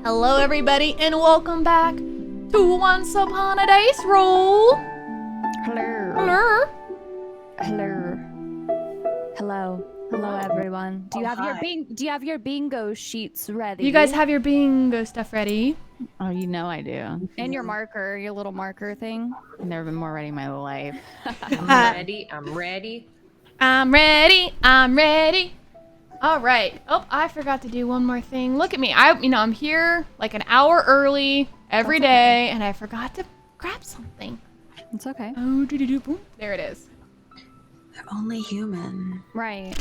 Hello everybody and welcome back to Once Upon a Dice Roll. Hello. Hello. Hello. Hello. Hello everyone. Do you have your bingo sheets ready? You guys have your bingo stuff ready? Oh, you know I do. and your marker, your little marker thing? I've never been more ready in my life. I'm ready. I'm ready. I'm ready. I'm ready. All right. Oh, I forgot to do one more thing. Look at me. I'm here like an hour early every day, and I forgot to grab something. It's okay. Oh, boom. There it is. They're only human. Right.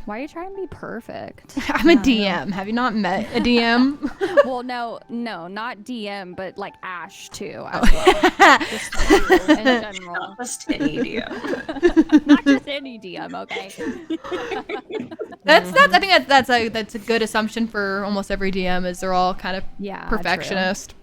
Why are you trying to be perfect? I'm a DM. Have you not met a DM? Well, no, not DM, but like Ash too. As well. Just in general. Not just any DM. Not just any DM, okay? That's. I think that's a good assumption for almost every DM. Is they're all kind of perfectionist.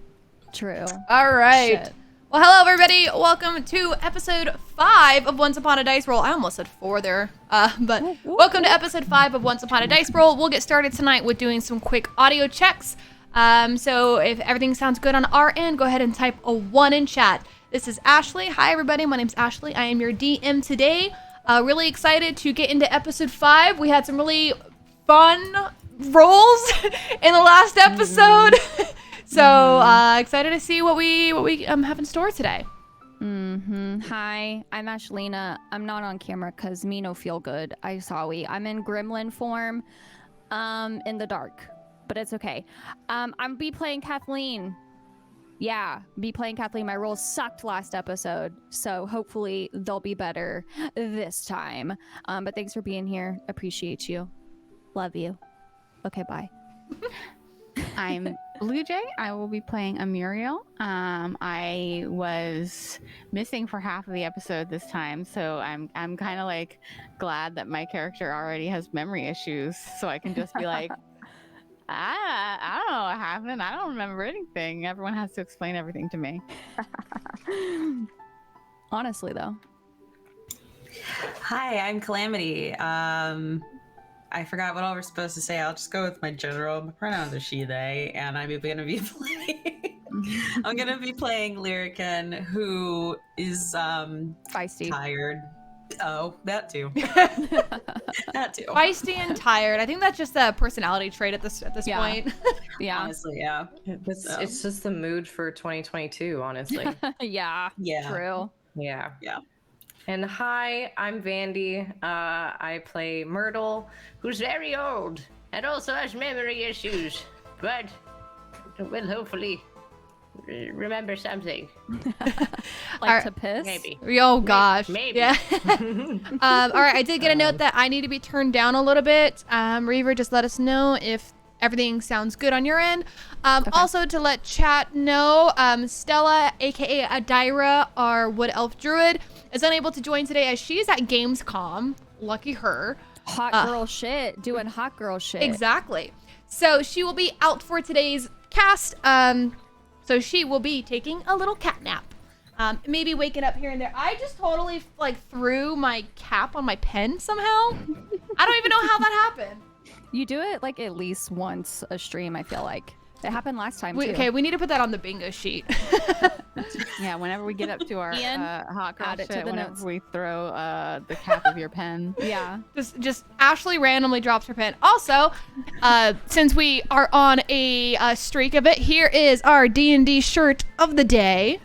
True. All right. Shit. Well, hello everybody. Welcome to episode 5 of Once Upon a Dice Roll. I almost said 4 there, but welcome to episode 5 of Once Upon a Dice Roll. We'll get started tonight with doing some quick audio checks. So if everything sounds good on our end, go ahead and type a 1 in chat. This is Ashley. Hi everybody. My name's Ashley. I am your DM today. Really excited to get into episode 5. We had some really fun rolls in the last episode. So excited to see what we have in store today. Hi, I'm Ashlina. I'm not on camera because me no feel good. I'm in gremlin form, in the dark, but it's okay. I'm be playing Kathleen. Yeah, be playing Kathleen. My rolls sucked last episode, so hopefully they'll be better this time. But thanks for being here. Appreciate you. Love you. Okay, bye. I'm Blue Jay. I will be playing Amuriel. I was missing for half of the episode this time, so I'm kind of like glad that my character already has memory issues, so I can just be like, I don't know what happened. I don't remember anything. Everyone has to explain everything to me. Honestly, though. Hi, I'm Calamity. I forgot what all we're supposed to say. I'll just go with my general. My pronouns are she, they, and I'm going to be playing. I'm going to be playing Lyrican, who is Feisty. tired. Oh, that too. That too. Feisty and tired. I think that's just a personality trait at this point. Yeah. Honestly, yeah. It's just the mood for 2022, honestly. Yeah. True. Yeah. Yeah. And hi, I'm Vandy. I play Myrtle, who's very old and also has memory issues, but will hopefully remember something. To piss? Maybe. Oh gosh. Maybe. Yeah. All right. I did get a note that I need to be turned down a little bit. Reaver, just let us know if everything sounds good on your end. Okay. Also, to let chat know, Stella, aka Adira, our Wood Elf Druid, is unable to join today as she's at Gamescom. Lucky her. Hot girl shit. Doing hot girl shit. Exactly. So she will be out for today's cast. So she will be taking a little cat nap. Maybe waking up here and there. I just totally threw my cap on my pen somehow. I don't even know how that happened. You do it like at least once a stream, I feel like. It happened last time too. Okay, we need to put that on the bingo sheet. Yeah, whenever we get up to our hot girl add it shit, to the whenever notes. we throw the cap of your pen. Yeah. Just Ashley randomly drops her pen. Also, since we are on a streak of it, here is our D&D shirt of the day.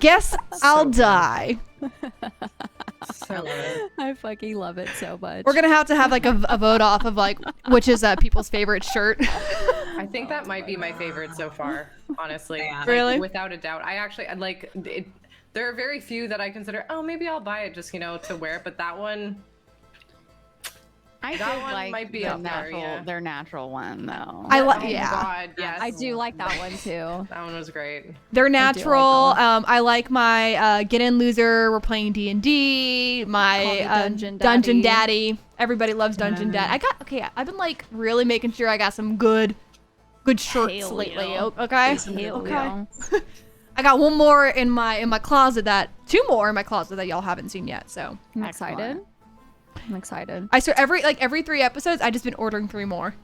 Guess I'll die. I love it. I fucking love it so much. We're gonna have to have a vote off of which is people's favorite shirt. I think that might be my favorite so far, honestly. Yeah. Really? Without a doubt. I like it. There are very few that I consider, oh, maybe I'll buy it just, to wear it, but that one... I That did one like might be the up there, yeah. their natural one though. I like Oh yeah. God, yes. I do like that one too. That one was great. They're natural. that I like my get in loser. We're playing D&D. My Call me Dungeon Daddy. Everybody loves Dungeon Daddy. I've been really making sure I got some good shirts Hell lately. yeah. Okay. Hell Okay. yeah. I got one more in my closet two more in my closet that y'all haven't seen yet. So I'm Excellent. excited. I'm excited. I swear every 3 episodes I just been ordering 3 more.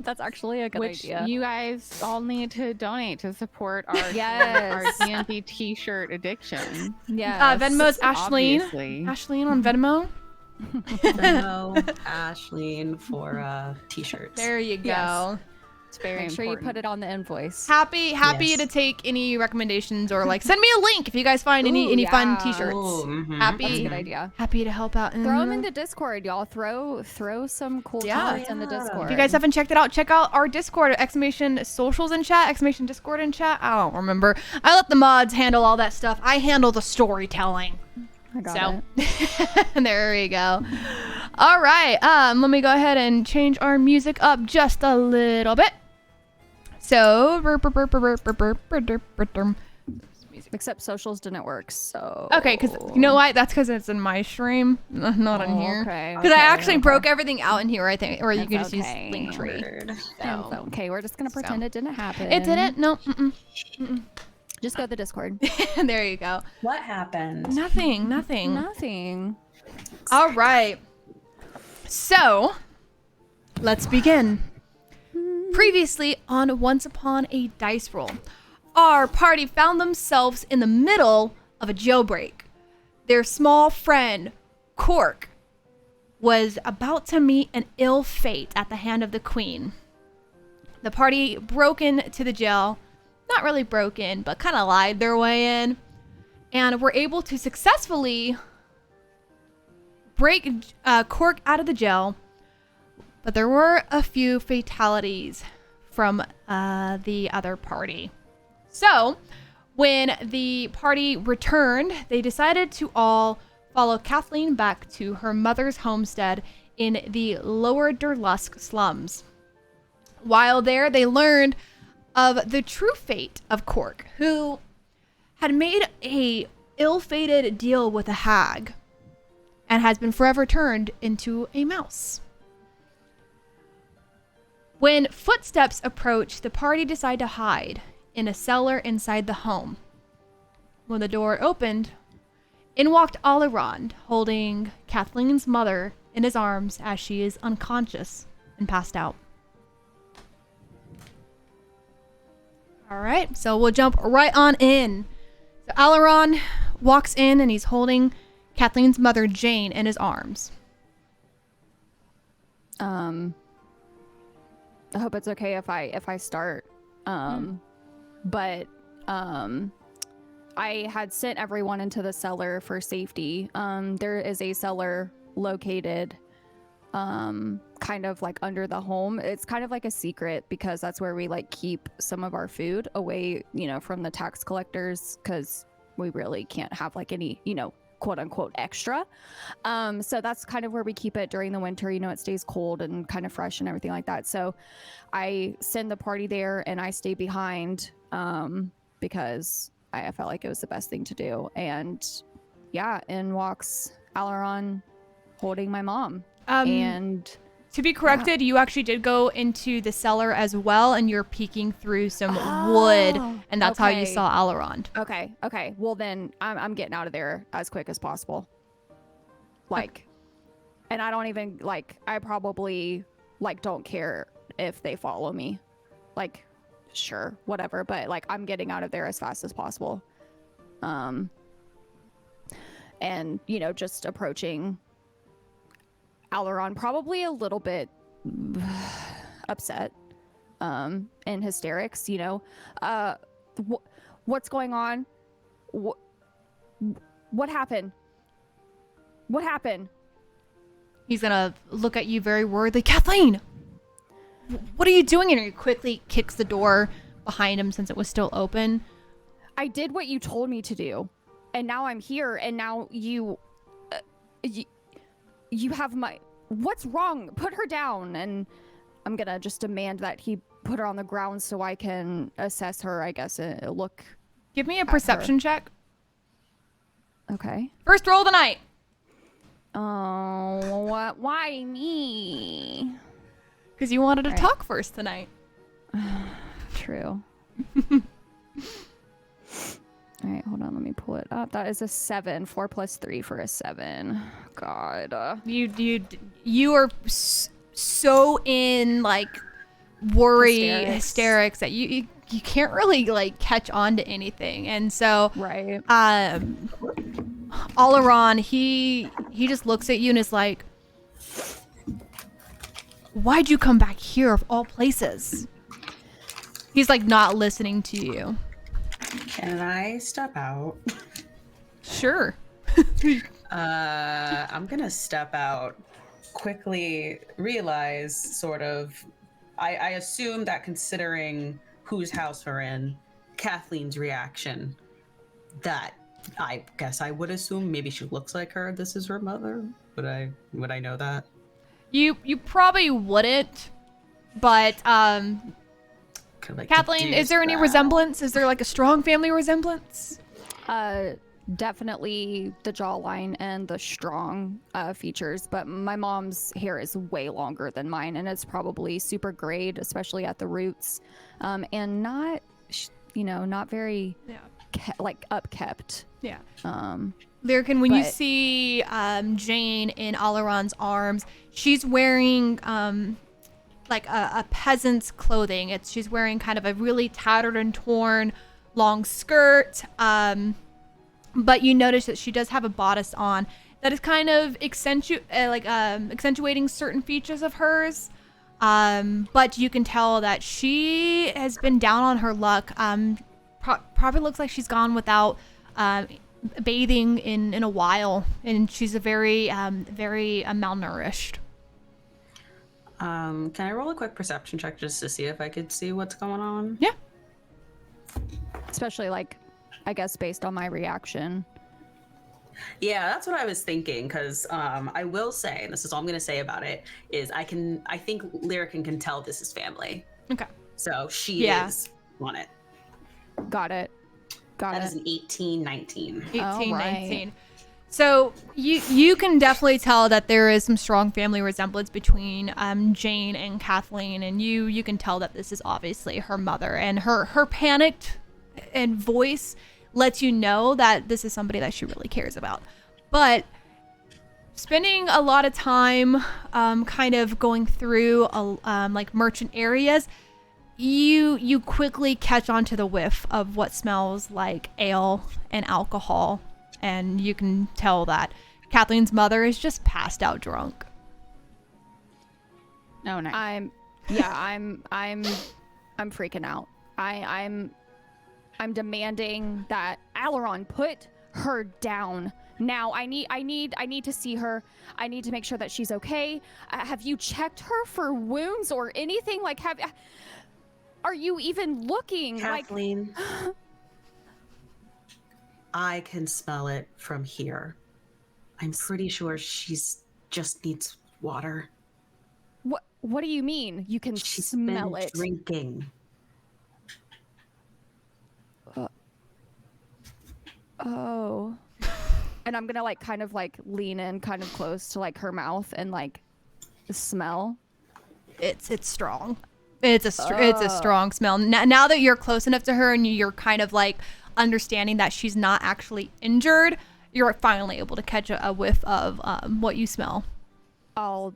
That's actually a good Which idea. you guys all need to donate to support our Yes. our D&D t-shirt addiction. Yeah. Venmo's Ashleen. Obviously. Ashleen on Venmo. Venmo Ashleen for t-shirts. There you go. Yes. It's very Make sure you important. put it on the invoice. Happy Yes. to take any recommendations or like send me a link if you guys find any Ooh, fun yeah. t-shirts. Ooh, mhm. That's a Happy good idea. to help out. Throw them into Discord, y'all. Throw some cool Yeah. t-shirts into Discord. If you guys haven't checked it out, check out our Discord, exclamation socials in chat, exclamation Discord in chat. I don't remember. I let the mods handle all that stuff. I handle the storytelling. I got it. So there we go. All right. Let me go ahead and change our music up just a little bit. So Except socials didn't work, so... okay, because you know what? That's because it's in my stream, not in here. Okay. Because I actually broke everything out in here, I think, or you That's can just okay. use Linktree. Word. It's okay, we're just gonna pretend it didn't happen. It didn't. No. Just go to the Discord. There you go. What happened? Nothing. Nothing. All right. So, let's begin. Previously on Once Upon a Dice Roll, our party found themselves in the middle of a jailbreak. Their small friend, Cork, was about to meet an ill fate at the hand of the Queen. The party broke into the jail. Not really broke in, but kind of lied their way in. And were able to successfully break Cork out of the jail. But there were a few fatalities from the other party. So, when the party returned, they decided to all follow Kathleen back to her mother's homestead in the Lower Derlusk slums. While there, they learned of the true fate of Cork, who had made a ill-fated deal with a hag and has been forever turned into a mouse. When footsteps approached, the party decided to hide in a cellar inside the home. When the door opened, in walked Alirond, holding Kathleen's mother in his arms as she is unconscious and passed out. All right, so we'll jump right on in. So Alirond walks in and he's holding Kathleen's mother, Jane, in his arms. I hope it's okay if I start. But I had sent everyone into the cellar for safety. There is a cellar located kind of like under the home. It's kind of like a secret because that's where we like keep some of our food away, from the tax collectors, because we really can't have like any, quote unquote extra. So that's kind of where we keep it during the winter. It stays cold and kind of fresh and everything like that. So I send the party there and I stay behind because I felt like it was the best thing to do. And yeah, in walks Alirond holding my mom. And to be corrected, you actually did go into the cellar as well, and you're peeking through some wood, and that's how you okay. saw Alirond. Okay. Well, then I'm getting out of there as quick as possible. And I don't even I probably don't care if they follow me. Sure, whatever, but I'm getting out of there as fast as possible. And just approaching Alirond, probably a little bit upset, in hysterics, what's going on? What happened? What happened? He's gonna look at you very worriedly. Kathleen! What are you doing? And he quickly kicks the door behind him since it was still open. I did what you told me to do, and now I'm here, and now you have my... What's wrong? Put her down. And I'm gonna just demand that he put her on the ground so I can assess her, I guess, look. Give me a perception check. Okay. First roll of the night. Oh, what? Why me? Because you wanted to Right. talk first tonight. True. All right, hold on. Let me pull it up. That is a 7. 4 plus 3 for a 7. God. You are so in hysterics that you can't really like catch on to anything. And so Right. Alaron, he just looks at you and is like, why'd you come back here of all places? He's like not listening to you. Can I step out? Sure. I'm gonna step out, quickly realize sort of, I assume that considering whose house we're in, Kathleen's reaction, that I guess I would assume maybe she looks like her. This is her mother. Would I know that? You probably wouldn't, but Could, Kathleen, is there any deduce that. resemblance? Is there like a strong family resemblance? Definitely the jawline and the strong features, but my mom's hair is way longer than mine, and it's probably super grayed, especially at the roots, and not, not very upkept. Yeah. But- Lyrickin, when you see Jane in Alaron's arms, she's wearing like a peasant's clothing. She's wearing kind of a really tattered and torn long skirt. But you notice that she does have a bodice on that is kind of accentuating certain features of hers. But you can tell that she has been down on her luck. Probably looks like she's gone without bathing in a while, and she's a very malnourished. Can I roll a quick perception check just to see if I could see what's going on? Yeah. Especially I guess based on my reaction. Yeah, that's what I was thinking, because I will say, and this is all I'm going to say about it, is I think Lyrickin can tell this is family. Okay. So she is on it. Got it. That is an 18, 19. 18, Oh, right. 19. So you can definitely tell that there is some strong family resemblance between Jane and Kathleen, and you can tell that this is obviously her mother, and her panicked and voice lets you know that this is somebody that she really cares about. But spending a lot of time kind of going through like merchant areas, you quickly catch on to the whiff of what smells like ale and alcohol, and you can tell that Kathleen's mother is just passed out drunk. Oh, nice. I'm freaking out. I'm demanding that Alaron put her down now. I need to see her. I need to make sure that she's okay. Have you checked her for wounds or anything? Are you even looking? Kathleen, I can smell it from here. I'm pretty sure she's just needs water. What do you mean? You can She's smell been it. drinking. Oh. And I'm gonna kind of lean in kind of close to her mouth and smell. It's strong. It's a strong smell. Now that you're close enough to her and you're kind of understanding that she's not actually injured, you're finally able to catch a whiff of what you smell. I'll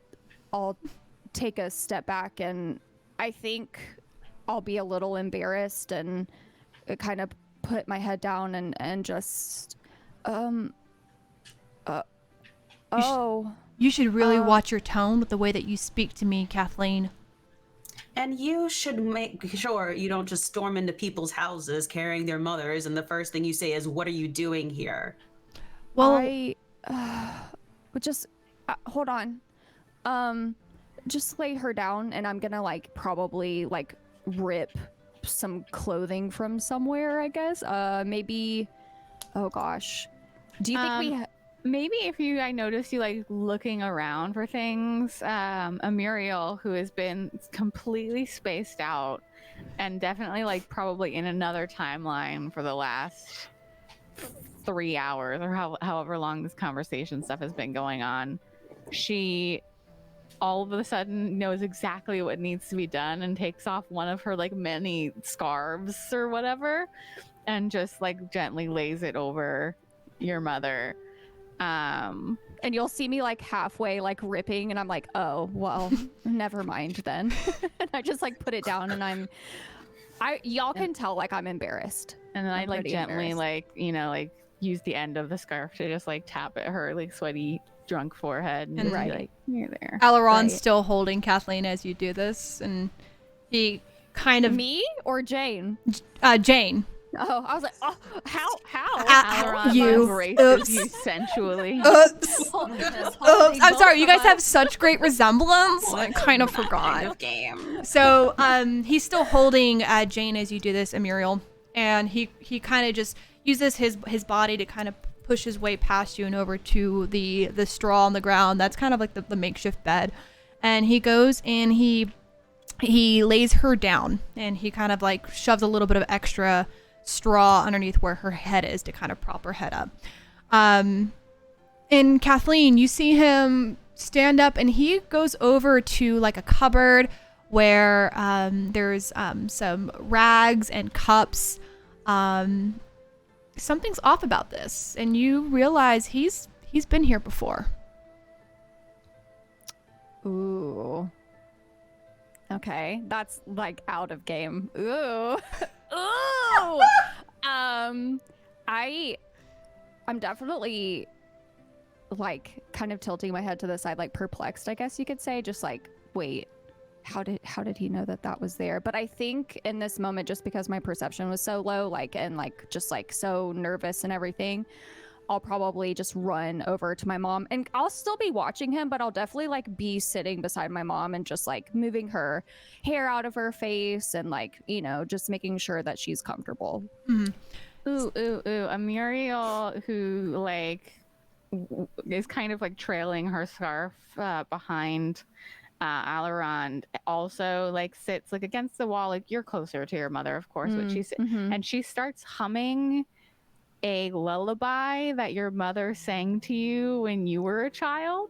take a step back, and I think I'll be a little embarrassed and kind of put my head down and just You should really watch your tone with the way that you speak to me, Kathleen. And you should make sure you don't just storm into people's houses carrying their mothers, and the first thing you say is, "What are you doing here?" Well, I just hold on. Just lay her down, and I'm gonna probably rip some clothing from somewhere, I guess. Maybe. Oh gosh. Do you think we? I noticed you looking around for things. Muriel, who has been completely spaced out and definitely probably in another timeline for the last 3 hours or however long this conversation stuff has been going on, she all of a sudden knows exactly what needs to be done and takes off one of her many scarves or whatever and just gently lays it over your mother. and you'll see me like halfway like ripping, and I'm like, oh well, never mind then. And I just like put it down, and y'all can tell like I'm embarrassed. And then I I'm like pretty gently embarrassed. like use the end of the scarf to just like tap at her like sweaty drunk forehead and And just be Right. like, you're there. Aileron's Right. still holding Kathleen as you do this, and he kind of Me or Jane? Jane. Oh, I was like, oh, how? Aileron you. embraces Oops. you sensually. Oops. Hold- Oops. holding I'm both sorry. You of guys us. have such great resemblance. I kind of Kind forgot. of game. So he's still holding Jane as you do this, Muriel, and he kind of just uses his body to kind of push his way past you and over to the straw on the ground. That's kind of like the makeshift bed, and he goes and he lays her down, and he kind of like shoves a little bit of extra straw underneath where her head is to kind of prop her head up. And Kathleen, you see him stand up, and he goes over to like a cupboard where there's some rags and cups. Something's off about this, and you realize he's been here before. Ooh. Okay, that's like out of game. Ooh. Ooh. I'm definitely like kind of tilting my head to the side, like perplexed, I guess you could say, just like, wait, how did he know that was there? But I think in this moment, just because my perception was so low, like, and like just like so nervous and everything, I'll probably just run over to my mom, and I'll still be watching him, but I'll definitely like be sitting beside my mom and just like moving her hair out of her face and like, you know, just making sure that she's comfortable. Ooh. A Muriel who like is kind of like trailing her scarf behind Aileron, also like sits like against the wall, like you're closer to your mother, of course, but she's and she starts humming a lullaby that your mother sang to you when you were a child.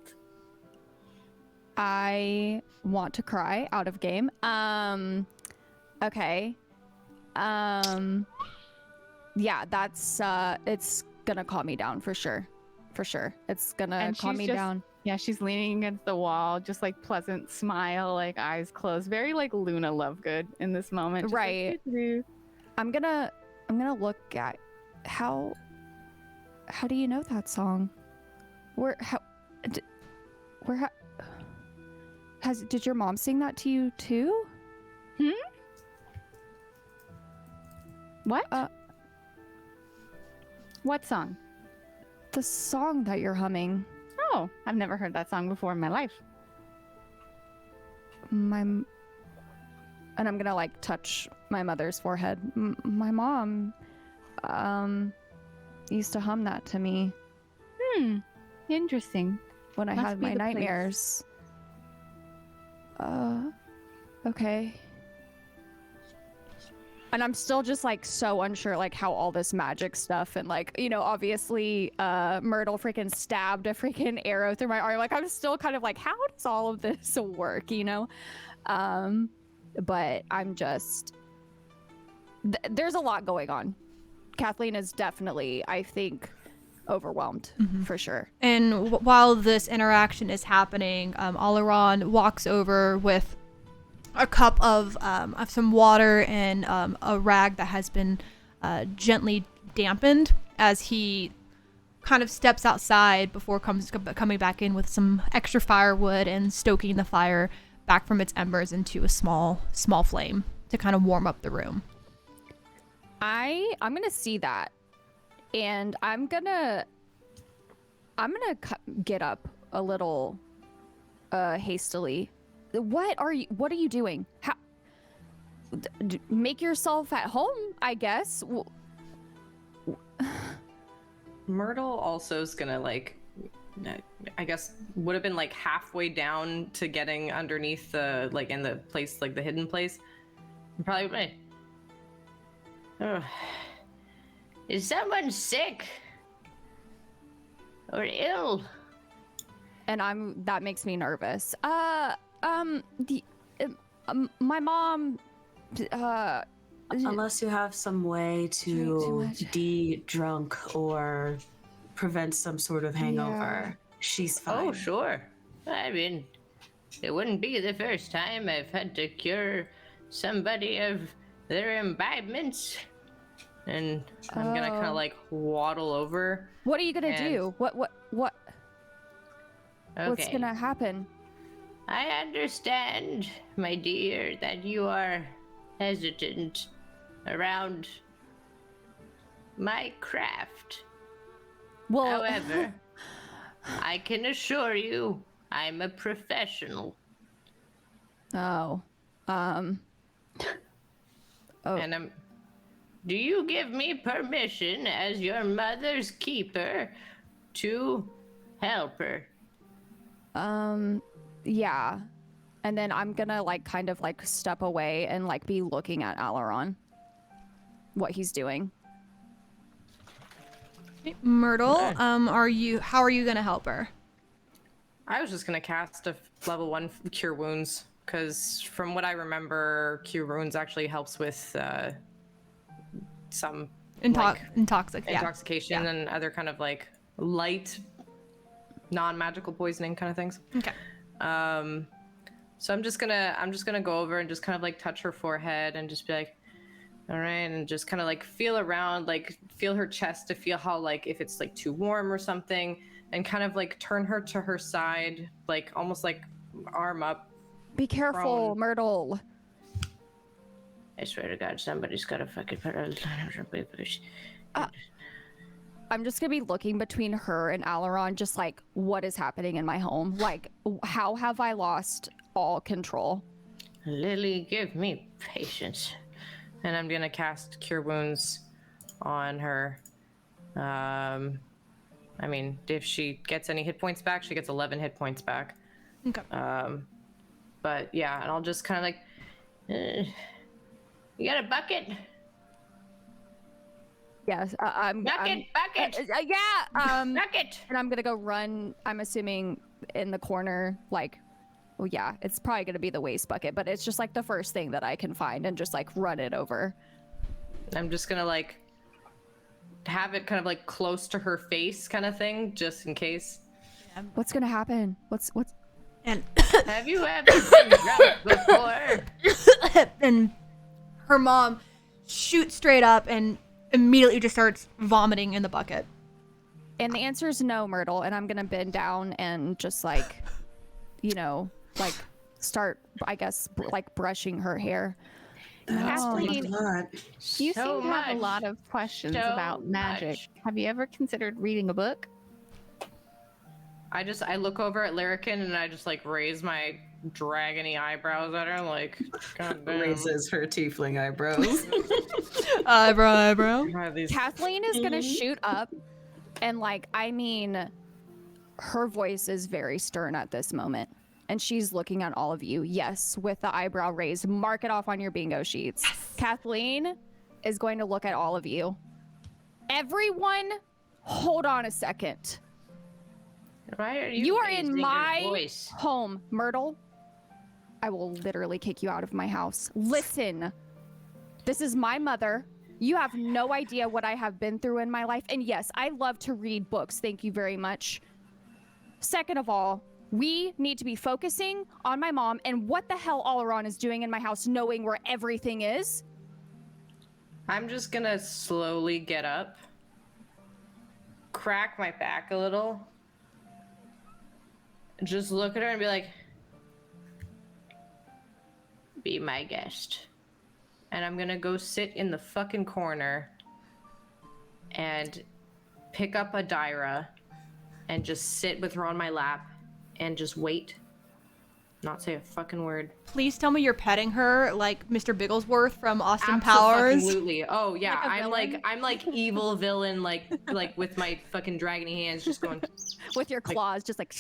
I want to cry out of game. Okay. Yeah, that's it's gonna calm me down for sure. For sure. It's gonna calm me down. Yeah, she's leaning against the wall, just like pleasant smile, like eyes closed, very like Luna Lovegood in this moment. Just Right. Like, I'm gonna look at how do you know that song? Did your mom sing that to you too? What? What song? The song that you're humming. Oh, I've never heard that song before in my life. And I'm gonna like touch my mother's forehead. My mom used to hum that to me Interesting. when I Must had be my the place. nightmares. Okay. And I'm still just like so unsure like how all this magic stuff and like, you know, obviously Myrtle freaking stabbed a freaking arrow through my arm. Like I'm still kind of like, how does all of this work, you know? But I'm just there's a lot going on. Kathleen is definitely, I think, overwhelmed for sure. And while this interaction is happening, Aileron walks over with a cup of some water and a rag that has been gently dampened as he kind of steps outside before coming back in with some extra firewood and stoking the fire back from its embers into a small flame to kind of warm up the room. I'm gonna see that, and I'm gonna get up a little hastily. What are you doing? How make yourself at home, I guess. Myrtle also is gonna like, I guess would have been like halfway down to getting underneath the like in the place like the hidden place. Probably. Oh. Is someone sick or ill? And that makes me nervous. My mom. Unless you have some way Drink too to much. de-drunk or prevent some sort of hangover. She's fine. Oh, sure. I mean, it wouldn't be the first time I've had to cure somebody of their imbibements. And I'm gonna kind of like waddle over. What are you gonna And- do? What's Okay. gonna happen? I understand, my dear, that you are hesitant around my craft. Well, However, I can assure you I'm a professional. oh, oh, And do you give me permission as your mother's keeper to help her? yeah. And then I'm gonna like kind of like step away and like be looking at Alaron, what he's doing. Myrtle, how are you gonna help her? I was just gonna cast a level 1 Cure Wounds, because from what I remember, Cure Wounds actually helps with some intoxication Yeah. and other kind of like light, non-magical poisoning kind of things. Okay. So I'm just gonna go over and just kind of like touch her forehead and just be like, all right, and just kind of like feel around, like feel her chest to feel how like if it's like too warm or something, and kind of like turn her to her side, like almost like arm up. Be careful, Prone. Myrtle. I swear to God, somebody's got to fucking put a... I'm just gonna be looking between her and Alaron, just like, what is happening in my home? Like, how have I lost all control? Lily, give me patience. And I'm gonna cast Cure Wounds on her. I mean, if she gets any hit points back, she gets 11 hit points back. Okay. But yeah, and I'll just kind of like, You got a bucket? Yes, Bucket! Bucket! yeah. Bucket! And I'm gonna go run. I'm assuming in the corner, like, well, yeah, it's probably gonna be the waste bucket, but it's just like the first thing that I can find and just like run it over. I'm just gonna like have it kind of like close to her face kind of thing, just in case. What's gonna happen? What's And Have you ever been drunk before? and her mom shoots straight up and immediately just starts vomiting in the bucket. And the answer is no, Myrtle. And I'm gonna bend down and just like, you know, like start, I guess, like brushing her hair. Kathleen, you So seem to have a much. lot of questions So about magic. much. Have you ever considered reading a book? I look over at Lyrican and I just like raise my dragony eyebrows at her, like, God damn. Raises her tiefling eyebrows. Eyebrow. I have these- Kathleen is gonna shoot up, and like, I mean, her voice is very stern at this moment, and she's looking at all of you. Yes, with the eyebrow raised, mark it off on your bingo sheets. Yes. Kathleen is going to look at all of you. Everyone, hold on a second. Why are you You are raising in your my voice? home, Myrtle. I will literally kick you out of my house. Listen, this is my mother. You have no idea what I have been through in my life. And yes, I love to read books. Thank you very much. Second of all, we need to be focusing on my mom and what the hell Alaron is doing in my house, knowing where everything is. I'm just gonna slowly get up, crack my back a little, just look at her and be like, Be my guest. and I'm gonna go sit in the fucking corner and pick up a Dyra and just sit with her on my lap and just wait. Not say a fucking word. Please tell me you're petting her like Mr. Bigglesworth from Austin Powers. Absolutely. Oh yeah, Like a I'm like evil villain, like with my fucking dragony hands, just going. With your claws, just like...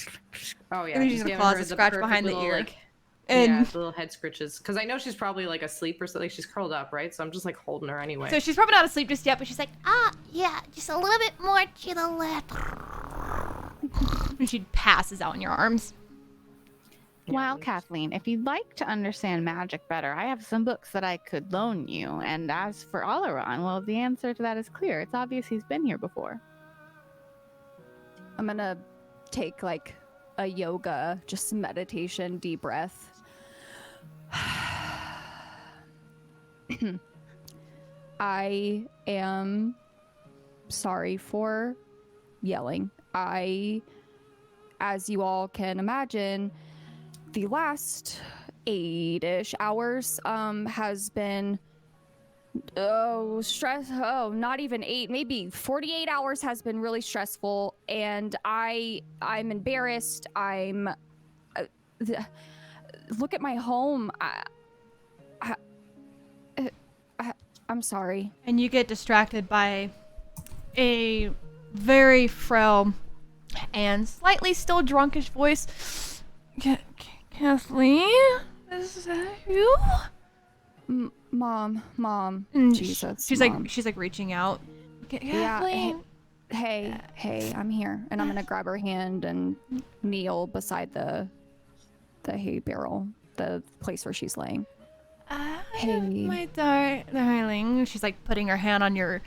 Oh yeah, And then just she's gonna giving claws her to the scratch perfect behind the little, ear. like, And yeah, the little head scritches. Because I know she's probably like asleep or something. She's curled up, right? So I'm just like holding her anyway. so she's probably not asleep just yet, but she's like, yeah, just a little bit more to the left. And she passes out in your arms. Well, Kathleen, if you'd like to understand magic better, I have some books that I could loan you. And as for Alaron, well, the answer to that is clear. It's obvious he's been here before. I'm gonna take like a yoga, just meditation, deep breath. I am sorry for yelling. As you all can imagine, the last 8-ish hours has been not even 8, maybe 48 hours has been really stressful, and I'm embarrassed. Look at my home. I'm sorry. And you get distracted by a very frail and slightly still drunkish voice. Kathleen, is that you? Mom. And Jesus. She's Mom. like reaching out. Yeah. Kathleen. Hey, I'm here, and I'm gonna grab her hand and kneel beside the hay barrel, the place where she's laying. Hey. My darling. She's like putting her hand on your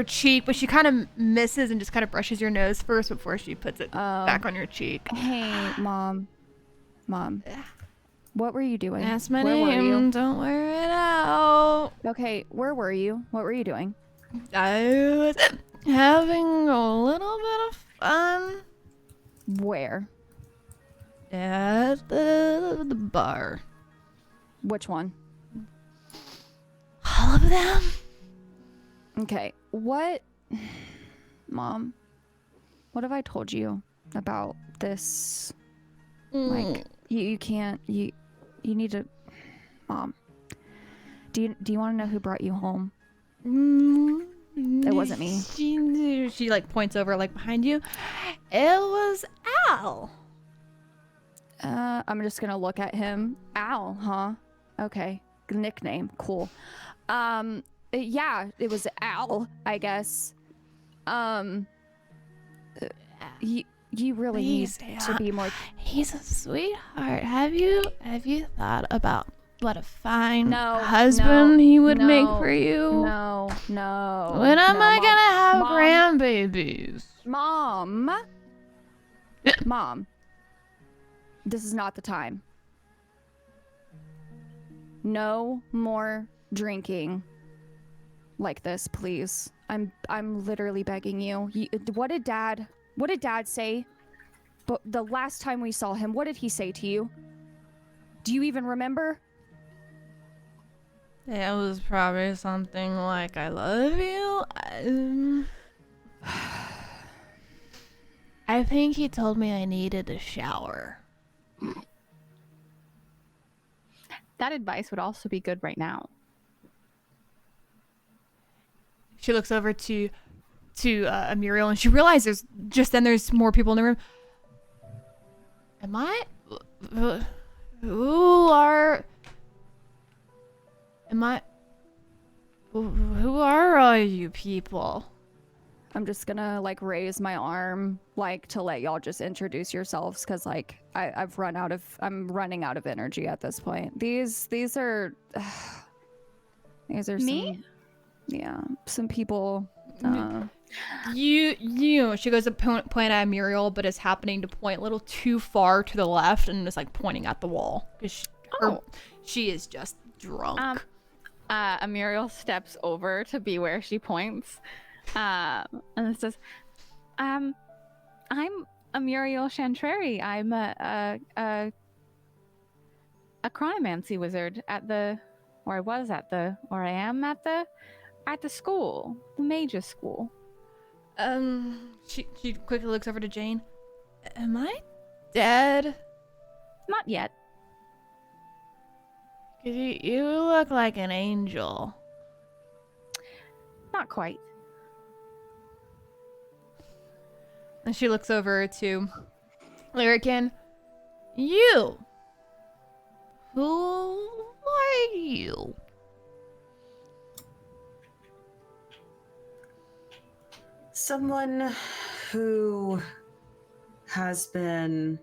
cheek, but she kind of misses and just kind of brushes your nose first before she puts it back on your cheek. Hey, Mom. What were you doing? That's my Where were you? name. Don't wear it out. Okay, where were you? What were you doing? I was having a little bit of fun Where? at the bar. Which one? All of them. Okay, what? Mom, what have I told you about this? Like, you can't, you need to, Mom, do you want to know who brought you home? It wasn't me. She like points over like behind you. It was Al. I'm just gonna look at him. Al, huh? Okay, nickname, cool. Yeah, it was Al, I guess. You really need to be more. He's a sweetheart. Have you thought about what a fine No, husband he would make for you? No. When am I gonna have Mom. grandbabies? Mom, this is not the time. No more drinking like this, please. I'm literally begging you. What did Dad say? But the last time we saw him, what did he say to you? Do you even remember? It was probably something like "I love you." I think he told me I needed a shower. That advice would also be good right now. She looks over to Muriel, and she realizes there's more people in the room. Who are all you people? I'm just gonna like raise my arm like to let y'all just introduce yourselves, because like I'm running out of energy at this point. These are Me? some people. She goes to point at Muriel, but is happening to point a little too far to the left and is like pointing at the wall because she is just drunk. Muriel steps over to be where she points, and it says, "I'm Muriel Chantreri. I'm a chronomancy wizard I am at the school, the mage's school." She quickly looks over to Jane. Am I dead? Not yet. 'Cause you look like an angel. Not quite. And she looks over to Lyrican. You. Who are you? Someone who has been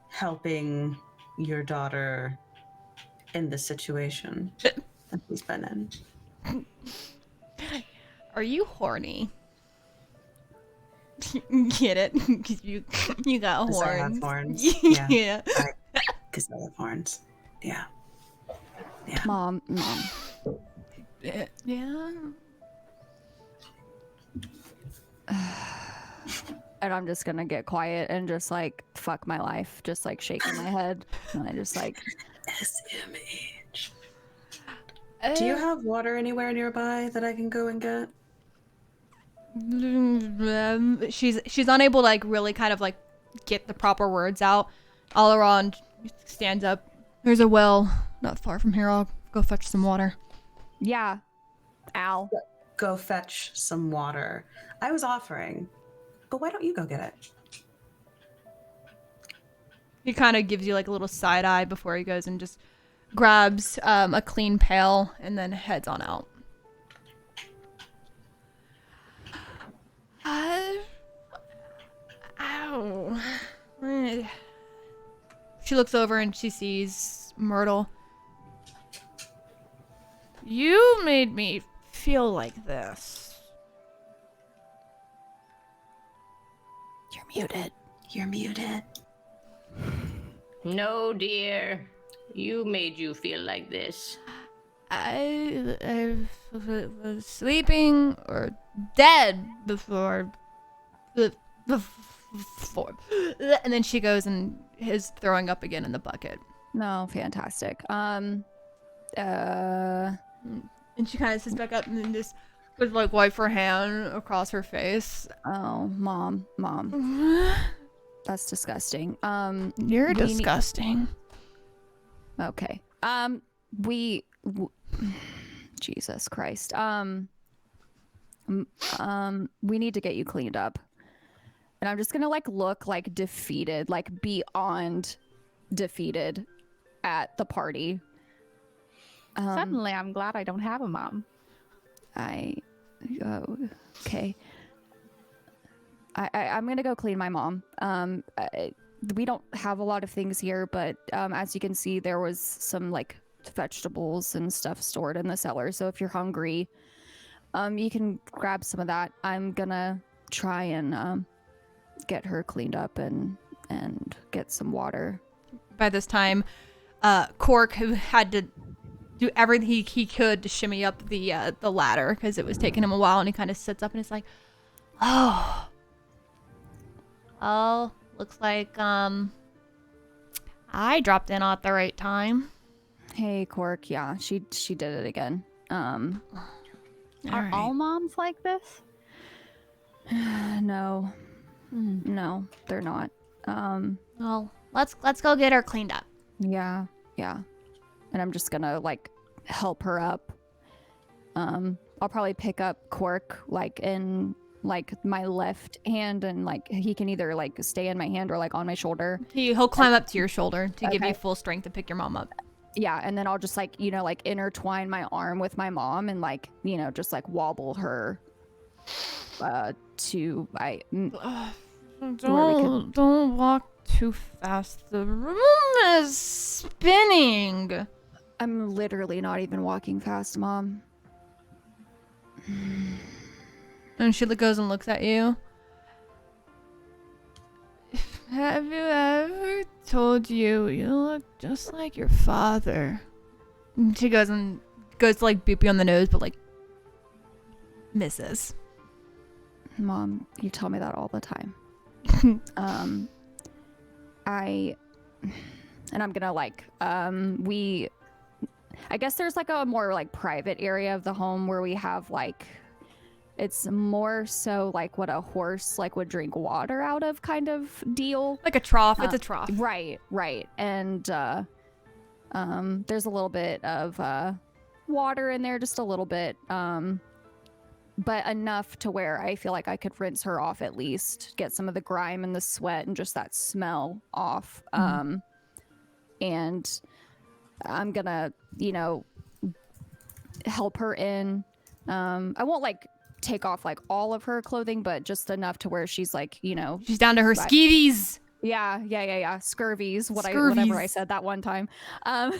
helping your daughter in the situation that she's been in. Are you horny? Get it? 'Cause you got 'Cause I have horns. horns. Yeah. Because I have horns. Yeah. Mom. Yeah. And I'm just gonna get quiet and just like fuck my life, just like shaking my head, and I just like SMH. Do you have water anywhere nearby that I can go and get? She's unable to like really kind of like get the proper words out. All around stands up. There's a well not far from here. I'll go fetch some water. yeah, Al. Go fetch some water. I was offering, but why don't you go get it? He kind of gives you like a little side eye before he goes and just grabs a clean pail and then heads on out. Ow. She looks over and she sees Myrtle. You made me feel like this. You're muted. You're muted. No, dear. You made you feel like this. I was sleeping or dead before. Before. And then she goes and is throwing up again in the bucket. No, fantastic. And she kind of sits back up and then just would like wipe her hand across her face. Oh, mom. That's disgusting. You're disgusting. Okay. Jesus Christ. We need to get you cleaned up. And I'm just gonna like look like defeated, like beyond defeated at the party. Suddenly, I'm glad I don't have a mom. Okay. I'm gonna go clean my mom. We don't have a lot of things here, but as you can see, there was some like vegetables and stuff stored in the cellar. So if you're hungry, you can grab some of that. I'm gonna try and get her cleaned up and get some water. By this time, Cork, who had to do everything he could to shimmy up the ladder because it was taking him a while, and he kind of sits up and is like, oh, looks like I dropped in at the right time. Hey, Cork. Yeah, she did it again. Are right. all moms like this? No. No, they're not. Well, let's go get her cleaned up. Yeah. And I'm just gonna like help her up. I'll probably pick up Cork like in like my left hand, and like he can either like stay in my hand or like on my shoulder. He'll climb up to your shoulder to give Okay. you full strength to pick your mom up. Yeah, and then I'll just like, like intertwine my arm with my mom and like, just like wobble her to Don't walk too fast. The room is spinning. I'm literally not even walking fast, Mom. And she goes and looks at you. Have you ever told you look just like your father? And she goes to like boop you on the nose, but like misses. Mom, you tell me that all the time. And I'm gonna like, I guess there's like a more like private area of the home where we have like, it's more so like what a horse like would drink water out of kind of deal. Like a trough. It's a trough. Right. And there's a little bit of water in there, just a little bit. But enough to where I feel like I could rinse her off at least, get some of the grime and the sweat and just that smell off. And I'm gonna, help her in. I won't like take off like all of her clothing, but just enough to where she's like, She's down to her skeevies. Yeah. Scurvies, Scurvies. whatever I said that one time. And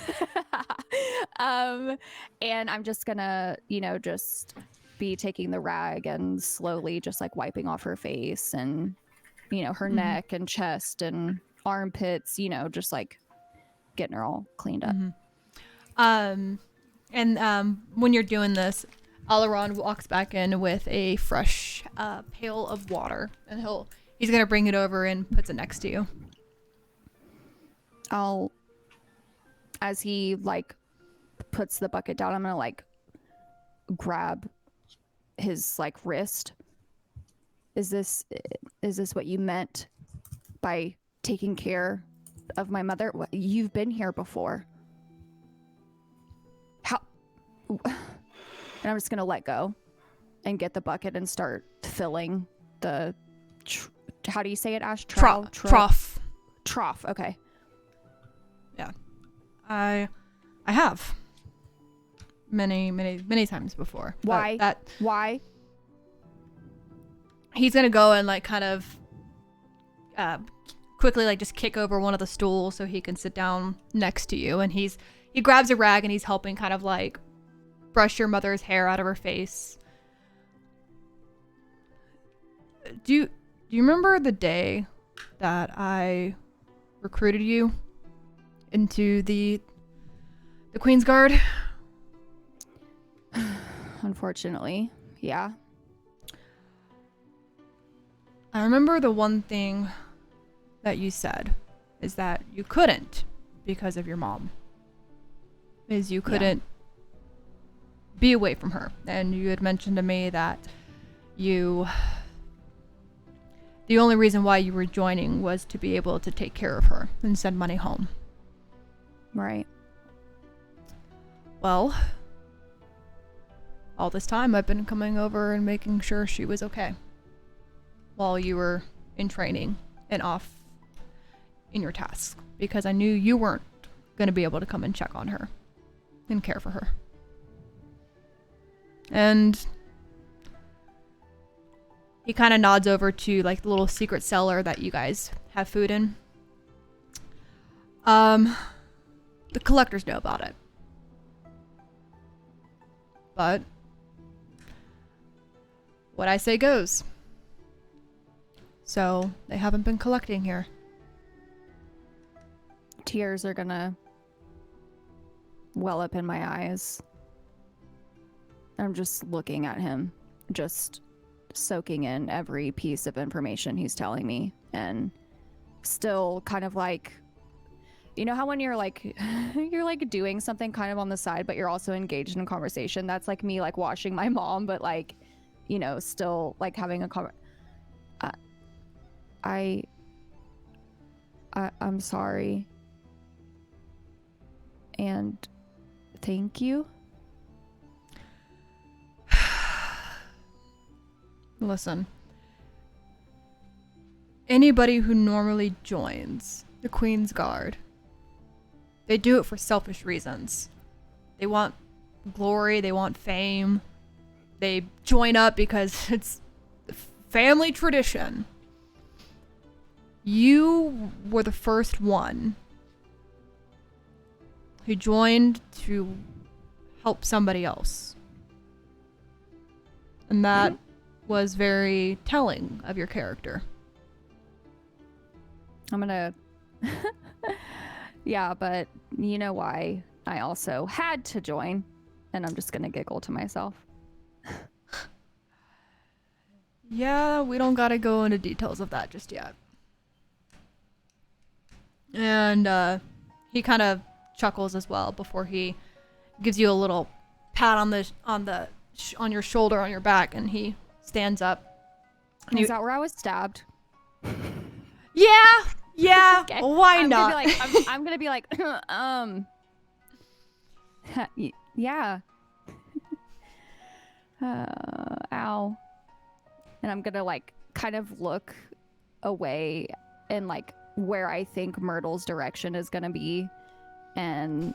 I'm just gonna, just be taking the rag and slowly just like wiping off her face and, you know, her neck and chest and armpits, you know, just like getting her all cleaned up. When you're doing this, Alaron walks back in with a fresh pail of water, and he's gonna bring it over and puts it next to you. As he like puts the bucket down, I'm gonna like grab his like wrist. Is this what you meant by taking care of my mother? You've been here before. How? And I'm just gonna let go and get the bucket and start filling the how do you say it, Ash? Trough. Trough. Okay. Yeah, I have many times before. Why? Why? He's gonna go and like kind of quickly like just kick over one of the stools so he can sit down next to you, and he grabs a rag and he's helping kind of like brush your mother's hair out of her face. Do you remember the day that I recruited you into the Queen's Guard? Unfortunately, yeah. I remember the one thing that you said is that you couldn't because of your mom. Is you couldn't be away from her. And you had mentioned to me that the only reason why you were joining was to be able to take care of her and send money home. Right. Well, all this time I've been coming over and making sure she was okay while you were in training and off in your tasks, because I knew you weren't going to be able to come and check on her and care for her. And he kind of nods over to like the little secret cellar that you guys have food in. The collectors know about it. But what I say goes. So they haven't been collecting here. Tears are gonna well up in my eyes. I'm just looking at him, just soaking in every piece of information he's telling me, and still kind of like, you know how when you're like you're like doing something kind of on the side but you're also engaged in a conversation? That's like me like watching my mom, but like, you know, still like having a I'm sorry. And thank you. Listen. Anybody who normally joins the Queen's Guard, they do it for selfish reasons. They want glory, they want fame. They join up because it's the family tradition. You were the first one who joined to help somebody else. And that was very telling of your character. I'm gonna yeah, but you know why I also had to join, and I'm just gonna giggle to myself. Yeah, we don't gotta go into details of that just yet. And he kind of chuckles as well before he gives you a little pat on your shoulder, on your back, and he stands up. Is that where I was stabbed? Yeah. Okay. Why not? I'm gonna be like, yeah. Ow. And I'm gonna like kind of look away and like where I think Myrtle's direction is gonna be, and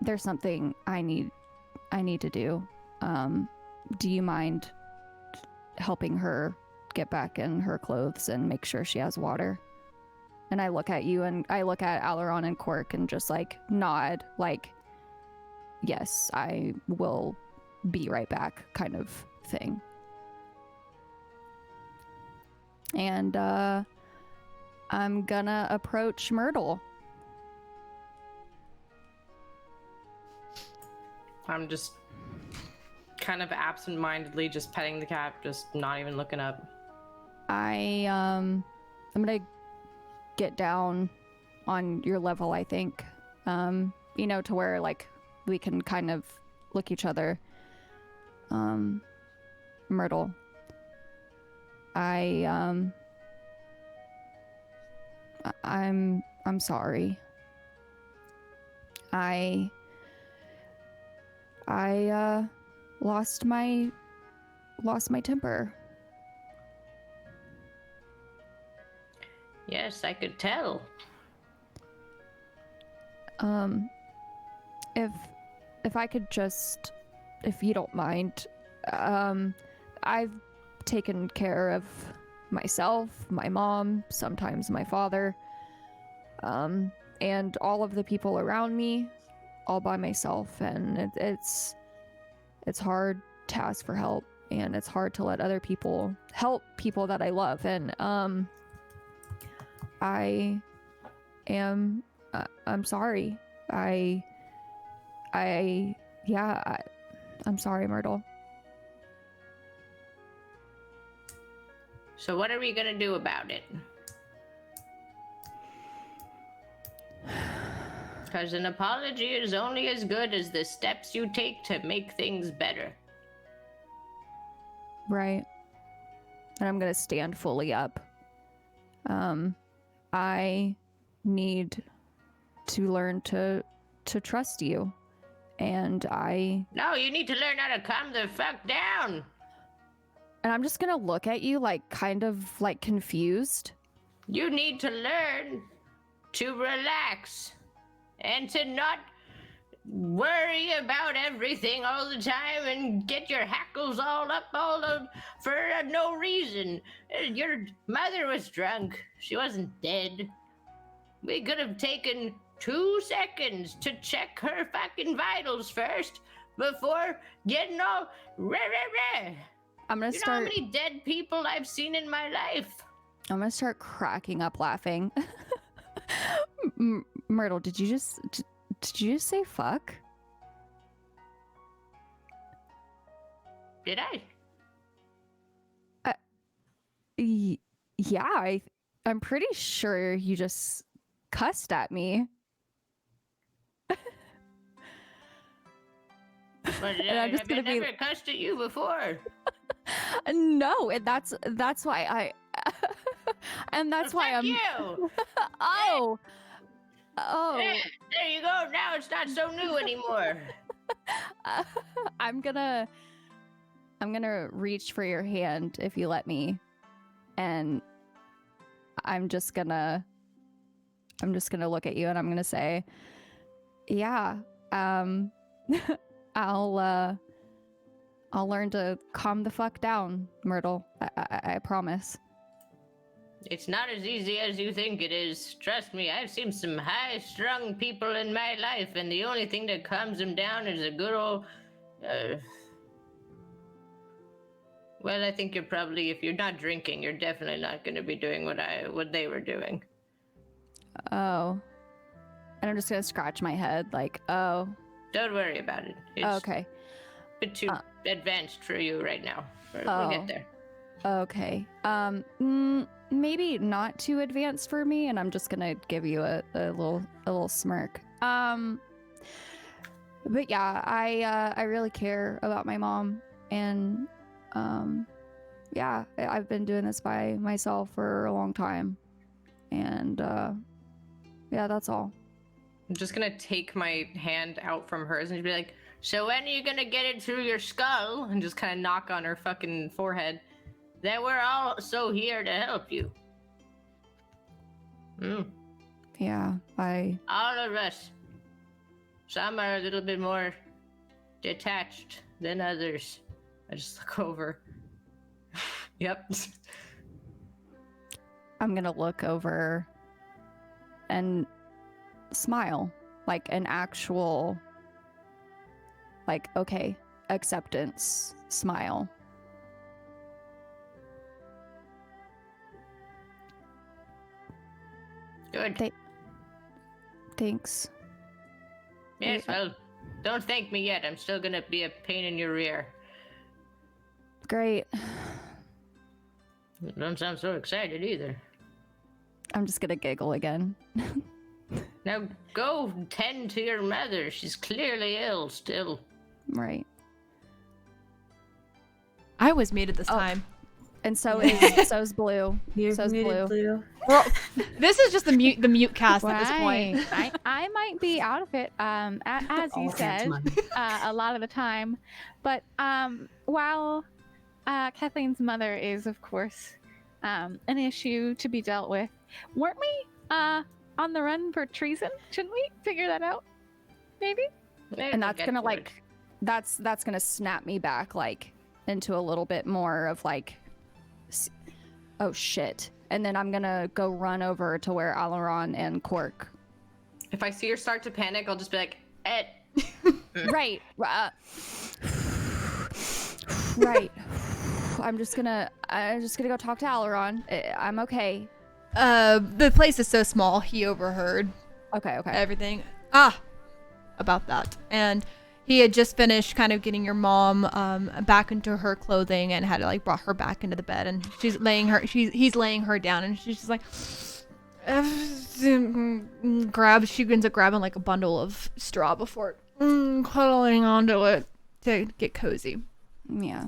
there's something I need to do. Do you mind helping her get back in her clothes and make sure she has water? And I look at you and I look at Alaron and Cork and just like nod, like, yes, I will be right back kind of thing. And I'm gonna approach Myrtle. I'm just kind of absent-mindedly just petting the cat, just not even looking up. I'm gonna get down on your level, I think. You know, to where like we can kind of look each other. Myrtle. I'm sorry. I lost my temper. Yes, I could tell. If I could just, if you don't mind, I've taken care of myself, my mom, sometimes my father, and all of the people around me, all by myself, and it's hard to ask for help, and it's hard to let other people help people that I love, and I'm sorry. I'm sorry, Myrtle. So what are we gonna do about it? Because an apology is only as good as the steps you take to make things better. Right. And I'm gonna stand fully up. I need to learn to trust you. And No, you need to learn how to calm the fuck down. And I'm just gonna look at you like kind of like confused. You need to learn to relax and to not worry about everything all the time and get your hackles all up for no reason. Your mother was drunk. She wasn't dead. We could have taken 2 seconds to check her fucking vitals first before getting all rah. I'm gonna You start. know how many dead people I've seen in my life? I'm gonna start cracking up laughing. Myrtle, did you just say fuck? Did I? Yeah, I'm pretty sure you just cussed at me. But And I'm just gonna I've be- never cussed at you before. No, and that's why I and that's Well, why fuck I'm you. Oh. Yeah, there you go. Now it's not so new anymore. I'm gonna reach for your hand if you let me, and I'm just gonna look at you and I'm gonna say, yeah, I'll learn to calm the fuck down, Myrtle. I promise. It's not as easy as you think it is. Trust me, I've seen some high-strung people in my life, and the only thing that calms them down is a good old... Well, I think you're probably, if you're not drinking, you're definitely not going to be doing what they were doing. Oh. And I'm just gonna scratch my head like, oh. Don't worry about it. It's Okay. a bit too advanced for you right now. But Oh. we'll get there. Okay. Maybe not too advanced for me, and I'm just gonna give you a little smirk. But yeah, I really care about my mom, and yeah, I've been doing this by myself for a long time, and yeah, that's all. I'm just gonna take my hand out from hers and be like, So when are you going to get it through your skull? and just kind of knock on her fucking forehead. That we're also here to help you. Yeah, All of us. Some are a little bit more detached than others. I just look over. Yep. I'm gonna look over and smile like an actual like, okay, acceptance, smile. Good. Thanks. Yes, well, don't thank me yet. I'm still gonna be a pain in your rear. Great. You don't sound so excited either. I'm just gonna giggle again. Now go tend to your mother. She's clearly ill still. Right. I was muted this time. And so's Blue. You're So's muted, Blue. This is just the mute cast at this point. I might be out of it, as you All said, hands a lot of the time. But while Kathleen's mother is, of course, an issue to be dealt with, weren't we on the run for treason? Shouldn't we figure that out? Maybe? And that's gonna like, that's gonna snap me back like into a little bit more of like, oh shit. And then I'm gonna go run over to where Alaron and Cork. If I see her start to panic, I'll just be like, Ed. Right. Right. I'm just gonna go talk to Alaron. I'm okay. The place is so small, he overheard Okay. everything. About that. And he had just finished kind of getting your mom back into her clothing and had like brought her back into the bed, and he's laying her down, and she's just like she ends up grabbing like a bundle of straw before cuddling onto it to get cozy. Yeah,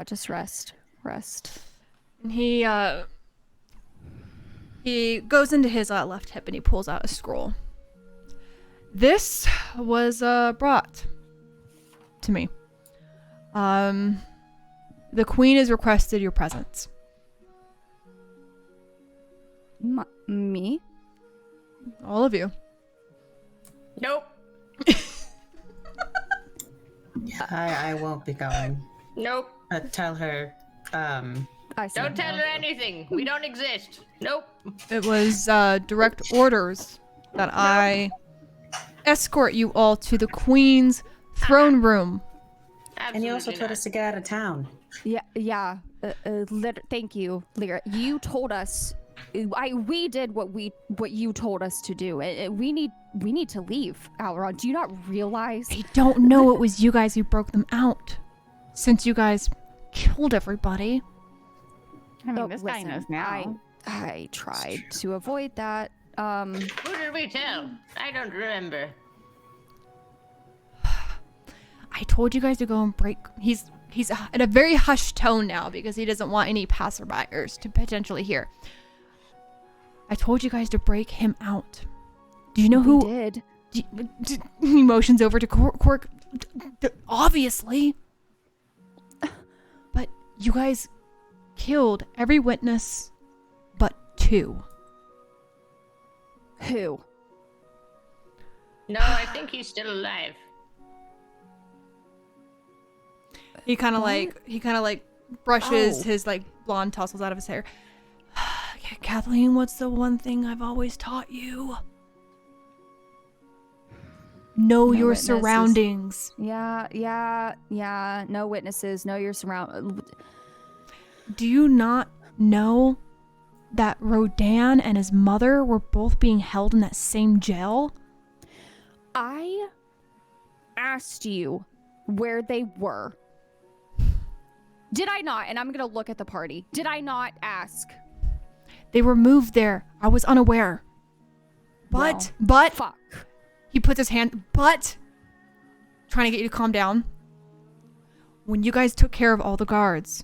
just rest. And he goes into his left hip and he pulls out a scroll. This was brought to me. The queen has requested your presence. Me? All of you. Nope. I won't be going. Nope. Tell her. I see. Don't tell her anything. We don't exist. Nope. It was direct orders that I escort you all to the queen's throne room. Absolutely And you also told not. us to get out of town. Yeah. Thank you, Lyra. You told us. We did what you told us to do. We need to leave, Alaron. Do you not realize? They don't know it was you guys who broke them out, since you guys killed everybody. I mean, this guy listen, knows now. I tried to avoid that. Who did we tell? I don't remember. I told you guys to go and break. He's in a very hushed tone now because he doesn't want any passerbyers to potentially hear. I told you guys to break him out. Do you know who did? He motions over to Cork. Obviously. But you guys killed every witness but 2. Who? No, I think he's still alive. He kind of like brushes his like blonde tassels out of his hair. Kathleen, what's the one thing I've always taught you? Know your witnesses. surroundings. Yeah. No witnesses. Know your surround. Do you not know that Rodan and his mother were both being held in that same jail? I asked you where they were. Did I not? And I'm gonna look at the party. Did I not ask? They were moved there. I was unaware. But Fuck. he puts his hand, trying to get you to calm down. When you guys took care of all the guards,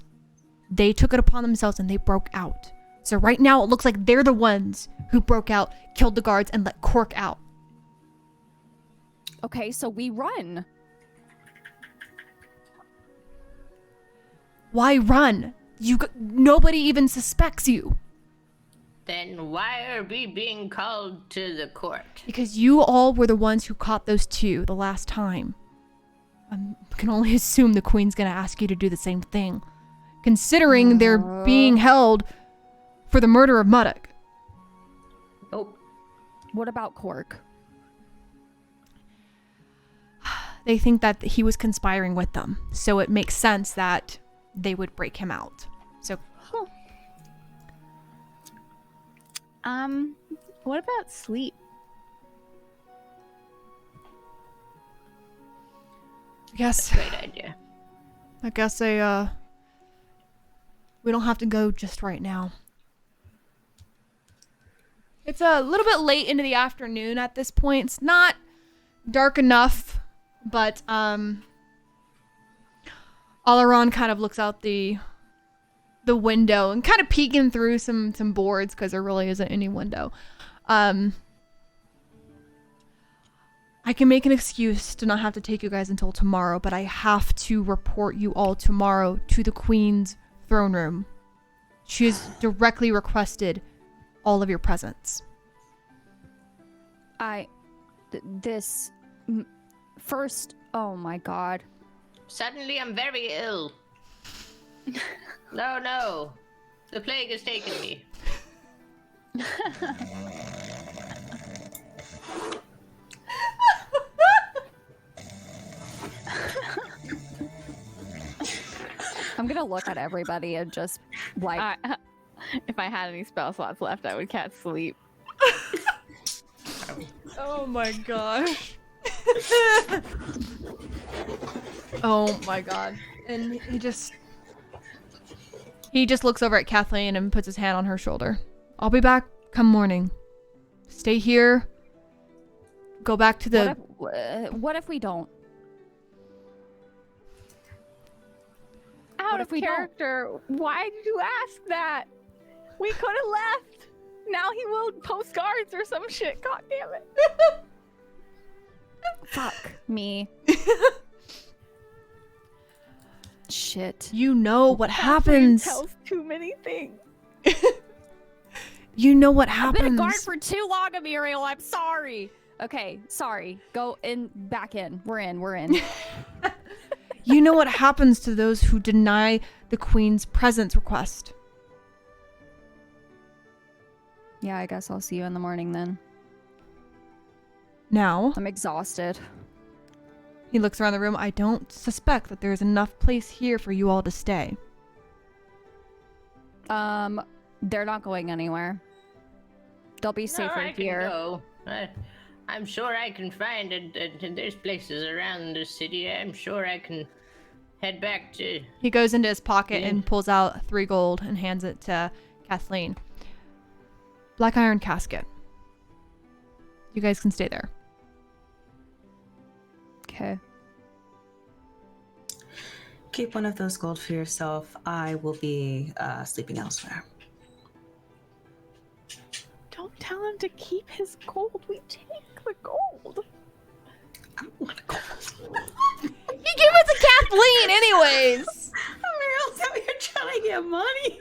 they took it upon themselves and they broke out. So right now it looks like they're the ones who broke out, killed the guards, and let Cork out. Okay, so we run. Why run? Nobody even suspects you. Then why are we being called to the court? Because you all were the ones who caught those 2 the last time. I can only assume the queen's gonna ask you to do the same thing, considering they're being held for the murder of Muddock. Nope. What about Cork? they think that he was conspiring with them. So it makes sense that they would break him out. So what about sleep? I guess Great idea. we don't have to go just right now. It's a little bit late into the afternoon at this point. It's not dark enough, but Alaron kind of looks out the window and kind of peeking through some boards because there really isn't any window. I can make an excuse to not have to take you guys until tomorrow, but I have to report you all tomorrow to the Queen's throne room. She has directly requested all of your presence. First, oh my god. Suddenly I'm very ill. No. The plague has taken me. I'm gonna look at everybody and just like If I had any spell slots left, I would cast sleep. Oh my gosh. Oh my god. And he just looks over at Kathleen and puts his hand on her shoulder. I'll be back come morning. Stay here. Go back to the... What if we don't? Out What of if we don't? character. Why did you ask that? We could have left. Now he will post cards or some shit. God damn it. Fuck me. Shit. You know what Catherine happens. tells too many things. You know what I've been a guard happens. for too long, Muriel. I'm sorry. Okay, sorry. Go in, back in. We're in. You know what happens to those who deny the Queen's presence request. Yeah, I guess I'll see you in the morning then. Now, I'm exhausted. he looks around the room. I don't suspect that there's enough place here for you all to stay. They're not going anywhere. They'll be safer I can here. go. I'm sure I can find it. There's places around the city. I'm sure I can head back to. He goes into his pocket Yeah. and pulls out 3 gold and hands it to Kathleen. Black iron casket. You guys can stay there. Okay. Keep one of those gold for yourself. I will be sleeping elsewhere. Don't tell him to keep his gold. We take the gold. I don't want to go. He gave it to Kathleen anyways. Muriel's out here trying to get money.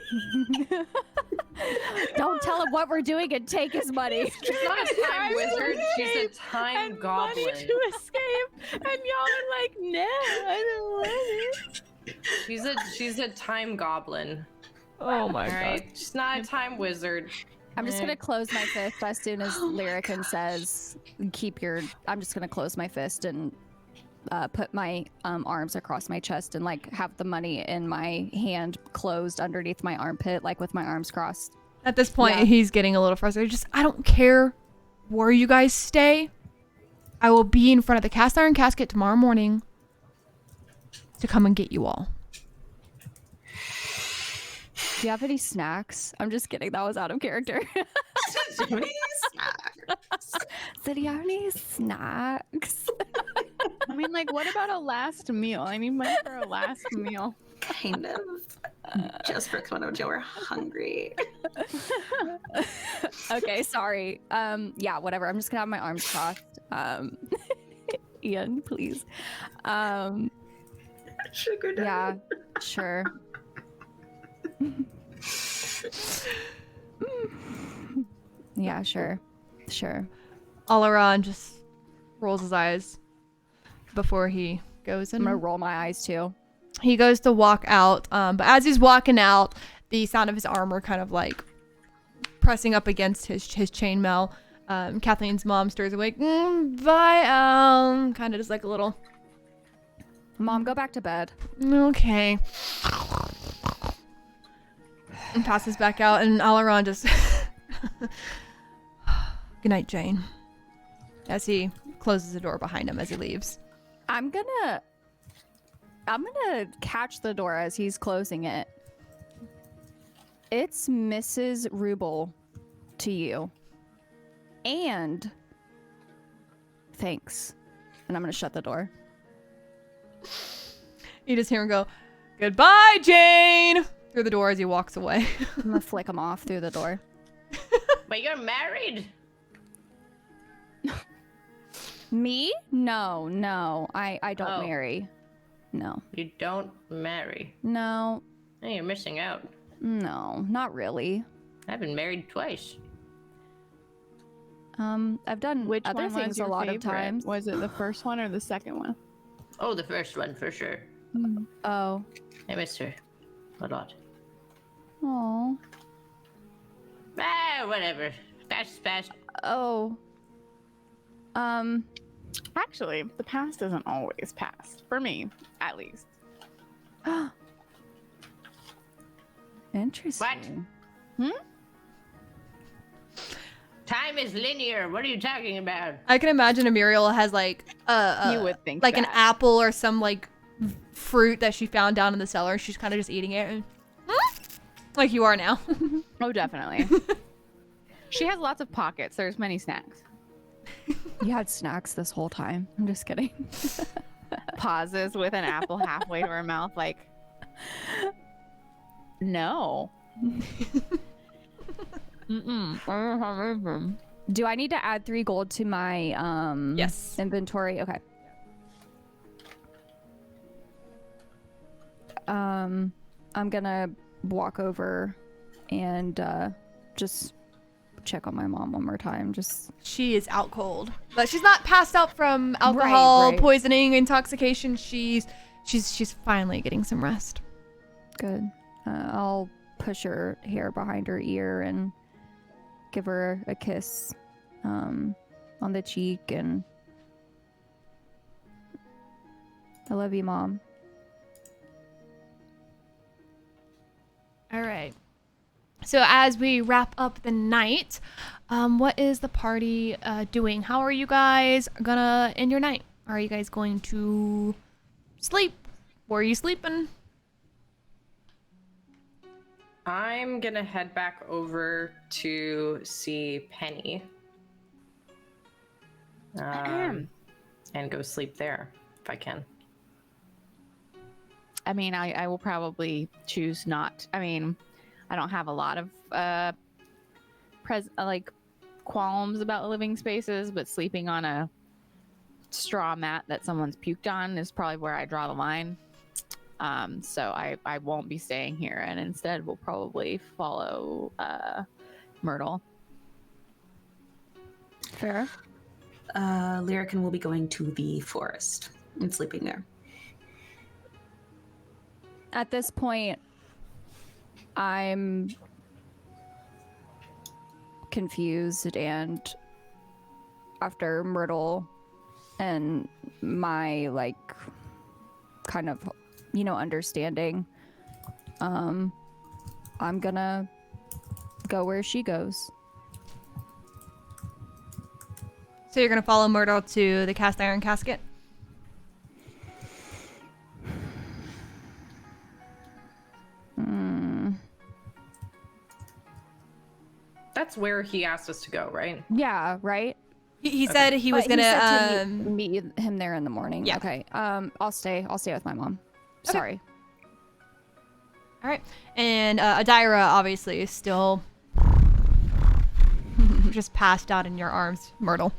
Don't tell him what we're doing and take his money. She's not a time wizard. She's a time and goblin. money to escape. And y'all are like, no, I don't want it. She's a time goblin. Oh my All right, she's not a time wizard. I'm just gonna close my fist as soon as Lyrican says, I'm just gonna close my fist and put my arms across my chest and like have the money in my hand closed underneath my armpit, like with my arms crossed. At this point, Yeah. he's getting a little frustrated. Just, I don't care where you guys stay. I will be in front of the cast iron casket tomorrow morning to come and get you all. Do you have any snacks? I'm just kidding. That was out of character. So do you have any snacks? I mean, like, what about a last meal? I need money for a last meal. Kind of. Just for when we're hungry. Okay, sorry. Yeah, whatever. I'm just gonna have my arms crossed. Ian, please. Sugar daddy. Yeah, sure. Yeah, sure. Alaron just rolls his eyes before he goes I'm gonna and roll my eyes too. he goes to walk out. But as he's walking out, the sound of his armor kind of like pressing up against his chainmail. Kathleen's mom stirs awake. Bye, kind of just like a little Mom, go back to bed. Okay. And passes back out, and Alaron just... Good night, Jane. As he closes the door behind him as he leaves. I'm gonna catch the door as he's closing it. It's Mrs. Ruble to you. And thanks. And I'm gonna shut the door. You just hear him go, "Goodbye, Jane!" through the door as he walks away. I'm gonna flick him off through the door. But you're married. Me? No. I don't Oh. marry. No. You don't marry. No. Hey, you're missing out. No, not really. I've been married twice. I've done Which other one things was a your lot favorite? of times. Was it the first one or the second one? Oh, the first one for sure. Oh. I miss her a lot. Oh. Whatever. Past is past. Oh. Actually, the past isn't always past. For me, at least. Interesting. Time is linear. What are you talking about? I can imagine Muriel has like You would think like an that. apple or some like fruit that she found down in the cellar. She's kind of just eating it, and, like you are now. Oh, definitely. She has lots of pockets. There's many snacks. You had snacks this whole time. I'm just kidding. Pauses with an apple halfway to her mouth, like, no. Mm-mm. I don't have anything. Do I need to add 3 gold to my Yes. inventory? Okay. I'm gonna walk over and just check on my mom one more time. Just She is out cold, but she's not passed out from alcohol right. poisoning, intoxication. She's finally getting some rest. good. I'll push her hair behind her ear and give her a kiss on the cheek, and I love you, Mom. All right. So as we wrap up the night, what is the party doing? How are you guys gonna end your night? Are you guys going to sleep? Where are you sleeping? I'm gonna head back over to see Penny. And go sleep there if I can. I mean, I will probably choose not. I mean, I don't have a lot of like qualms about living spaces, but sleeping on a straw mat that someone's puked on is probably where I draw the line. So I won't be staying here, and instead we'll probably follow Myrtle. Fair. Lyrican will be going to the forest and sleeping there. At this point, I'm confused, and after Myrtle and my like kind of understanding, I'm gonna go where she goes. So you're gonna follow Myrtle to the cast iron casket? That's where he asked us to go, right? Yeah, right. He said he was But gonna said to meet him there in the morning. Yeah. Okay. I'll stay with my mom. Sorry. all right. And Adira obviously is still just passed out in your arms, Myrtle.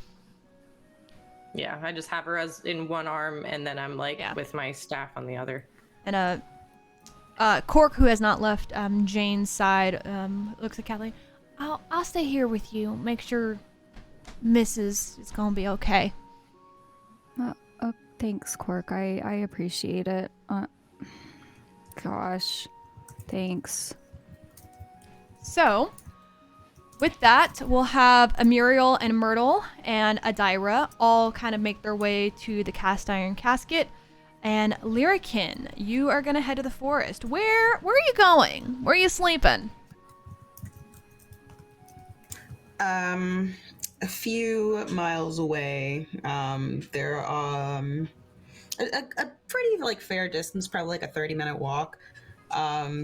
Yeah, I just have her as in one arm, and then I'm like with my staff on the other. And Cork, who has not left Jane's side, looks at Kathleen. I'll stay here with you. Make sure Mrs. is gonna be okay. Thanks, Cork. I appreciate it. Gosh, thanks. So, with that, we'll have Muriel and Myrtle and Adira all kind of make their way to the cast iron casket. And Lyrican, you are gonna head to the forest. Where are you going? Where are you sleeping? A few miles away. There a pretty like fair distance, probably like a 30-minute walk.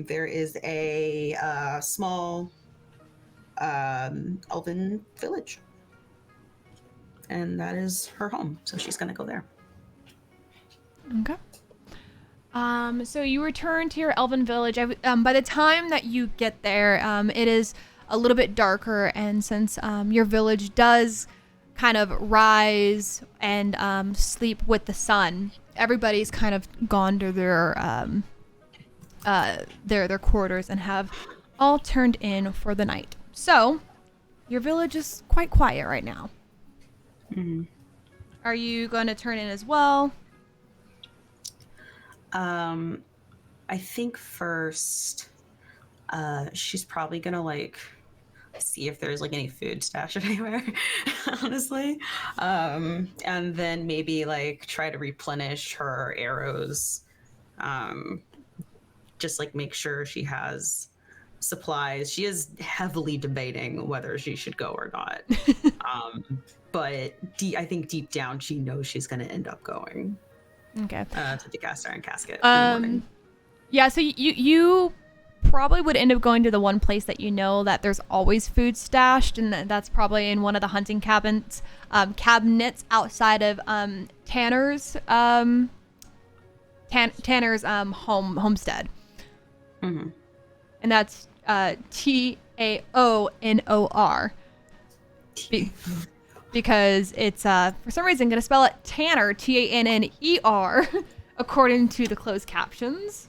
There is a small elven village, and that is her home. So she's gonna go there. Okay. So you return to your elven village. By the time that you get there, it is a little bit darker, and since your village does kind of rise and sleep with the sun, everybody's kind of gone to their quarters and have all turned in for the night. So your village is quite quiet right now. Mm-hmm. Are you going to turn in as well? I think first, she's probably gonna like see if there's like any food stashed anywhere, honestly. And then maybe like try to replenish her arrows. Just like make sure she has supplies. She is heavily debating whether she should go or not. But I think deep down she knows she's gonna end up going. Okay. To the cast iron casket in the morning. Yeah, so you probably would end up going to the one place that you know that there's always food stashed, and that's probably in one of the hunting cabinets outside of Tanner's homestead. Mm-hmm. And that's Taonor. Because it's for some reason going to spell it Tanner, Tanner, according to the closed captions.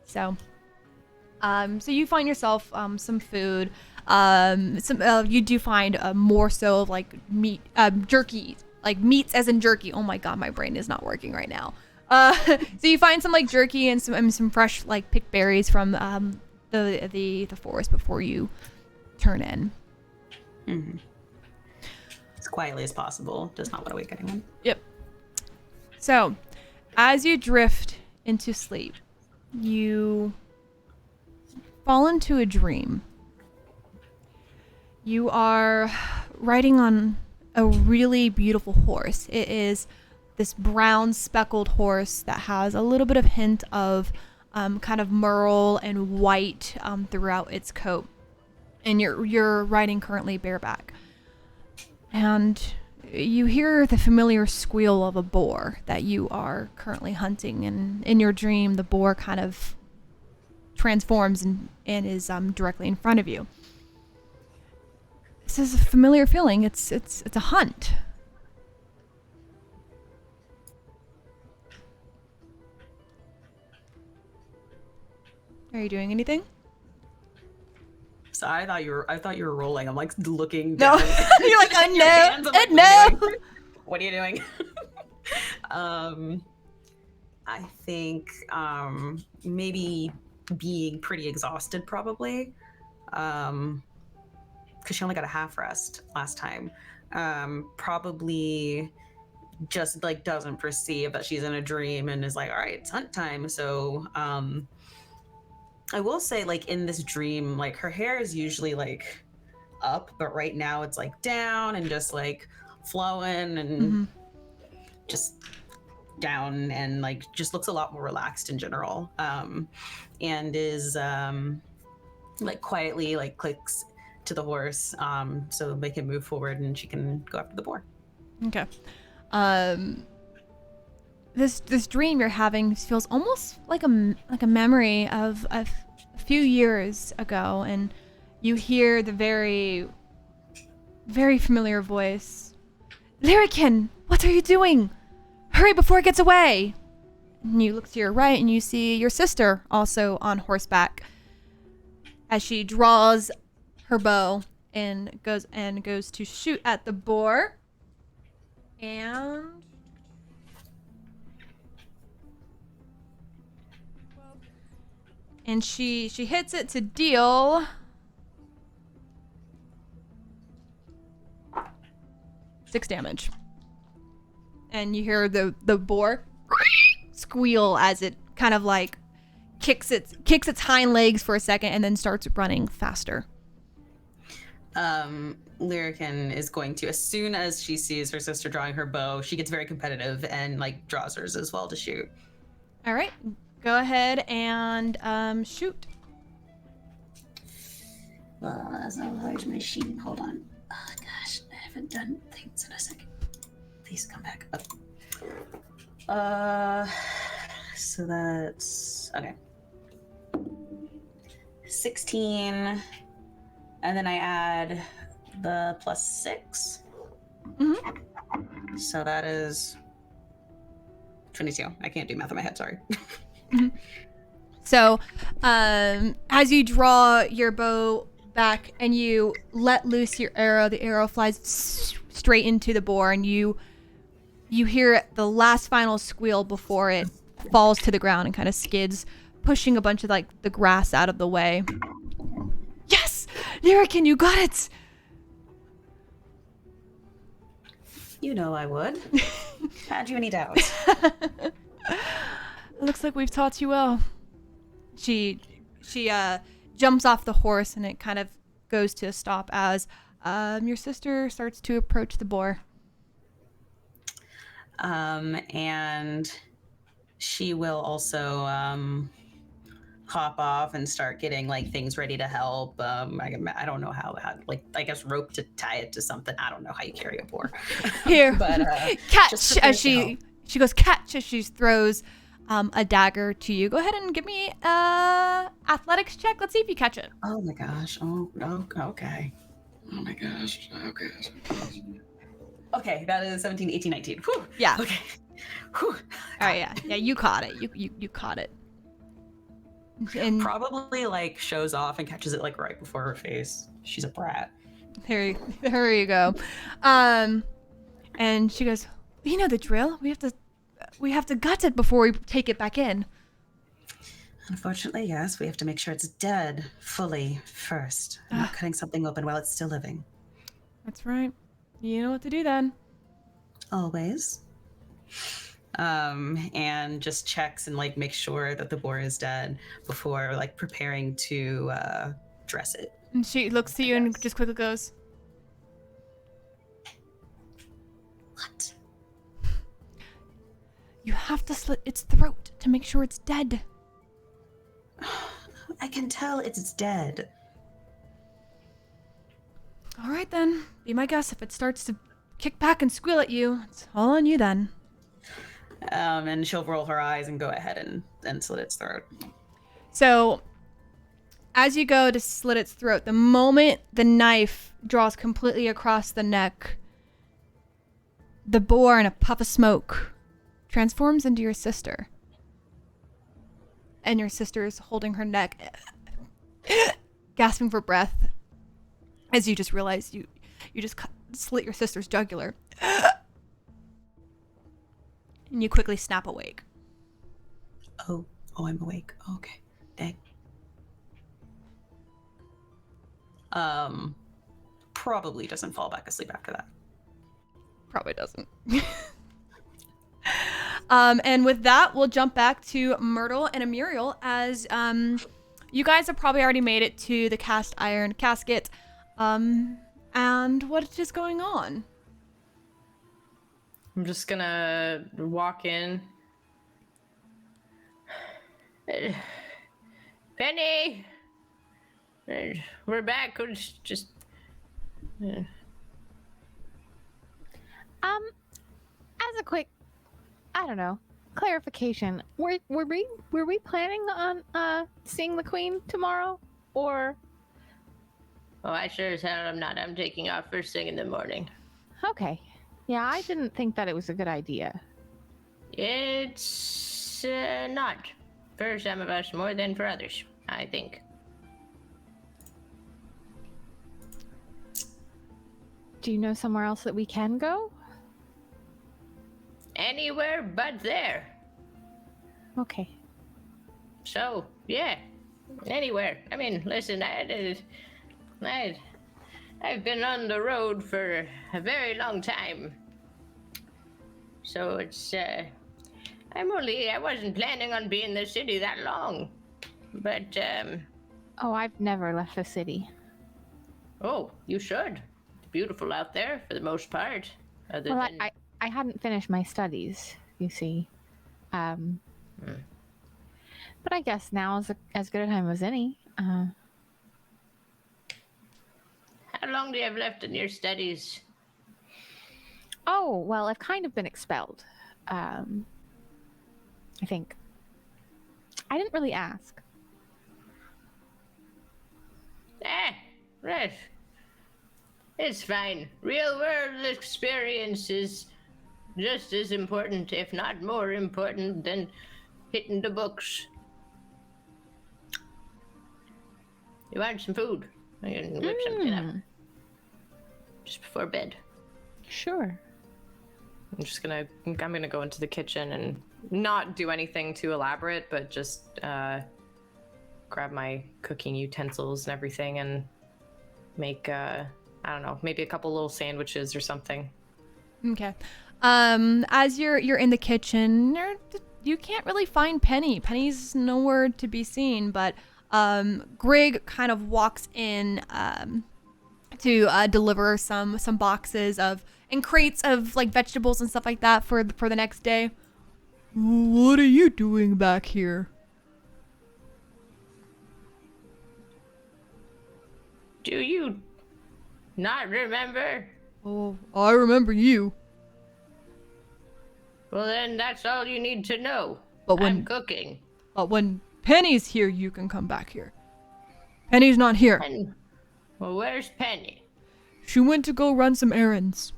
So you find yourself some food. You do find more so of like meat, jerky, like meats as in jerky. Oh my god, my brain is not working right now. So you find some like jerky and some fresh like picked berries from the forest before you turn in. Mm-hmm. As quietly as possible. Does not want to wake anyone. Yep. So, as you drift into sleep, you fall into a dream. You are riding on a really beautiful horse. It is this brown speckled horse that has a little bit of hint of kind of merle and white throughout its coat. And you're riding currently bareback. And you hear the familiar squeal of a boar that you are currently hunting. And in your dream, the boar kind of transforms and is directly in front of you. This is a familiar feeling. It's a hunt. Are you doing anything? So I thought you were rolling. I'm like looking No. down. You're like, oh no, hands. I'm like, no. What are you doing? I think maybe being pretty exhausted probably. Because she only got a half rest last time. Probably just like doesn't perceive that she's in a dream and is like, all right, it's hunt time. So I will say, like, in this dream, like, her hair is usually, like, up, but right now it's, like, down and just, like, flowing and just down and, like, just looks a lot more relaxed in general. And is, like, quietly, like, clicks to the horse so they can move forward and she can go after the boar. Okay. This dream you're having feels almost like a memory of a few years ago, and you hear the very, very familiar voice. Lyrican, what are you doing? Hurry before it gets away! And you look to your right and you see your sister also on horseback as she draws her bow and goes to shoot at the boar. And she hits it to deal 6 damage. and you hear the boar squeal as it kind of like kicks its hind legs for a second and then starts running faster. Lyrican is going to, as soon as she sees her sister drawing her bow, she gets very competitive and like draws hers as well to shoot. All right, go ahead and shoot. Well, that's not a large machine. Hold on. Oh gosh, I haven't done things in a second. Please come back up. So that's okay. 16, and then I add the +6. Mm-hmm. So that is 22. I can't do math in my head. Sorry. Mm-hmm. So, as you draw your bow back and you let loose your arrow, the arrow flies straight into the boar, and you hear the last final squeal before it falls to the ground and kind of skids, pushing a bunch of like the grass out of the way. Yes, Lyrican, you got it. You know I would. Had you any doubts? It looks like we've taught you well. She jumps off the horse, and it kind of goes to a stop as your sister starts to approach the boar. And she will also hop off and start getting like things ready to help. I don't know how like I guess rope to tie it to something. I don't know how you carry a boar. Here, but catch as she goes catch as she throws a dagger to you. Go ahead and give me a athletics check. Let's see if you catch it. Oh my gosh. Oh, okay. Oh my gosh. Okay. Okay, that is 17, 18, 19. Whew. Yeah. Okay. Whew. All right, yeah, you caught it. You caught it. And Probably like shows off and catches it like right before her face. She's a brat. there you go. And she goes, "You know the drill. We have to gut it before we take it back in." Unfortunately, yes. We have to make sure it's dead fully first. I'm not cutting something open while it's still living. That's right. You know what to do then. Always. And just checks and like makes sure that the boar is dead before like preparing to dress it. And she looks to you and just quickly goes, What? "You have to slit its throat to make sure it's dead." I can tell it's dead. All right then. Be my guest. If it starts to kick back and squeal at you, it's all on you then. And she'll roll her eyes and go ahead and slit its throat. So, as you go to slit its throat, the moment the knife draws completely across the neck, the boar, in a puff of smoke, transforms into your sister. And your sister is holding her neck, gasping for breath, as you just realize you just slit your sister's jugular. And you quickly snap awake. Oh, I'm awake. Okay, dang. Probably doesn't fall back asleep after that. Probably doesn't. And with that, we'll jump back to Myrtle and Amuriel as you guys have probably already made it to the cast iron casket. And what is going on? I'm just gonna walk in. Penny! We're back. Just. As a quick, I don't know, clarification, were we planning on seeing the Queen tomorrow, or? Oh, I sure as hell am not. I'm taking off first thing in the morning. Okay, yeah, I didn't think that it was a good idea. It's not. For some of us more than for others, I think. Do you know somewhere else that we can go? Anywhere but there. Okay. So, yeah. Anywhere. I mean, listen, I've been on the road for a very long time. So it's I wasn't planning on being in the city that long. But Oh, I've never left the city. oh, you should. It's beautiful out there for the most part. Other Well, than I hadn't finished my studies, you see. But I guess now is as good a time as any. how long do you have left in your studies? Oh, well, I've kind of been expelled. I think. I didn't really ask. Right. It's fine. Real world experience is just as important, if not more important, than hitting the books. You want some food? I can whip something up. Just before bed. Sure. I'm gonna go into the kitchen and not do anything too elaborate, but just grab my cooking utensils and everything and make I don't know, maybe a couple little sandwiches or something. Okay. As you're in the kitchen, you can't really find Penny. Penny's nowhere to be seen, but Grig kind of walks in to deliver some boxes and crates of like vegetables and stuff like that for the next day. What are you doing back here? Do you not remember? Oh, I remember you. Well, then that's all you need to know. But I'm cooking. But when Penny's here, you can come back here. Penny's not here. Well, where's Penny? She went to go run some errands.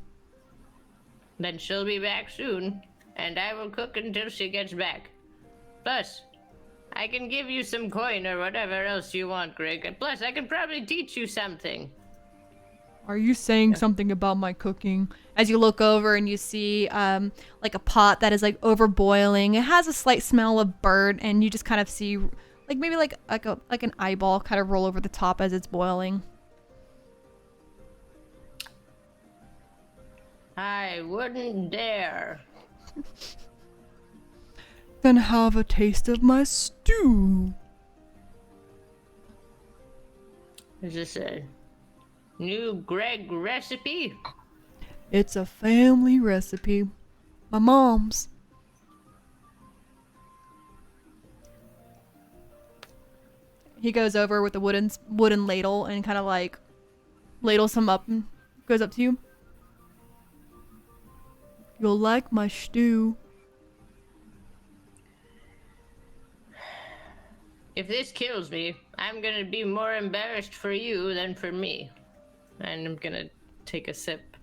Then she'll be back soon, and I will cook until she gets back. Plus, I can give you some coin or whatever else you want, Greg. And plus, I can probably teach you something. Are you saying something about my cooking? As you look over and you see like a pot that is like over boiling. It has a slight smell of burnt, and you just kind of see like maybe like an eyeball kind of roll over the top as it's boiling. I wouldn't dare. Then have a taste of my stew. Is this a new Greg recipe? It's a family recipe. My mom's. He goes over with the wooden ladle and kind of like ladles him up and goes up to you. You'll like my stew. If this kills me, I'm gonna be more embarrassed for you than for me. And I'm gonna take a sip.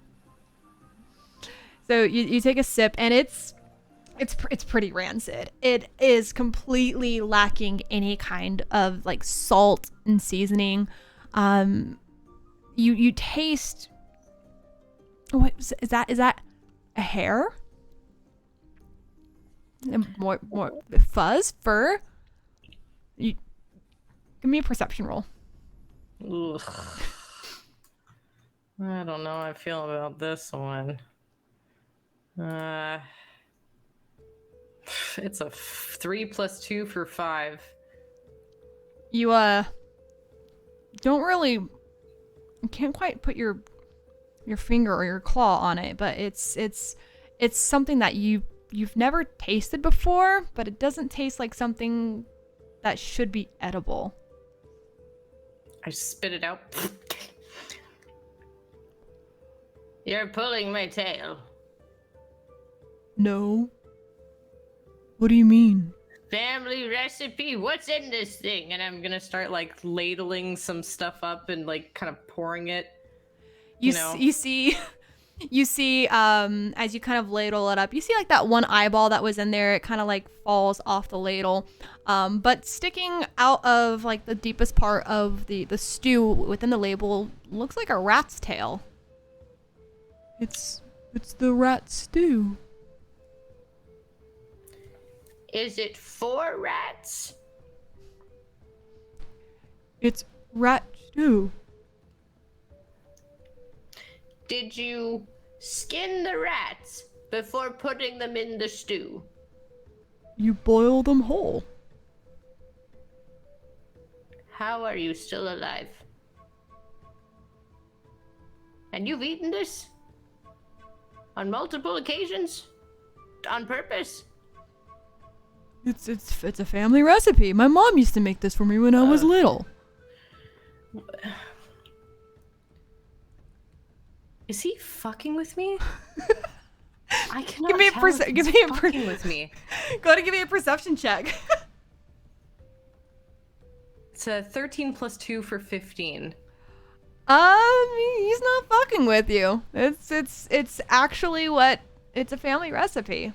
So you take a sip, and it's pretty rancid. It is completely lacking any kind of like salt and seasoning. You taste. What is that? Is that a hair? More fur. You give me a perception roll. Ugh. I don't know how I feel about this one. It's a 3 + 2 for 5. You don't really, you can't quite put your finger or your claw on it, but it's something that you've never tasted before, but it doesn't taste like something that should be edible. I spit it out. You're pulling my tail. No. What do you mean? Family recipe? What's in this thing? And I'm gonna start like ladling some stuff up and like kind of pouring it. You see as you kind of ladle it up, you see like that one eyeball that was in there. It kind of like falls off the ladle, but sticking out of like the deepest part of the stew within the label looks like a rat's tail. It's the rat stew. Is it for rats? It's rat stew. Did you skin the rats before putting them in the stew? You boil them whole. How are you still alive? And you've eaten this? On multiple occasions? On purpose? It's a family recipe. My mom used to make this for me when I was little. Is he fucking with me? I cannot Give me a tell if he's fucking with me. Go ahead and give me a perception check. It's a 13 plus 2 for 15. He's not fucking with you. It's actually it's a family recipe.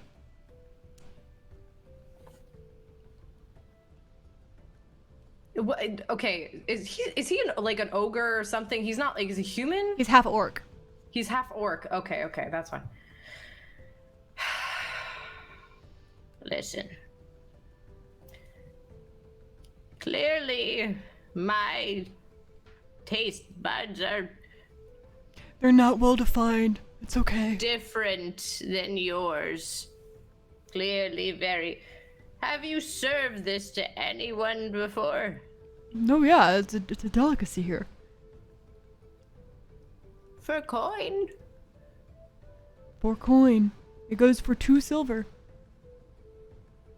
What, okay, is he like an ogre or something? He's not like, is he human? He's half orc. He's half orc. Okay, that's fine. Listen. Clearly, my taste buds are They're not well defined. It's okay. different than yours. Clearly very... Have you served this to anyone before? No, yeah, it's a delicacy here. For coin? For coin. It goes for 2 silver.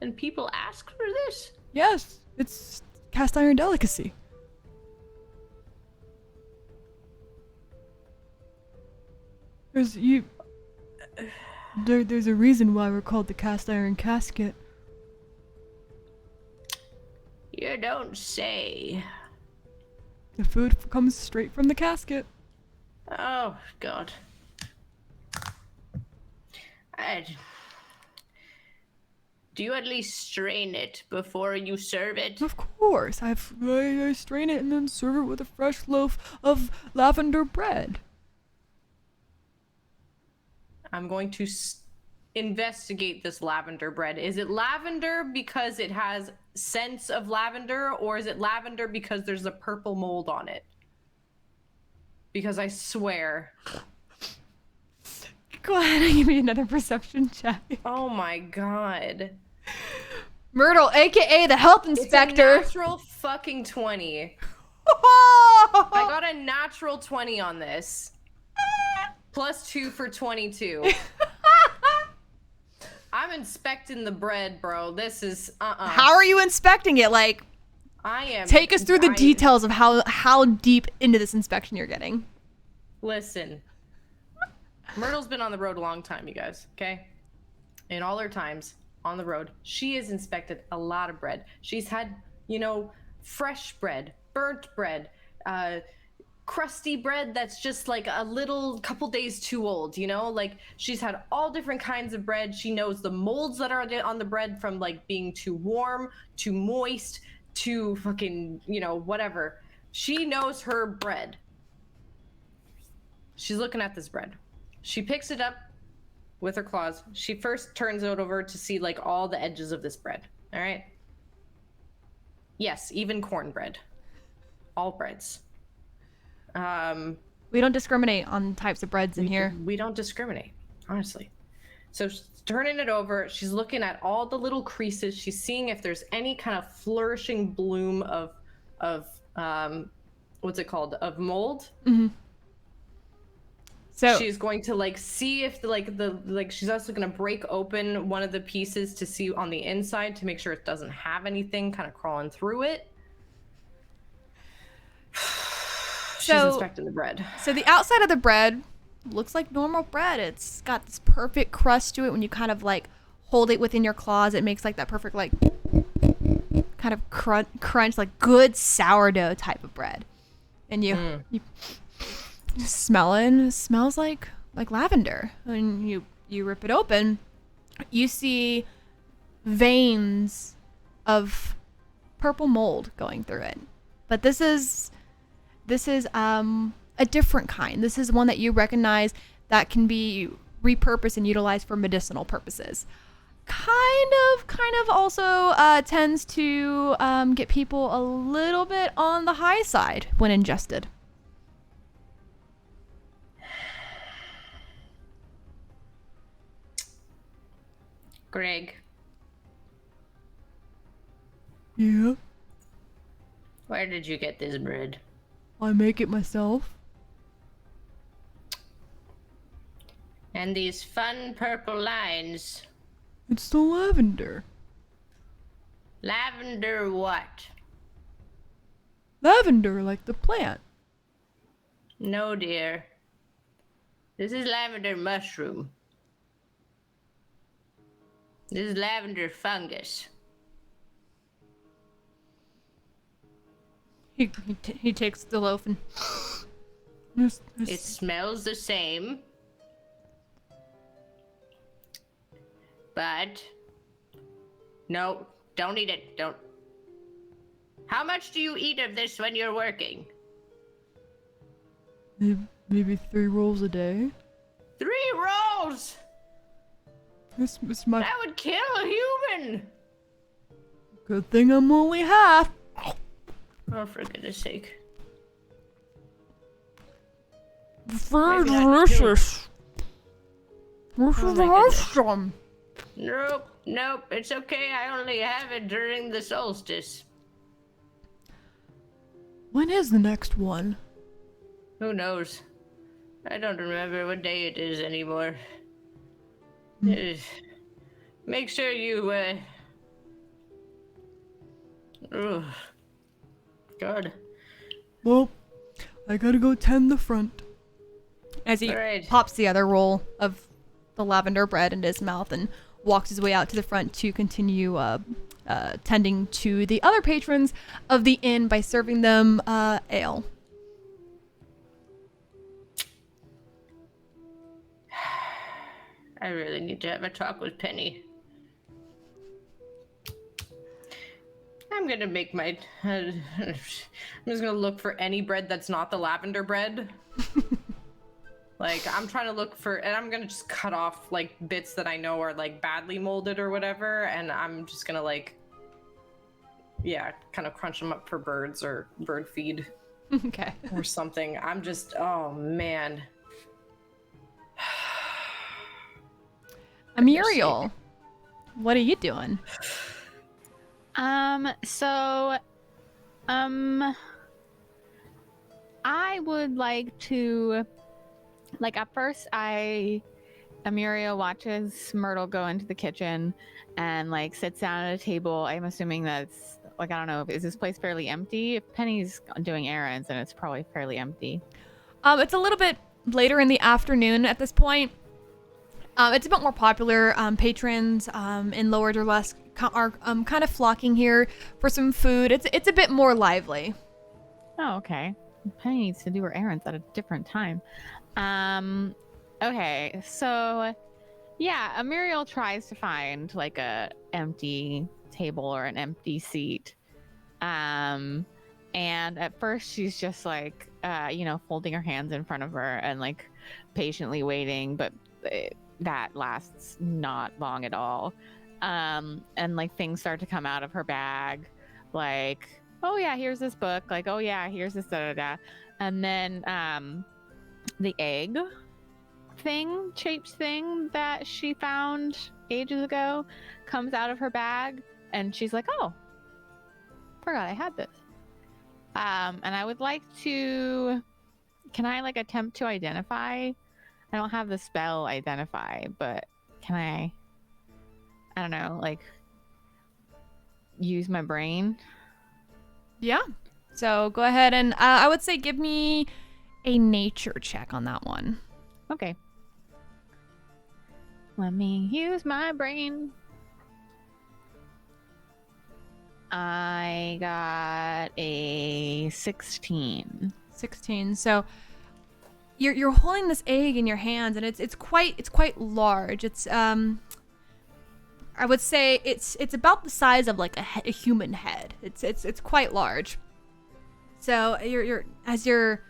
And people ask for this? Yes, it's cast iron delicacy. There's a reason why we're called the cast iron casket. You don't say. The food comes straight from the casket. Oh, God. Do you at least strain it before you serve it? Of course, I strain it and then serve it with a fresh loaf of lavender bread. I'm going to investigate this lavender bread. Is it lavender because it has scents of lavender, or is it lavender because there's a purple mold on it? Because I swear. Go ahead and give me another perception check. Oh my god. Myrtle, aka the health inspector. It's a natural fucking 20. I got a natural 20 on this. Plus 2 for 22. I'm inspecting the bread, bro. This is How are you inspecting it? Like, I am. take us through the details of how deep into this inspection you're getting. Listen. Myrtle's been on the road a long time, you guys, okay? In all her times on the road, she has inspected a lot of bread. She's had, fresh bread, burnt bread, crusty bread that's just like a couple days too old, like she's had all different kinds of bread. She knows the molds that are on the bread, from like being too warm, too moist, to fucking, whatever. She knows her bread. She's looking at this bread. She picks it up with her claws. She first turns it over to see like all the edges of this bread. All right. Yes, even cornbread. All breads. We don't discriminate on types of breads in here. We don't discriminate, honestly. So she's turning it over. She's looking at all the little creases. She's seeing if there's any kind of flourishing bloom of what's it called? Of mold. Mm-hmm. So she's going to see if she's also going to break open one of the pieces to see on the inside to make sure it doesn't have anything kind of crawling through it. She's inspecting the bread. So the outside of the bread looks like normal bread. It's got this perfect crust to it. When you kind of hold it within your claws, it makes that perfect kind of crunch, like good sourdough type of bread. And you smell it, and it smells like lavender. And you rip it open, you see veins of purple mold going through it. But this is a different kind. This is one that you recognize that can be repurposed and utilized for medicinal purposes. Kind of also tends to get people a little bit on the high side when ingested. Greg, Yeah, where did you get this bread? I make it myself. And these fun purple lines. It's the lavender. Lavender what? Lavender, like the plant. No, dear. This is lavender mushroom. This is lavender fungus. He takes the loaf and... It smells the same. But... No, don't eat it. Don't. How much do you eat of this when you're working? Maybe 3 rolls a day. 3 rolls! It's my That would kill a human! good thing I'm only half. Oh, for goodness sake. Very Maybe not delicious. This Oh is my goodness. awesome. Nope, it's okay. I only have it during the solstice. When is the next one? Who knows? I don't remember what day it is anymore. Make sure you, Ugh. God. Well, I gotta go tend the front. As he Alright. pops the other roll of the lavender bread into his mouth and walks his way out to the front to continue tending to the other patrons of the inn by serving them ale. I really need to have a talk with Penny. I'm gonna make my... I'm just gonna look for any bread that's not the lavender bread. Like, I'm trying to look for... And I'm gonna just cut off, like, bits that I know are, like, badly molded or whatever. And I'm just gonna, like... Yeah, kind of crunch them up for birds or bird feed. Okay. Or something. I'm just... Oh, man. Muriel, what are you doing? I would like to, like, at first Muriel watches Myrtle go into the kitchen and, like, sits down at a table. I'm assuming that's, like, I don't know, is this place fairly empty? If Penny's doing errands, then it's probably fairly empty. It's a little bit later in the afternoon at this point. It's a bit more popular. Patrons in Lower Derlusk are kind of flocking here for some food. It's a bit more lively. Oh, okay. Penny needs to do her errands at a different time. Okay, so yeah, Muriel tries to find like a empty table or an empty seat. And at first she's just like, folding her hands in front of her and like patiently waiting, but that lasts not long at all. And like things start to come out of her bag, like, oh yeah, here's this book, like, oh yeah, here's this da-da-da. And then the egg shaped thing that she found ages ago comes out of her bag, and she's like, oh, forgot I had this. And I would like to, can I like attempt to identify? I don't have the spell identify, but can I don't know, like use my brain? Yeah. So go ahead and I would say give me a nature check on that one. Okay. Let me use my brain. I got a 16. 16. So you're holding this egg in your hands, and it's quite large. It's I would say it's about the size of like a human head. It's quite large. So as you're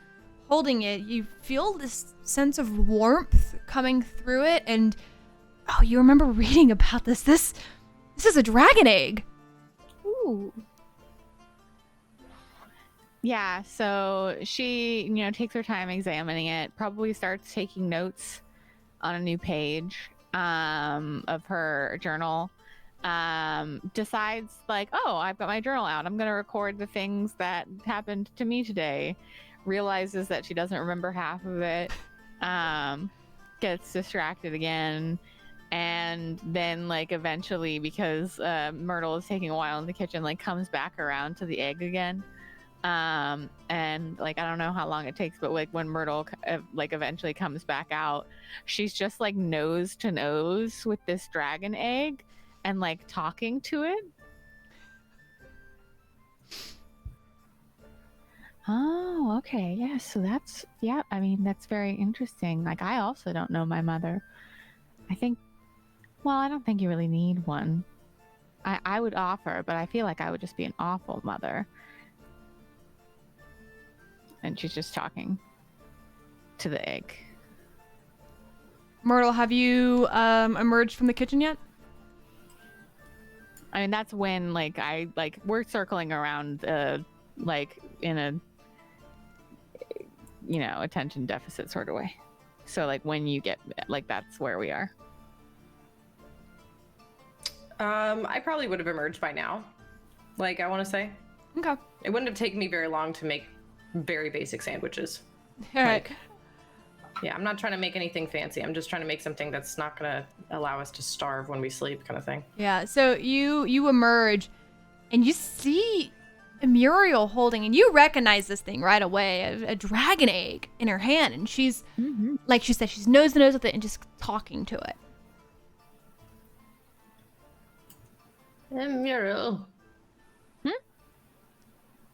holding it, you feel this sense of warmth coming through it, and oh, you remember reading about this. This is a dragon egg. Ooh. Yeah, so she, takes her time examining it, probably starts taking notes on a new page, of her journal, decides like, oh, I've got my journal out. I'm gonna record the things that happened to me today. Realizes that she doesn't remember half of it. Gets distracted again. And then, like, eventually, because Myrtle is taking a while in the kitchen, like, comes back around to the egg again. And, like, I don't know how long it takes, but, like, when Myrtle, like, eventually comes back out, she's just, like, nose to nose with this dragon egg and, like, talking to it. Oh, okay. Yeah, so that's, yeah, I mean, that's very interesting. Like, I also don't know my mother. I think, well, I don't think you really need one. I would offer, but I feel like I would just be an awful mother. And she's just talking to the egg. Myrtle, have you emerged from the kitchen yet? I mean, that's when, like, we're circling around, like, in a, you know, attention deficit sort of way. So, like, when you get, like, that's where we are. I probably would have emerged by now. Like, I want to say. Okay. It wouldn't have taken me very long to make very basic sandwiches. All right. Like, yeah, I'm not trying to make anything fancy. I'm just trying to make something that's not going to allow us to starve when we sleep, kind of thing. Yeah, so you emerge, and you see Muriel holding, and you recognize this thing right away, a dragon egg in her hand, and she's, like she said, she's nose to nose with it and just talking to it. Muriel.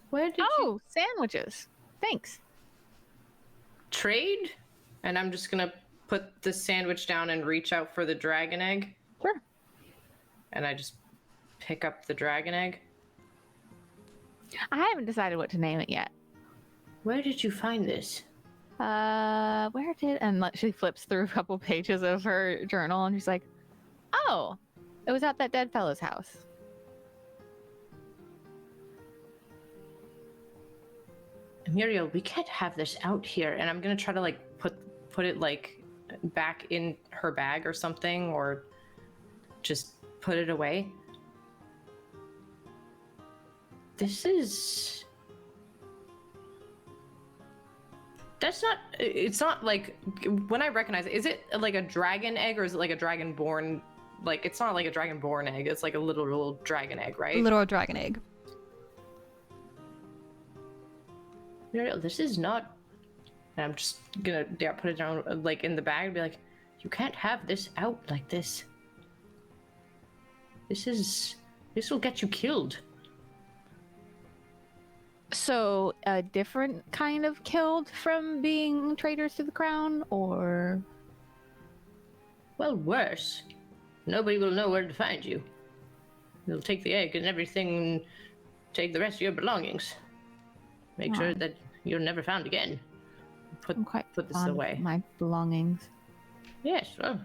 Where did you Sandwiches. Thanks. trade? And I'm just going to put the sandwich down and reach out for the dragon egg. Sure. And I just pick up the dragon egg. I haven't decided what to name it yet. Where did you find this? Where did, and like, she flips through a couple pages of her journal and she's like, oh, it was at that dead fellow's house. Muriel, we can't have this out here. And I'm gonna try to like put it like back in her bag or something, or just put it away. This is... That's not. It's not like when I recognize it. Is it like a dragon egg or is it like a dragon-born? Like it's not like a dragon-born egg. It's like a little dragon egg, right? A literal dragon egg. Muriel, this is not... And I'm just gonna put it down like in the bag and be like, You can't have this out like this. This will get you killed. So, a different kind of killed from being traitors to the crown, or? Well, worse. Nobody will know where to find you. They'll take the egg and everything and take the rest of your belongings. Make sure that you're never found again. I'm quite put this fond of away. my belongings. Yes, well,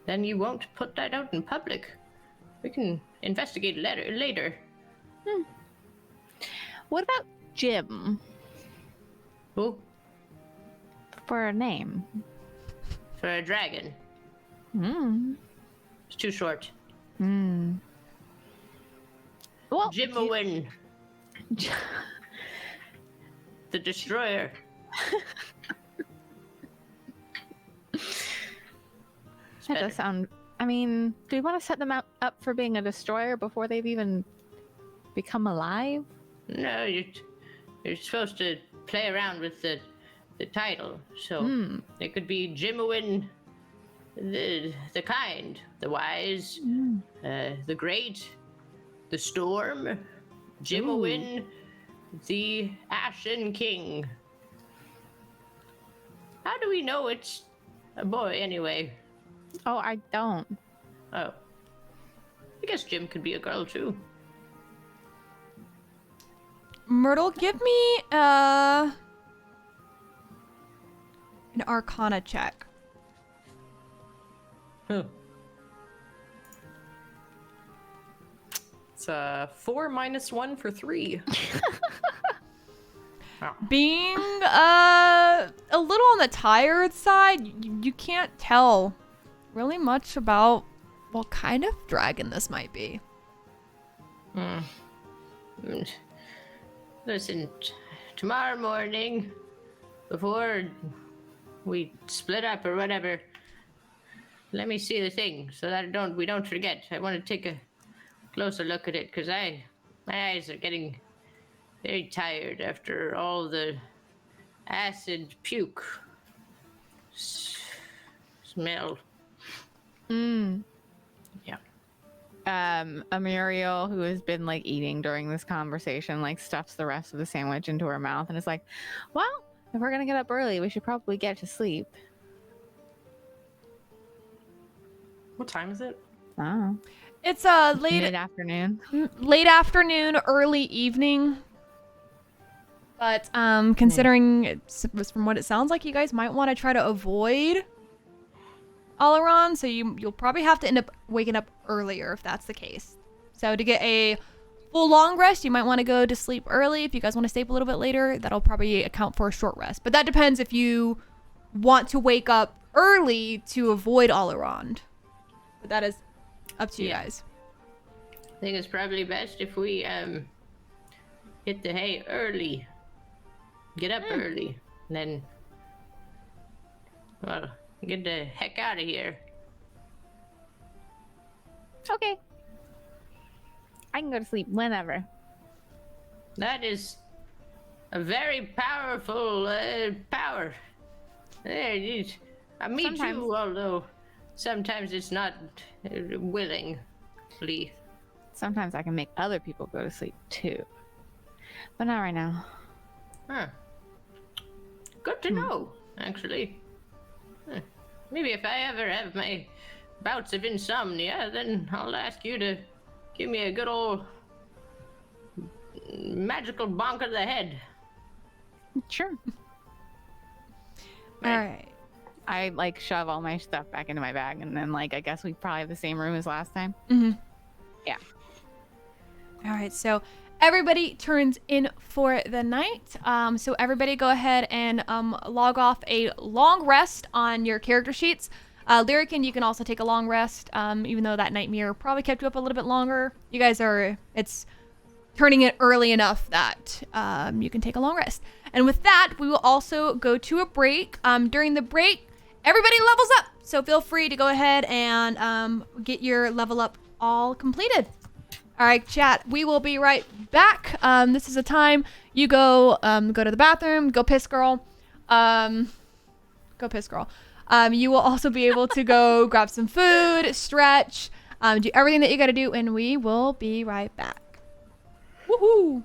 then you won't put that out in public. We can investigate later. What about Jim Who? for a name? For a dragon. It's too short. Well, Jimowin. The Destroyer. that does sound. I mean, do we want to set them up for being a destroyer before they've even become alive? No, you're supposed to play around with the title. So it could be Jimowin the kind, the wise, the great, the storm, Jimowin the Ashen King. How do we know it's a boy anyway? Oh, I don't. Oh. I guess Jim could be a girl too. Myrtle, give me an Arcana check. it's 4 minus 1 for 3. Being a little on the tired side, you can't tell really much about what kind of dragon this might be. Listen, tomorrow morning, before we split up or whatever, let me see the thing so that we don't forget. I want to take a closer look at it because my eyes are getting very tired after all the acid puke smell. Yeah. Muriel, who has been like eating during this conversation, like stuffs the rest of the sandwich into her mouth and is like, well, if we're gonna get up early, we should probably get to sleep. What time is it? Oh, It's late mid-afternoon. late afternoon, early evening. But considering it's from what it sounds like, you guys might want to try to avoid Alaron, so you'll probably have to end up waking up earlier if that's the case. So to get a full long rest, you might want to go to sleep early. If you guys want to stay up a little bit later, that'll probably account for a short rest. But that depends if you want to wake up early to avoid Alaron. But that is up to you guys. I think it's probably best if we hit the hay early. Get up early. And then, well, get the heck out of here. Okay. I can go to sleep whenever. That is a very powerful power. Me Sometimes. too, although sometimes it's not willingly. Sometimes I can make other people go to sleep too. But not right now. Huh. Good to know, actually. Huh. Maybe if I ever have my bouts of insomnia, then I'll ask you to give me a good old magical bonk of the head. Sure. All right. I like shove all my stuff back into my bag, and then like I guess we probably have the same room as last time. Yeah. All right, so everybody turns in for the night. So everybody go ahead and log off a long rest on your character sheets. Lyrican, you can also take a long rest, even though that nightmare probably kept you up a little bit longer. You guys it's turning it early enough that you can take a long rest. And with that, we will also go to a break. During the break, everybody levels up. So feel free to go ahead and get your level up all completed. All right, chat. We will be right back. This is a time you go to the bathroom, go piss, girl. Go piss, girl. You will also be able to go grab some food, stretch, do everything that you got to do, and we will be right back. Woohoo!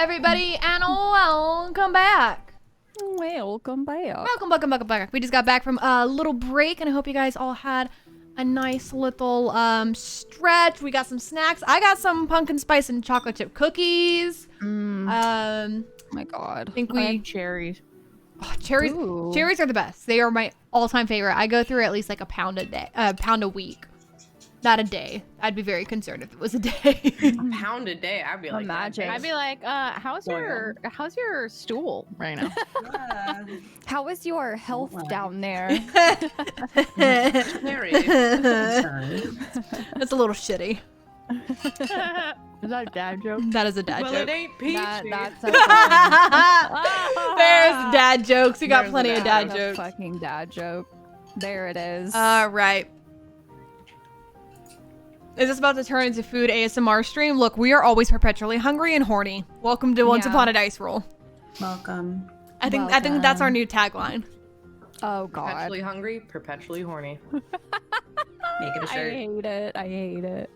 everybody, and welcome back. Welcome back. Welcome back. We just got back from a little break, and I hope you guys all had a nice little stretch. We got some snacks. I got some pumpkin spice and chocolate chip cookies. Oh my god. I think I had cherries. cherries. Ooh. Cherries are the best. They are my all-time favorite. I go through at least like a pound a week. Not a day. I'd be very concerned if it was a day. A pound a day. I'd be like, Imagine. I'd be like, how's your stool right now? Yeah. How is your health Wow. down there? Very. That's a little shitty. Is that a dad joke? That is a dad Well, joke. it ain't peachy. That's a There's dad jokes. We got There's plenty a of dad dad jokes. fucking dad joke. There it is. All right. Is this about to turn into food ASMR stream? Look, we are always perpetually hungry and horny. Welcome to Once Yeah. Upon a Dice Roll. Welcome. I think that's our new tagline. Oh god. Perpetually hungry, perpetually horny. Make it a I shirt. hate it. I hate it.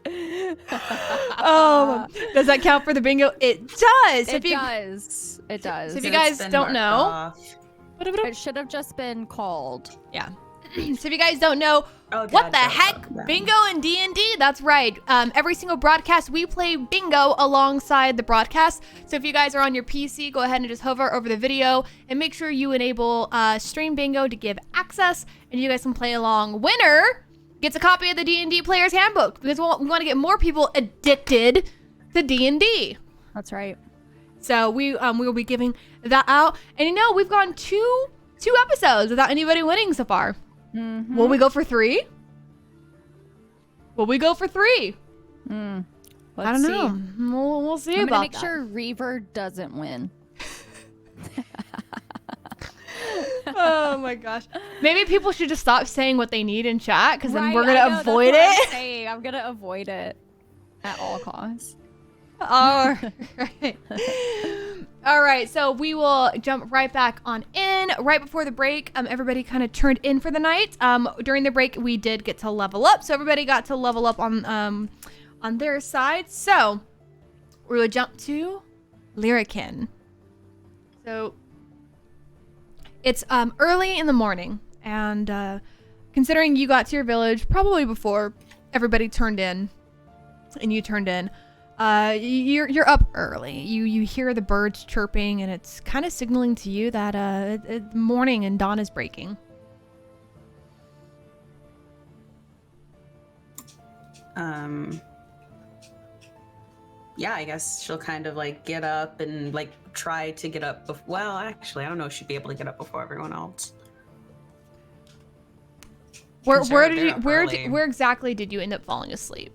Does that count for the bingo? It does. It does. It does. So if you It's guys been don't marked know, off. It should have just been called. yeah. So if you guys don't know, Oh, what dad the joke. heck? Yeah. Bingo and D&D? That's right. Every single broadcast, we play bingo alongside the broadcast. So if you guys are on your PC, go ahead and just hover over the video and make sure you enable stream bingo to give access, and you guys can play along. Winner gets a copy of the D&D Player's Handbook, because we want to get more people addicted to D&D. That's right. So we will be giving that out. And you know, we've gone two episodes without anybody winning so far. Mm-hmm. Will we go for 3? Will we go for 3? Let's I don't see. know. We'll see I'm about gonna make that. sure Reaver doesn't win. Oh my gosh. Maybe people should just stop saying what they need in chat, because then Right, we're I gonna know, that's avoid what I'm it. saying. I'm gonna avoid it at all costs. All right. All right, so we will jump right back on in. Right before the break, everybody kind of turned in for the night. During the break, we did get to level up, so everybody got to level up on their side. So we would jump to Lyrican. So it's early in the morning, and considering you got to your village probably before everybody turned in, and you turned in. You're up early. You hear the birds chirping, and it's kind of signaling to you that it's morning and dawn is breaking. Yeah, I guess she'll kind of like get up and like try to get up. Well, actually, I don't know if she'd be able to get up before everyone else. Where Considering did they're you up where early. where exactly did you end up falling asleep?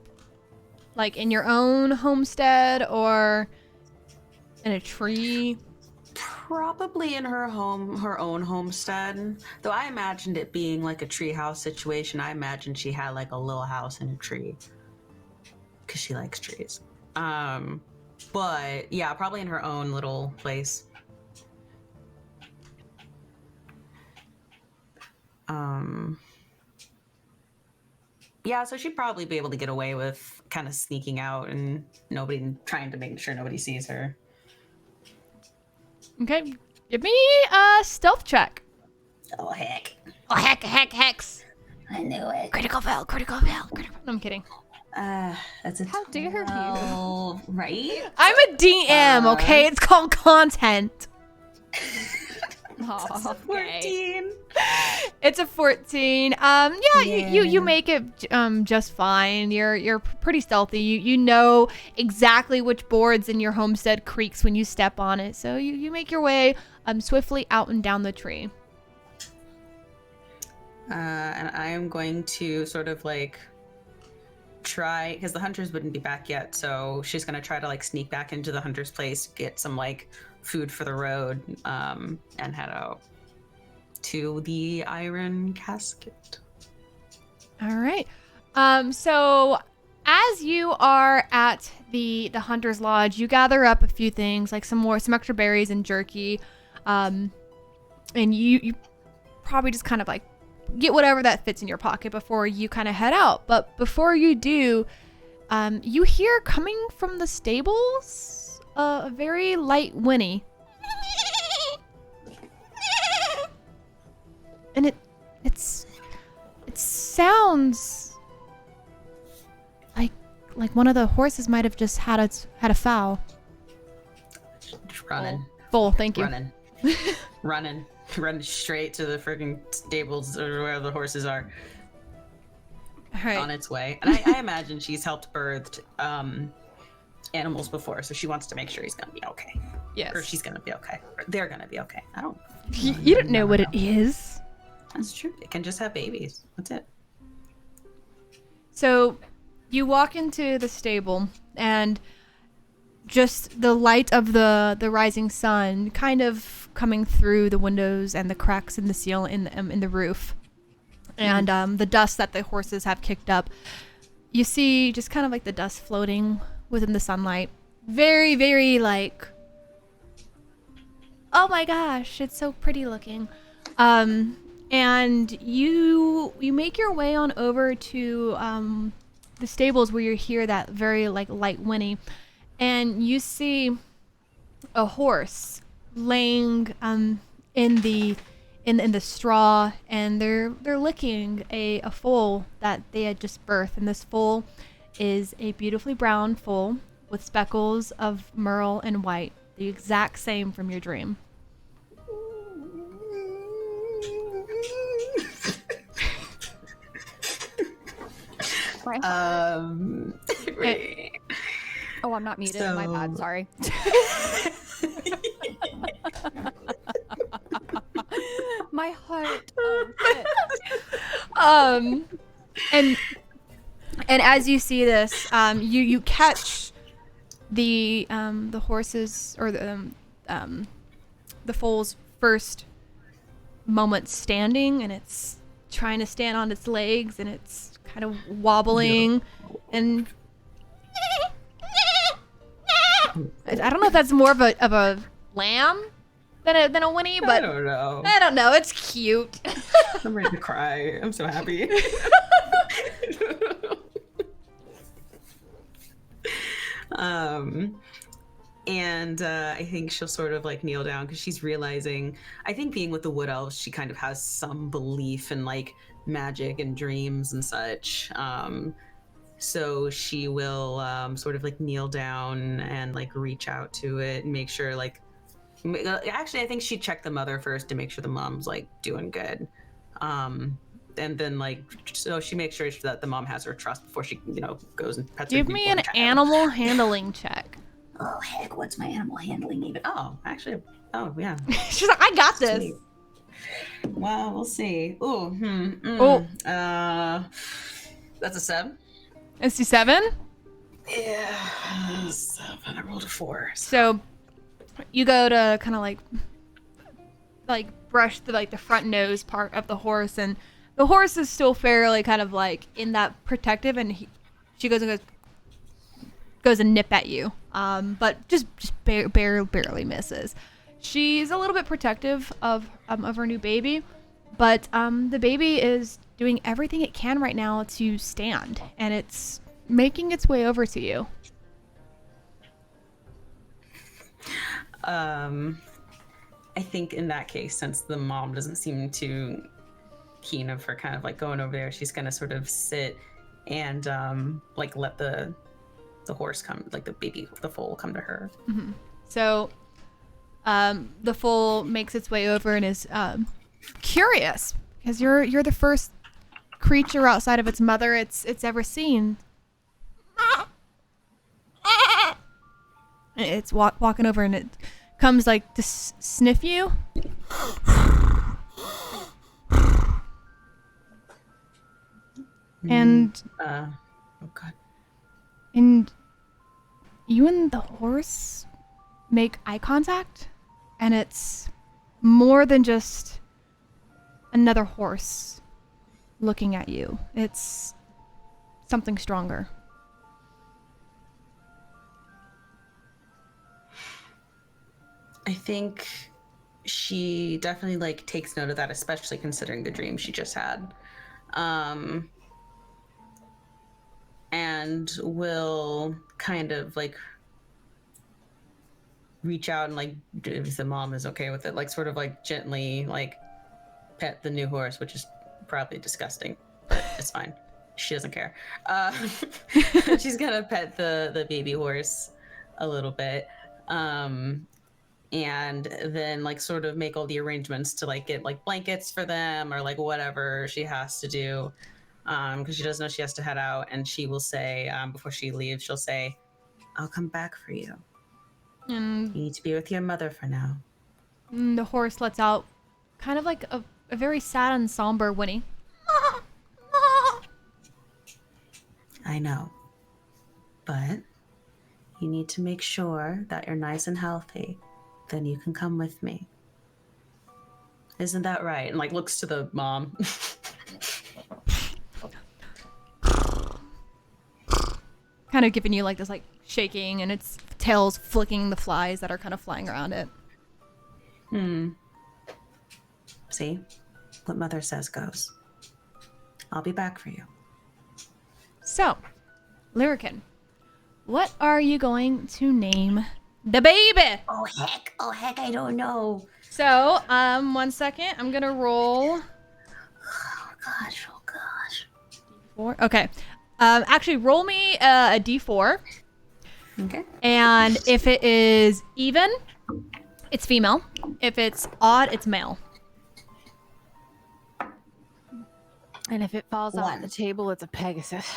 Like in your own homestead or in a tree? Probably in her own homestead. Though I imagined it being like a tree house situation. I imagined she had like a little house in a tree. Because she likes trees. But yeah, probably in her own little place. Yeah, so she'd probably be able to get away with kind of sneaking out and trying to make sure nobody sees her. Okay, give me a stealth check. Oh, heck. Oh hex! I knew it. Critical fail. No, I'm kidding. That's a How dare you. 12, right? I'm a DM. Okay, it's called content. Oh, okay. 14. It's a 14. You make it just fine. You're pretty stealthy. You know exactly which boards in your homestead creaks when you step on it. So you make your way swiftly out and down the tree. And I am going to sort of like try, because the hunters wouldn't be back yet, so she's going to try to like sneak back into the hunter's place, get some like food for the road, and head out to the iron casket. All right. So as you are at the hunter's lodge, you gather up a few things, like some extra berries and jerky, and you probably just kind of like get whatever that fits in your pocket before you kind of head out. But before you do, you hear coming from the stables a very light whinny. And it sounds like one of the horses might have just had a foul. Just running. Foal, thank you. Running straight to the freaking stables or where the horses are. All right. On its way. And I imagine she's helped birth animals before, so she wants to make sure he's gonna be okay. Yes. Or she's gonna be okay. Or they're gonna be okay. I don't. You don't know what it is. That's true. It can just have babies. That's it. So you walk into the stable, and just the light of the rising sun kind of coming through the windows and the cracks in the ceiling in the roof, and the dust that the horses have kicked up. You see just kind of like the dust floating within the sunlight. Very, very like, oh my gosh, it's so pretty looking. And you make your way on over to the stables where you hear that very like light whinny, and you see a horse laying in the straw, and they're licking a foal that they had just birthed, and this foal is a beautifully brown foal with speckles of merle and white, the exact same from your dream. Wait. Oh, I'm not muted. My bad. Sorry. My heart. Oh, shit. And as you see this, you catch the horses or the foal's first moment standing, and it's trying to stand on its legs, and it's kind of wobbling, and I don't know if that's more of a lamb than a whinny, but I don't know. I don't know. It's cute. I'm ready to cry. I'm so happy. And I think she'll sort of like kneel down because she's realizing, I think being with the wood elves, she kind of has some belief in like magic and dreams and such. So she will sort of like kneel down and like reach out to it and make sure like, actually I think she'd check the mother first to make sure the mom's like doing good. And then like, so she makes sure that the mom has her trust before she, goes and pets her. Give me an animal handling check. Oh heck, what's my animal handling even? Oh, actually, oh yeah. She's like, I got this. Sweet. Well, we'll see. Ooh, Oh. That's a 7. It's the 7? Yeah, 7. I rolled a 4. So you go to kind of like brush the front nose part of the horse, and the horse is still fairly kind of like in that protective, and she goes and nip at you, but just barely misses. She's a little bit protective of her new baby, but the baby is doing everything it can right now to stand, and it's making its way over to you. I think in that case, since the mom doesn't seem too keen of her kind of like going over there, she's gonna sort of sit and like let the horse come, like the foal come to her. Mm-hmm. So the foal makes its way over and is curious because you're the first creature outside of its mother it's ever seen. It's walking over, and it comes like to sniff you. And oh god. And you and the horse make eye contact, and it's more than just another horse looking at you. It's something stronger. I think she definitely like takes note of that, especially considering the dream she just had. And will kind of like reach out and like, if the mom is okay with it, like sort of like gently like pet the new horse, which is probably disgusting, but it's fine. She doesn't care. She's gonna pet the baby horse a little bit, and then like sort of make all the arrangements to like get like blankets for them or like whatever she has to do, because she does know she has to head out. And she will say, before she leaves, she'll say, "I'll come back for you. And You need to be with your mother for now." the horse lets out kind of like a very sad and somber whinny. I know, but you need to make sure that you're nice and healthy. Then you can come with me. Isn't that right? And like looks to the mom. Kind of giving you like this like shaking, and its tail's flicking the flies that are kind of flying around it. See? What mother says goes. I'll be back for you. So, Lyrican, what are you going to name the baby? Oh heck, I don't know. So, 1 second. I'm gonna roll Oh gosh. 4. Okay. Actually, roll me a d4, Okay. and if it is even, it's female. If it's odd, it's male. And if it falls off One. the table, it's a Pegasus.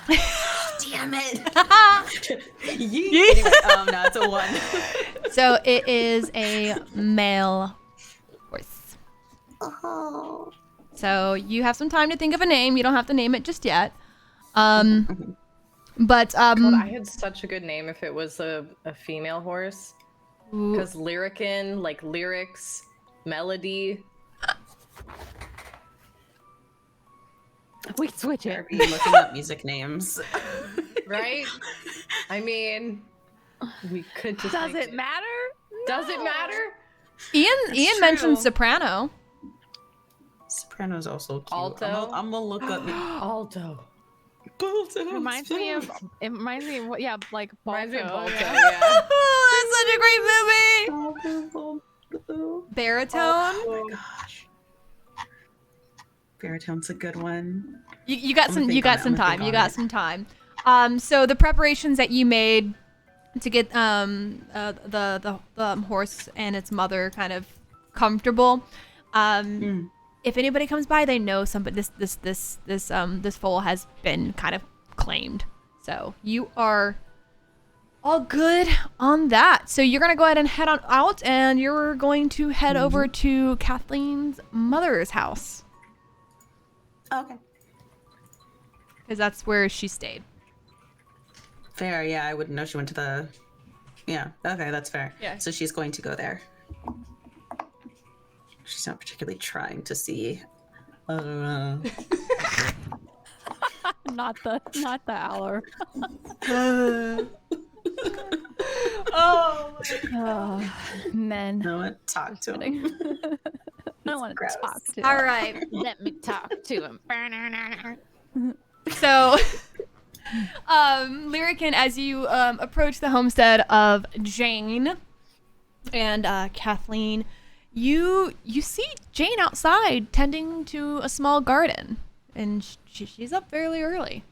Damn it. Anyway, no, it's a 1. So it is a male horse. Oh. So you have some time to think of a name. You don't have to name it just yet. But God, I had such a good name if it was a female horse. Because Lyrican, like lyrics, melody. We switch it. Are you looking up music names? Right? I mean, we could just. Does make it matter? Does it matter? Ian mentioned soprano. Soprano's also cute. Alto? I'm gonna look up. Alto. It reminds me of yeah, like Reminds me of Balto, Balto, yeah. yeah. Oh, that's such a great movie. Baritone. Oh my gosh. Baritone's a good one. You got I'm some. gonna You think on got it. some I'm gonna time. think You on got it. some time. So the preparations that you made to get the horse and its mother kind of comfortable. If anybody comes by, they know somebody. This foal has been kind of claimed. So you are all good on that. So you're gonna go ahead and head on out, and you're going to head over to Kathleen's mother's house Okay. because that's where she stayed. Fair, yeah, I wouldn't know she went to the... Yeah, okay, that's fair. Yeah. So she's going to go there. She's not particularly trying to see... Not the Aller. Oh Oh, men. No one talk to him. I don't want to gross. talk to. all right. Let me talk to him. So, Lyrican, as you approach the homestead of Jane and Kathleen, you see Jane outside tending to a small garden, and she's up fairly early.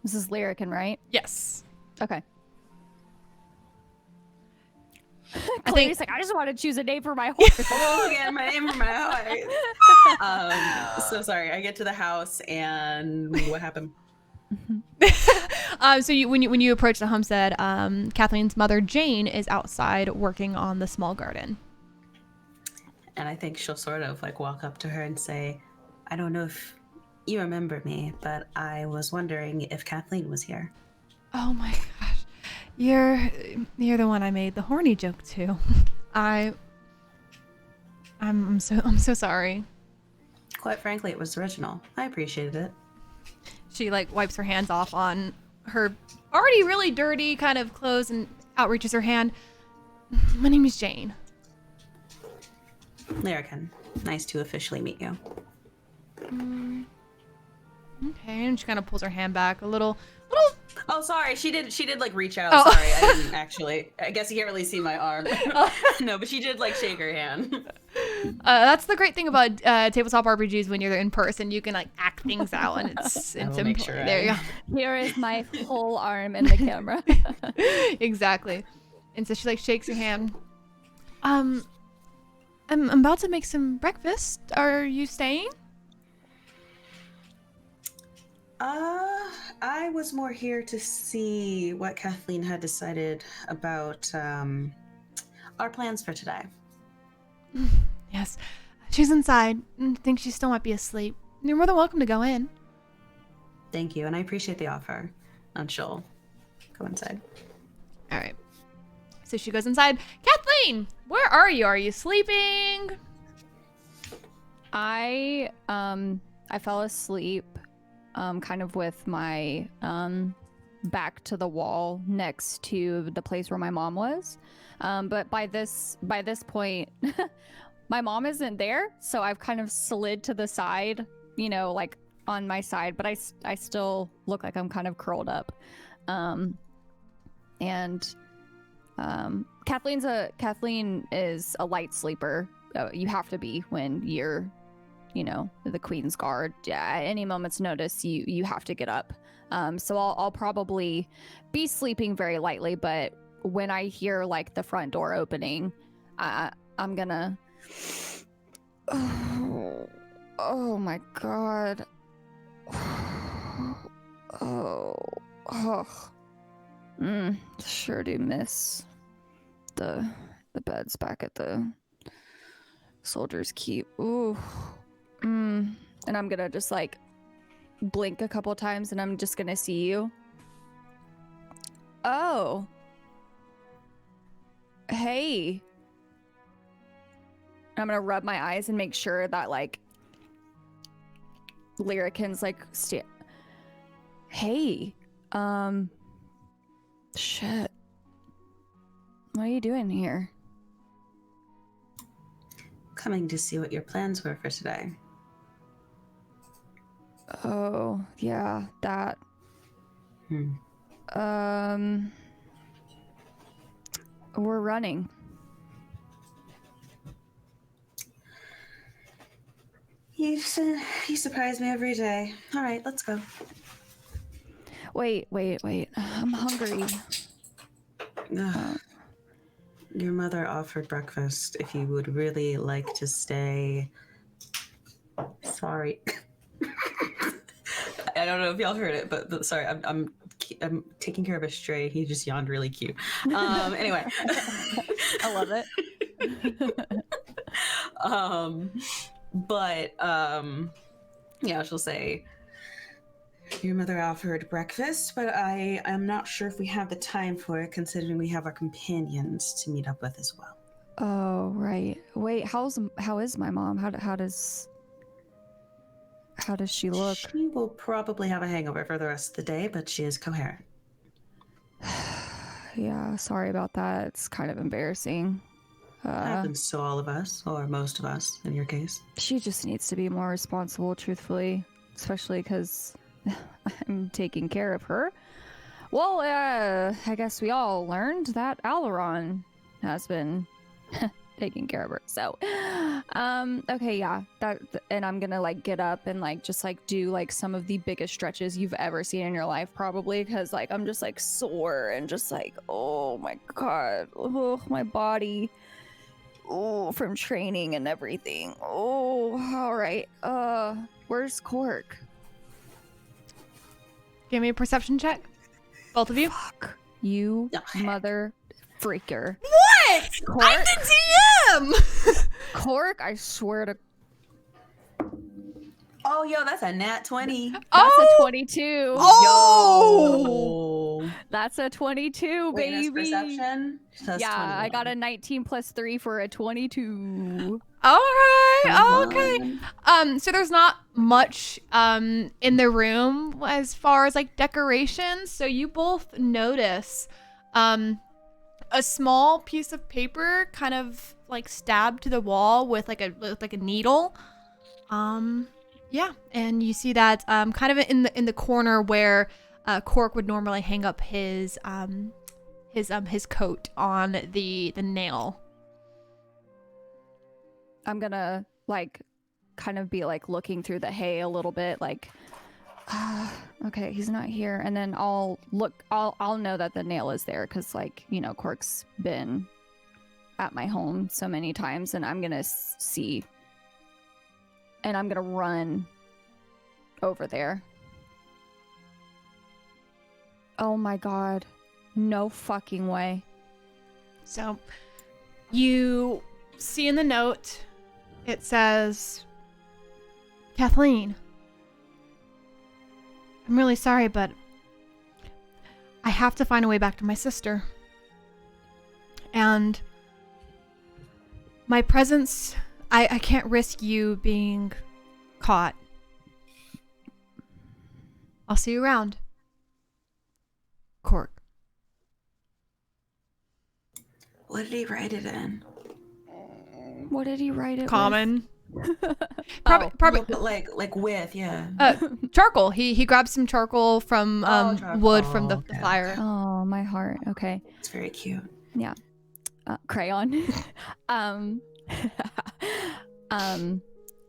This is Lyrican, right? Yes. Okay. I Clary's think like, I just want to choose a name for my horse. Oh, yeah, my name for my horse. So sorry, I get to the house and what happened? so when you approach the homestead, Kathleen's mother Jane is outside working on the small garden. And I think she'll sort of like walk up to her and say, I don't know if you remember me, but I was wondering if Kathleen was here. Oh my gosh. You're the one I made the horny joke to. I'm so sorry. Quite frankly, it was original. I appreciated it. She like wipes her hands off on her already really dirty kind of clothes and outreaches her hand. My name is Jane. Lyrican, nice to officially meet you. Okay, and she kind of pulls her hand back a little little. Oh, sorry. She did like reach out. Oh. Sorry, I didn't actually. I guess you can't really see my arm. No, but she did like shake her hand. That's the great thing about tabletop RPGs. When you're in person, you can like act things out, and it's I will make simple. sure There you go. Here is my whole arm in the camera. Exactly. And so she like shakes your hand. I'm about to make some breakfast. Are you staying? I was more here to see what Kathleen had decided about our plans for today. Yes. She's inside. I think she still might be asleep. You're more than welcome to go in. Thank you, and I appreciate the offer. And she'll go inside. All right. So she goes inside. Kathleen, where are you? Are you sleeping? I fell asleep kind of with my back to the wall next to the place where my mom was. But by this point, my mom isn't there, so I've kind of slid to the side, you know, like on my side, but I still look like I'm kind of curled up. Kathleen is a light sleeper. You have to be when you're, you know, the Queen's Guard. Yeah, at any moment's notice, you have to get up. So I'll probably be sleeping very lightly, but when I hear like the front door opening, I'm gonna. Oh my god. Sure do miss the beds back at the Soldier's Keep. Ooh. And I'm gonna just like blink a couple times and I'm just gonna see you. Oh. Hey. I'm gonna rub my eyes and make sure that like Lyrican's like hey. Shit. What are you doing here? Coming to see what your plans were for today. Oh, yeah, that. We're running. You surprise me every day. All right, let's go. Wait. I'm hungry. Your mother offered breakfast if you would really like to stay. Sorry. I don't know if y'all heard it, but sorry, I'm taking care of a stray. He just yawned really cute. Anyway. I love it. Yeah, she'll say, your mother offered breakfast, but I am not sure if we have the time for it, considering we have our companions to meet up with as well. Oh, right. Wait, how is my mom? How does she look? She will probably have a hangover for the rest of the day, but she is coherent. Yeah, sorry about that. It's kind of embarrassing. Happens to all of us, or most of us, in your case. She just needs to be more responsible, truthfully, especially because I'm taking care of her. Well, I guess we all learned that Aileron has been taking care of her. So, okay, yeah, and I'm gonna like get up and like just like do like some of the biggest stretches you've ever seen in your life, probably, because like I'm just like sore and just like, oh my god, oh my body. Oh, from training and everything. Oh, all right. Where's Cork? Give me a perception check. Both of you. Fuck. You mother freaker. What? Cork? I'm the DM! Cork, I swear to... Oh, yo, that's a nat 20. That's a 22. Oh! Yo. That's a 22, Wait, baby. that's perception? That's Yeah, 21. I got a 19 plus 3 for a 22. All right. 21. Okay. So there's not much in the room as far as like decorations. So you both notice a small piece of paper kind of like stabbed to the wall with like a needle. Yeah, and you see that kind of in the corner where Cork would normally hang up his coat on the nail. I'm gonna like kind of be like looking through the hay a little bit, like, okay, he's not here, and then I'll know that the nail is there because, like, you know, Cork's been at my home so many times, and I'm gonna see, and I'm gonna run over there. Oh my god, no fucking way. So you see in the note, it says, Kathleen, I'm really sorry, but I have to find a way back to my sister. And my presence, I can't risk you being caught. I'll see you around. Cork. What did he write it in? What did he write it Common. with? Probably But like with, yeah. charcoal. He grabbed some charcoal from charcoal. wood from the Okay. fire. Oh, my heart. Okay. It's very cute. Yeah. Crayon.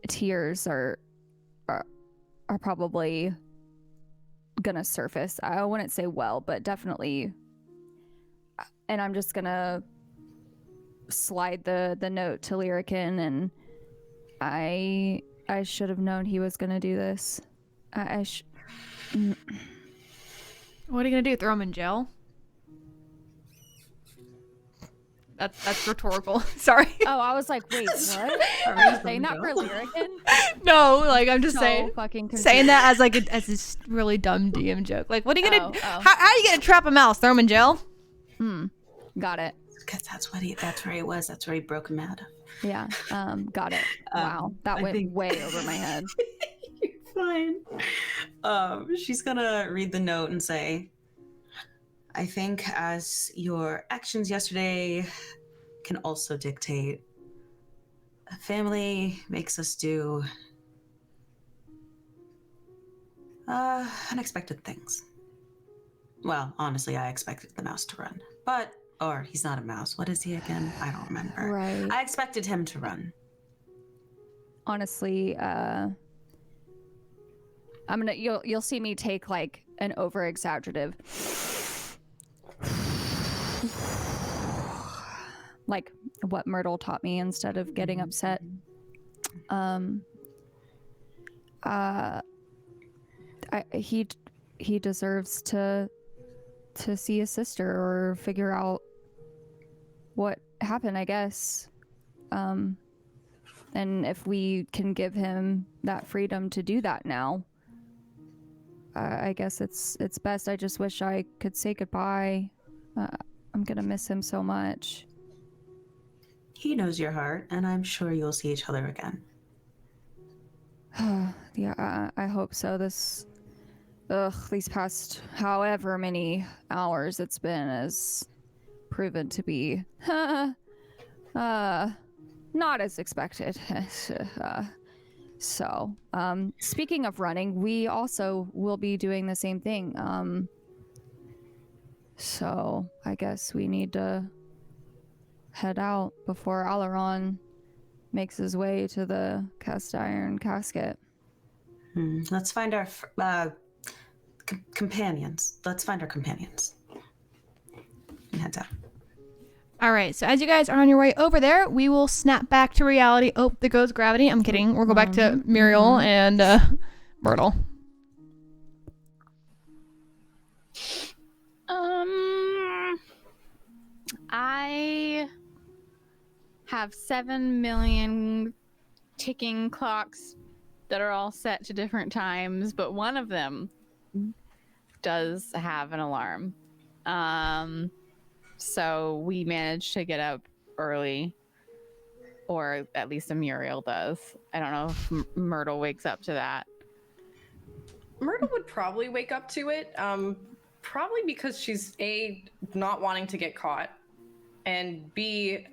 Tears are probably gonna surface. I wouldn't say well, but definitely. And I'm just gonna slide the note to Lyrican, and I should have known he was gonna do this. What are you gonna do? Throw him in jail? That's rhetorical. Sorry. Oh, I was like, wait, what? Are you saying that for Lyrican? No, like I'm just So saying fucking saying that as like as this really dumb DM joke. Like, what are you gonna? Oh. How are you gonna trap a mouse? Throw him in jail? Got it. Because that's where he was. That's where he broke him out of. Yeah. Got it. Wow. That I went think- way over my head. You're fine. She's gonna read the note and say, I think as your actions yesterday can also dictate, a family makes us do unexpected things. Well, honestly, I expected the mouse to run. Or he's not a mouse. What is he again? I don't remember. Right. I expected him to run. Honestly, you'll see me take like an over exaggerative like what Myrtle taught me instead of getting upset. He deserves to see his sister or figure out what happened, I guess. And if we can give him that freedom to do that now, I guess it's best. I just wish I could say goodbye. I'm gonna miss him so much. He knows your heart, and I'm sure you'll see each other again. Yeah, I hope so. These past however many hours it's been has proven to be, not as expected. So, speaking of running, we also will be doing the same thing. So I guess we need to head out before Alaron makes his way to the cast iron casket. Let's find our companions. Let's find our companions. And head out. All right. So as you guys are on your way over there, we will snap back to reality. Oh, there goes gravity. I'm kidding. We'll go back to Muriel and Myrtle. I have 7 million ticking clocks that are all set to different times, but one of them does have an alarm. So we managed to get up early, or at least Muriel does. I don't know if Myrtle wakes up to that. Myrtle would probably wake up to it, probably because she's A, not wanting to get caught, and B,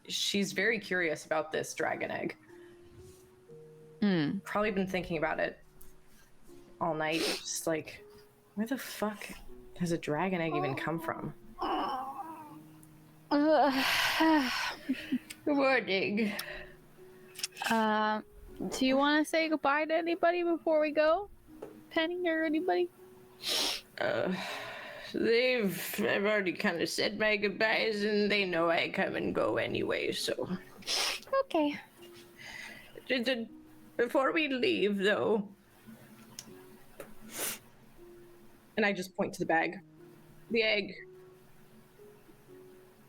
she's very curious about this dragon egg. Probably been thinking about it all night, just like Where the fuck has a dragon egg even come from? Warning. Do you want to say goodbye to anybody before we go? Penny or anybody? I've already kind of said my goodbyes, and they know I come and go anyway, so. Okay. Before we leave, though. And I just point to the bag. The egg.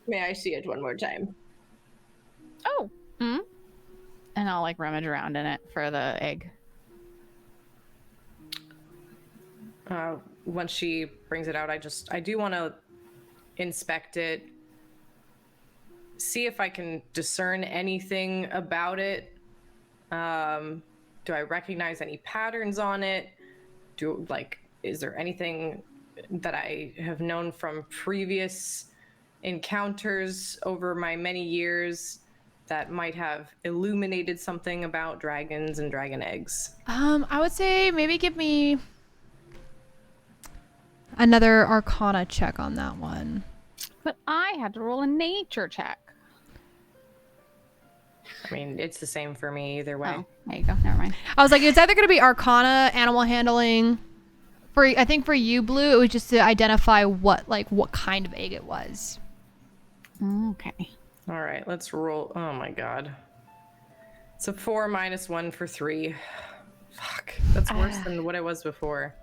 May I see it one more time? Oh. Hmm. And I'll like rummage around in it for the egg. Once she brings it out, I do want to inspect it, see if I can discern anything about it. Do I recognize any patterns on it? Is there anything that I have known from previous encounters over my many years that might have illuminated something about dragons and dragon eggs? I would say maybe give me another Arcana check on that one. But I had to roll a nature check. I mean, it's the same for me either way. Oh, there you go. Never mind. I was like, it's either going to be Arcana, animal handling. I think for you, Blue, it was just to identify what kind of egg it was. Okay. All right, let's roll. Oh my god. It's a 4 minus 1 for 3. Fuck, that's worse than what it was before.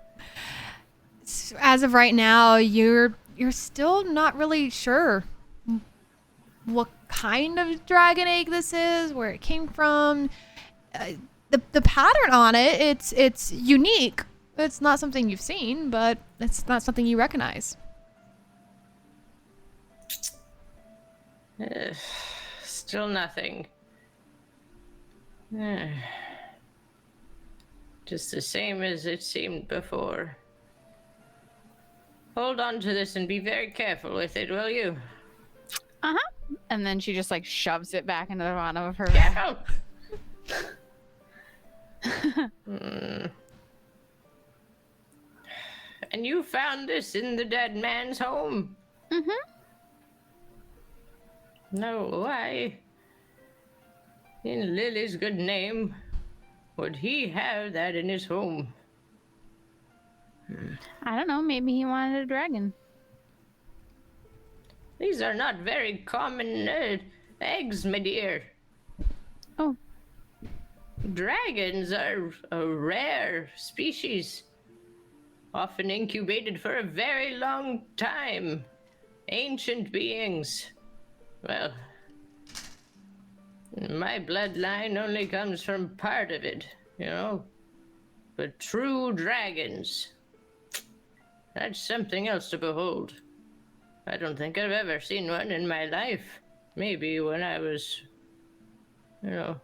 As of right now, you're still not really sure what kind of dragon egg this is, where it came from. The pattern on it, it's unique. It's not something you've seen, but it's not something you recognize. Still nothing. Just the same as it seemed before. Hold on to this and be very careful with it, will you? Uh-huh. And then she just like shoves it back into the bottom of her bag. And you found this in the dead man's home? Mm-hmm. No, why? In Lily's good name, would he have that in his home? I don't know. Maybe he wanted a dragon. These are not very common eggs, my dear. Oh. Dragons are a rare species, often incubated for a very long time. Ancient beings. Well, my bloodline only comes from part of it, you know? But true dragons, that's something else to behold. I don't think I've ever seen one in my life. Maybe when I was, you know,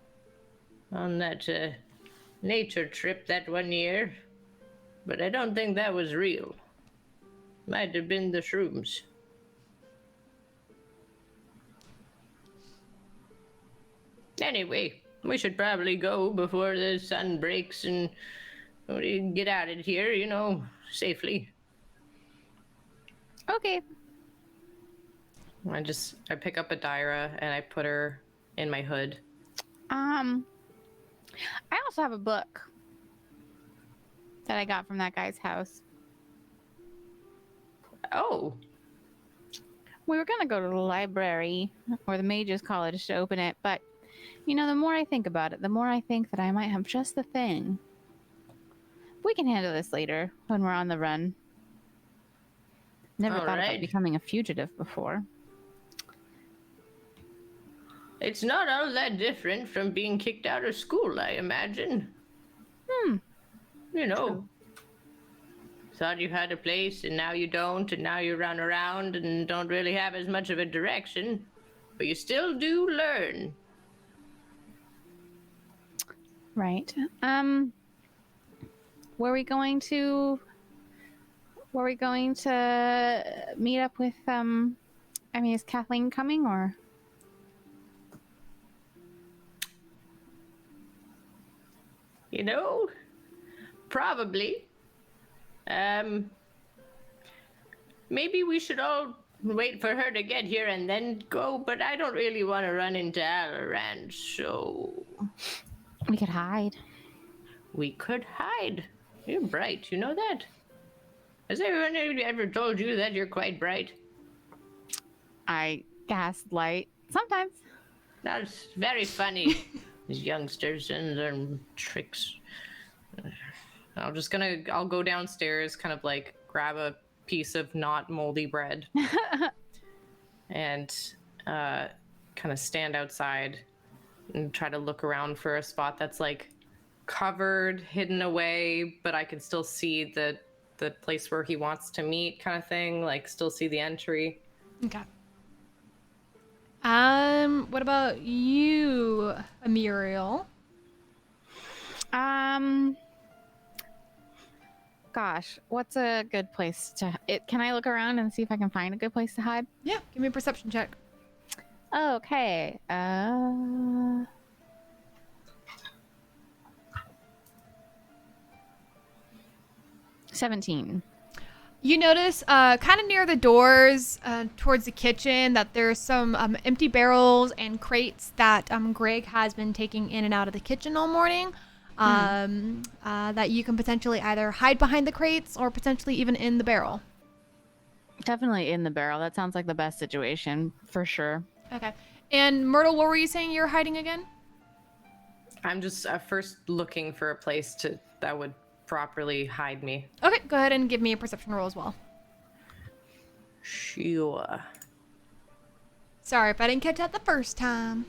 on that nature trip that one year. But I don't think that was real. Might have been the shrooms. Anyway, we should probably go before the sun breaks and we get out of here, you know, safely. Okay. I pick up Adira and I put her in my hood. I also have a book that I got from that guy's house. Oh. We were gonna go to the library or the Mages College to open it, but you know, the more I think about it, the more I think that I might have just the thing. We can handle this later when we're on the run. Never thought about becoming a fugitive before. It's not all that different from being kicked out of school, I imagine. You know, thought you had a place and now you don't, and now you run around and don't really have as much of a direction, but you still do learn. Right. Were we going to meet up with I mean, is Kathleen coming or? You know, probably. maybe we should all wait for her to get here and then go, but I don't really want to run into Alaran, so We could hide. we could hide. You're bright, you know that? Has everyone ever told you that you're quite bright? I cast light sometimes. That's very funny. These youngsters and their tricks. I'll go downstairs, kind of like grab a piece of not moldy bread and kind of stand outside and try to look around for a spot that's like covered, hidden away, but I can still see the place where he wants to meet, kind of thing, like still see the entry. Okay. What about you, Muriel? Gosh, what's a good place to? Can I look around and see if I can find a good place to hide? Yeah, give me a perception check. Okay. 17. You notice, kind of near the doors, towards the kitchen, that there's some empty barrels and crates that Greg has been taking in and out of the kitchen all morning. That you can potentially either hide behind the crates or potentially even in the barrel. Definitely in the barrel. That sounds like the best situation for sure. Okay. And Myrtle, what were you saying you're hiding again? I'm just first looking for a place that would properly hide me. Okay, go ahead and give me a perception roll as well. Sure. Sorry if I didn't catch that the first time.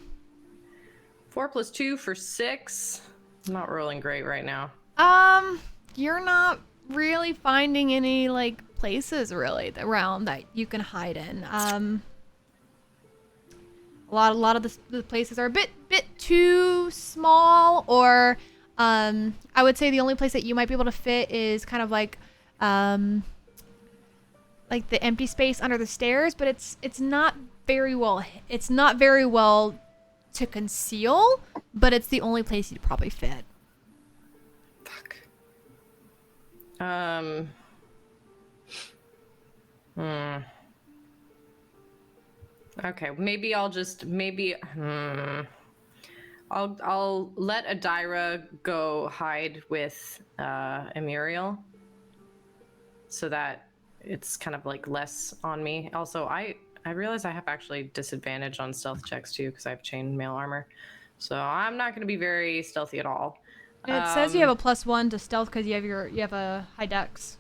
4 + 2 for 6. I'm not rolling great right now. You're not really finding any like places really around that you can hide in. A lot of the places are a bit too small, or I would say the only place that you might be able to fit is kind of like the empty space under the stairs, but it's not very well to conceal, but it's the only place you'd probably fit. Fuck. Okay, maybe I'll let Adira go hide with Emuriel, so that it's kind of like less on me. Also, I realize I have actually disadvantage on stealth checks too because I have chainmail armor, so I'm not going to be very stealthy at all. It says you have a +1 to stealth because you have a high dex.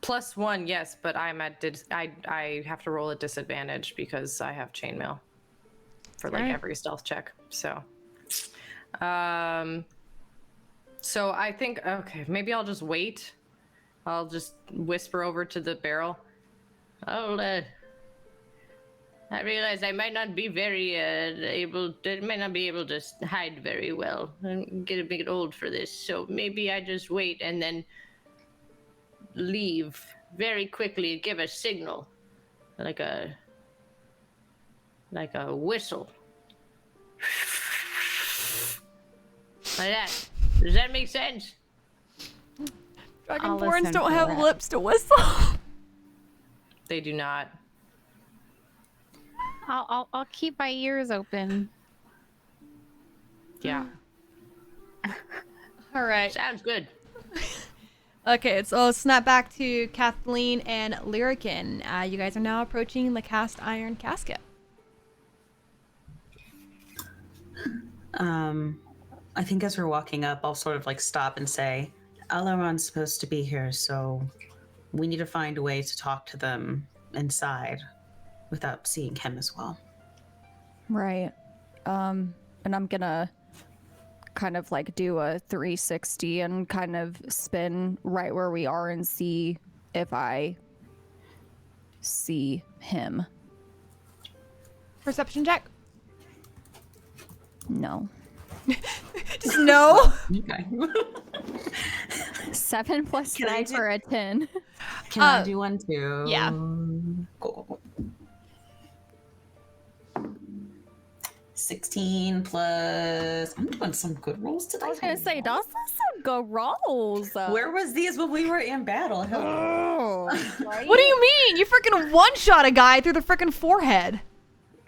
+1, yes, but I have to roll a disadvantage because I have chainmail for like every stealth check. So I think, okay, maybe I'll just wait. I'll just whisper over to the barrel. I realize I might not be very able to hide very well. I'm getting a bit old for this, so maybe I just wait and then leave very quickly and give a signal, like a whistle, like that. Does that make sense? Dragonborns don't have lips to whistle. They do not. I'll keep my ears open. Yeah. All right. Sounds good. Okay, so I'll snap back to Kathleen and Lyrican. You guys are now approaching the cast iron casket. I think as we're walking up, I'll sort of like stop and say, Alaron's supposed to be here, so we need to find a way to talk to them inside without seeing him as well. Right. And I'm gonna kind of like do a 360 and kind of spin right where we are and see if I see him. Perception check. No. Just no. Okay. 7 + 3 for a 10. Can I do one too? Yeah. Cool. 16 plus. I'm doing some good rolls today. I was gonna say, those are some good rolls. Where was these when we were in battle? Oh, What do you mean? You freaking one-shot a guy through the freaking forehead.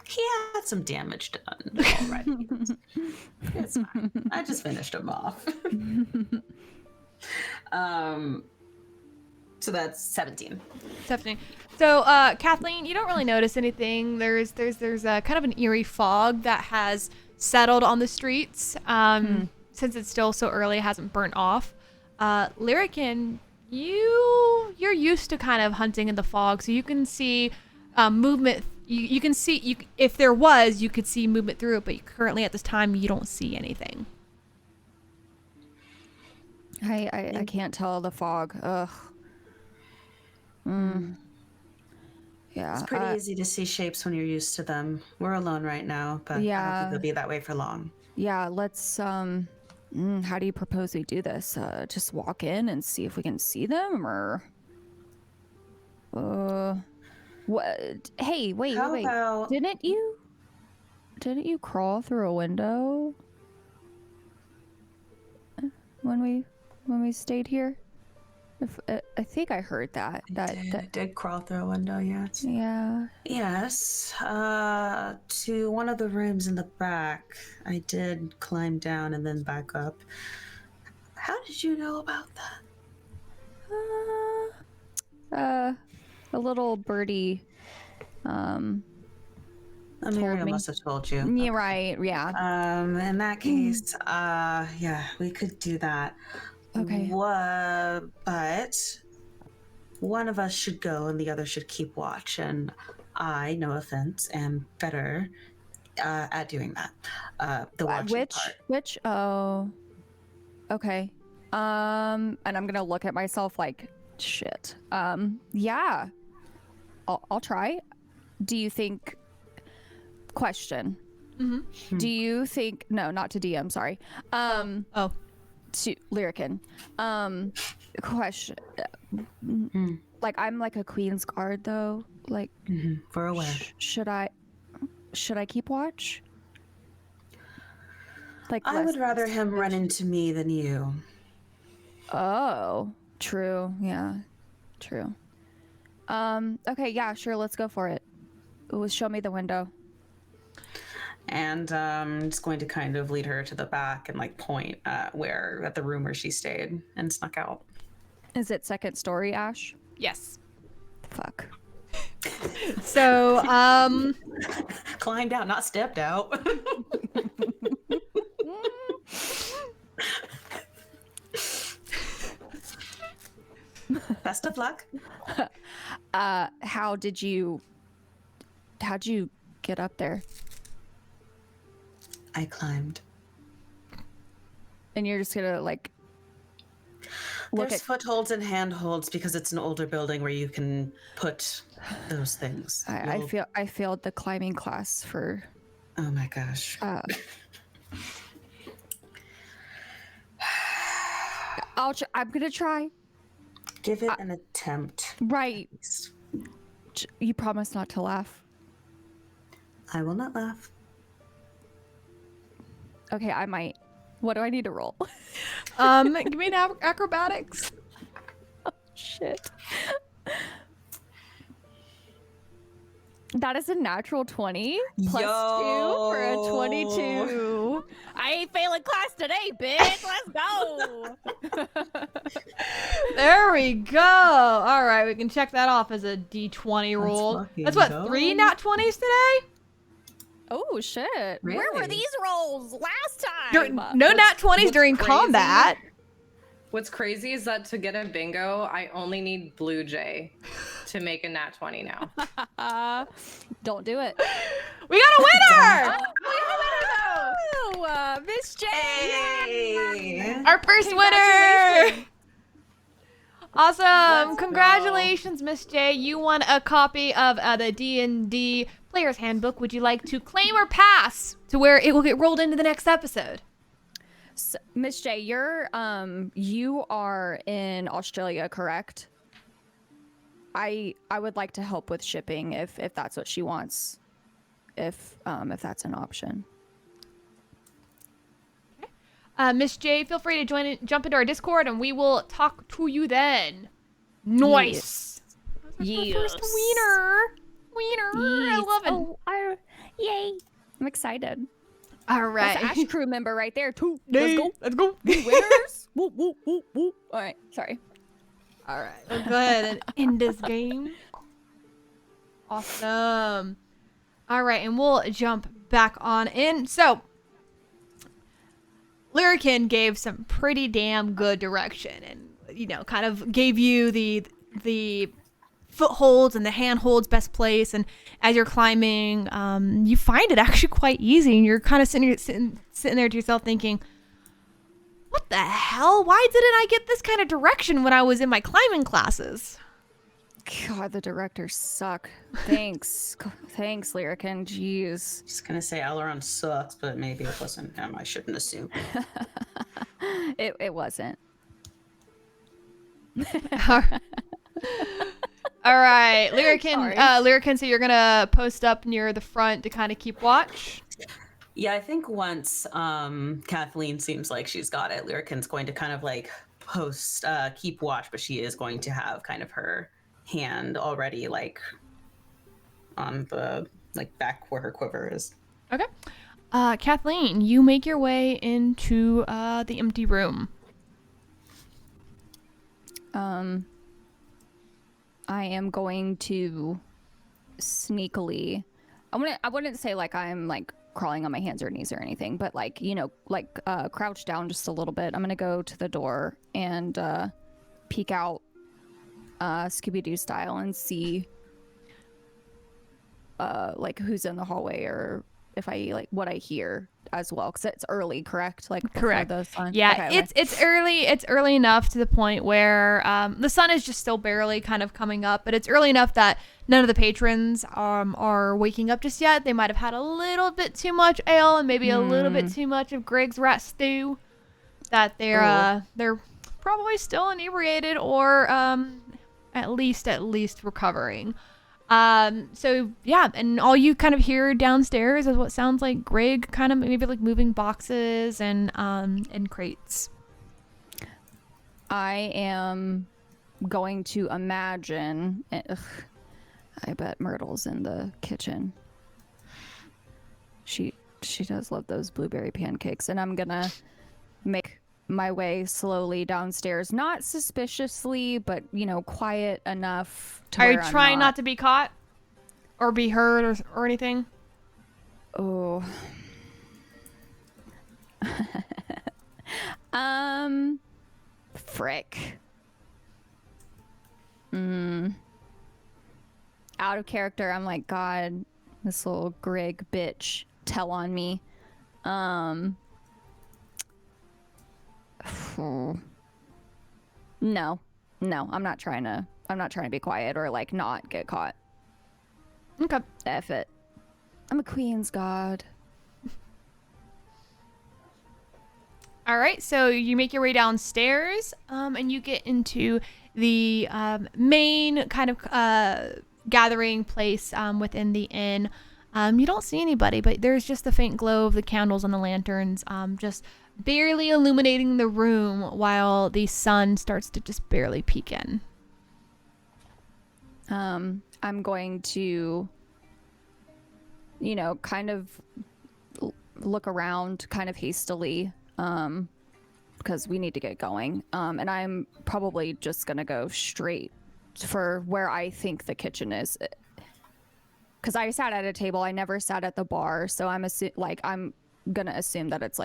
He had some damage done already. It's fine. I just finished him off. So that's 17. 17. So, Kathleen, you don't really notice anything. There's a kind of an eerie fog that has settled on the streets. Since it's still so early, it hasn't burnt off. Lyrican, you're used to kind of hunting in the fog, so you can see movement. You can see if there was, you could see movement through it, but currently at this time you don't see anything. I can't tell the fog. Ugh. Yeah. It's pretty easy to see shapes when you're used to them. We're alone right now, but I don't think they'll be that way for long. Yeah, let's how do you propose we do this? Just walk in and see if we can see them, or what? Hey, wait. About... Didn't you crawl through a window when we stayed here? I think I heard that. I did crawl through a window, yes. Yeah. Yes. To one of the rooms in the back. I did climb down and then back up. How did you know about that? A little birdie. Miriam must have told you. Yeah, right. Yeah. In that case, yeah, we could do that. Okay. But one of us should go and the other should keep watch. And I, no offense, am better at doing that. The watching part. Which? Oh. Okay. And I'm gonna look at myself like, shit. Yeah. I'll try. Do you think? Question. Mm-hmm. Do you think? No, not to DM. Sorry. Oh. To Lyrican. Question. Like, I'm like a queen's guard though. Like, we're aware. Should I keep watch? Like, I would rather him run into me than you. Oh, true. Yeah, true. Okay, yeah, sure. Let's go for it. Show me the window. And I'm just going to kind of lead her to the back and like point at the room where she stayed and snuck out. Is it second story, Ash? Yes. Fuck. So, climbed out, not stepped out. Best of luck. How'd you get up there? I climbed. And you're just gonna like look There's at footholds and handholds because it's an older building where you can put those things. I failed the climbing class for Oh my gosh. I'm gonna try. Give it an attempt. Right. You promise not to laugh. I will not laugh. Okay, I might. What do I need to roll? give me an acrobatics. Oh, shit. That is a natural 20 plus 2 for a 22. I ain't failing class today, bitch. Let's go. There we go. All right, we can check that off as a D20 roll. That's what, 3 nat 20s today? Oh, shit. Really? Where were these rolls last time? No nat 20s during crazy? combat. What's crazy is that to get a bingo, I only need Blue Jay to make a nat 20 now. Don't do it. We got a winner! Oh, Miss J. Hey! Our first winner! Awesome! Congratulations, Miss J. You won a copy of the D&D Player's Handbook. Would you like to claim or pass to where it will get rolled into the next episode? So, Miss J, you are in Australia, correct? I would like to help with shipping if that's what she wants. If that's an option. Miss J, feel free to jump into our Discord, and we will talk to you then. Nice. Yes. My first wiener. I love it. Oh, yay! I'm excited. All right. That's an Ash crew member right there too. Let's go. Let's go. Winners. Woo, woo, woo, woo. All right. Sorry. All right. Let's go ahead and end this game. Awesome. All right, and we'll jump back on in. So, Lyrican gave some pretty damn good direction, and kind of gave you the footholds and the handholds best place. And as you're climbing, you find it actually quite easy, and you're kind of sitting there to yourself thinking, "What the hell? Why didn't I get this kind of direction when I was in my climbing classes?" God, the directors suck. Thanks, Lyrican. Jeez. Just gonna say Aileron sucks, but maybe it wasn't him. I shouldn't assume. It wasn't. All right, Lyrican. So you're gonna post up near the front to kind of keep watch. Yeah, I think once Kathleen seems like she's got it, Lyrican's going to kind of like keep watch, but she is going to have kind of her hand already like on the back where her quiver is. Okay. Kathleen, you make your way into the empty room. I am going to sneakily. I wouldn't say like I'm like crawling on my hands or knees or anything, but crouch down just a little bit. I'm gonna go to the door and peek out, Scooby-Doo style, and see who's in the hallway, or if I what I hear as well, because it's early, correct? Correct. The sun? Yeah, okay. It's early. It's early enough to the point where the sun is just still barely kind of coming up, but it's early enough that none of the patrons are waking up just yet. They might have had a little bit too much ale and maybe a little bit too much of Greg's rat stew. That they're probably still inebriated or at least recovering. So yeah, and all you kind of hear downstairs is what sounds like Greg kind of maybe like moving boxes and crates. I am going to imagine. I bet Myrtle's in the kitchen. She does love those blueberry pancakes, and I'm gonna make my way slowly downstairs, not suspiciously, but quiet enough to Are you where I'm trying not to be caught or be heard or anything? Oh. Frick. Out of character, I'm like, God, this little Greg bitch, tell on me. No, I'm not trying to be quiet or like not get caught. Okay. F it. I'm a queen's god. All right, so you make your way downstairs, and you get into the main kind of gathering place within the inn. You don't see anybody, but there's just the faint glow of the candles and the lanterns, just barely illuminating the room while the sun starts to just barely peek in. I'm going to, kind of look around kind of hastily, because we need to get going. And I'm probably just going to go straight for where I think the kitchen is. Because I sat at a table, I never sat at the bar, so I'm gonna assume that it's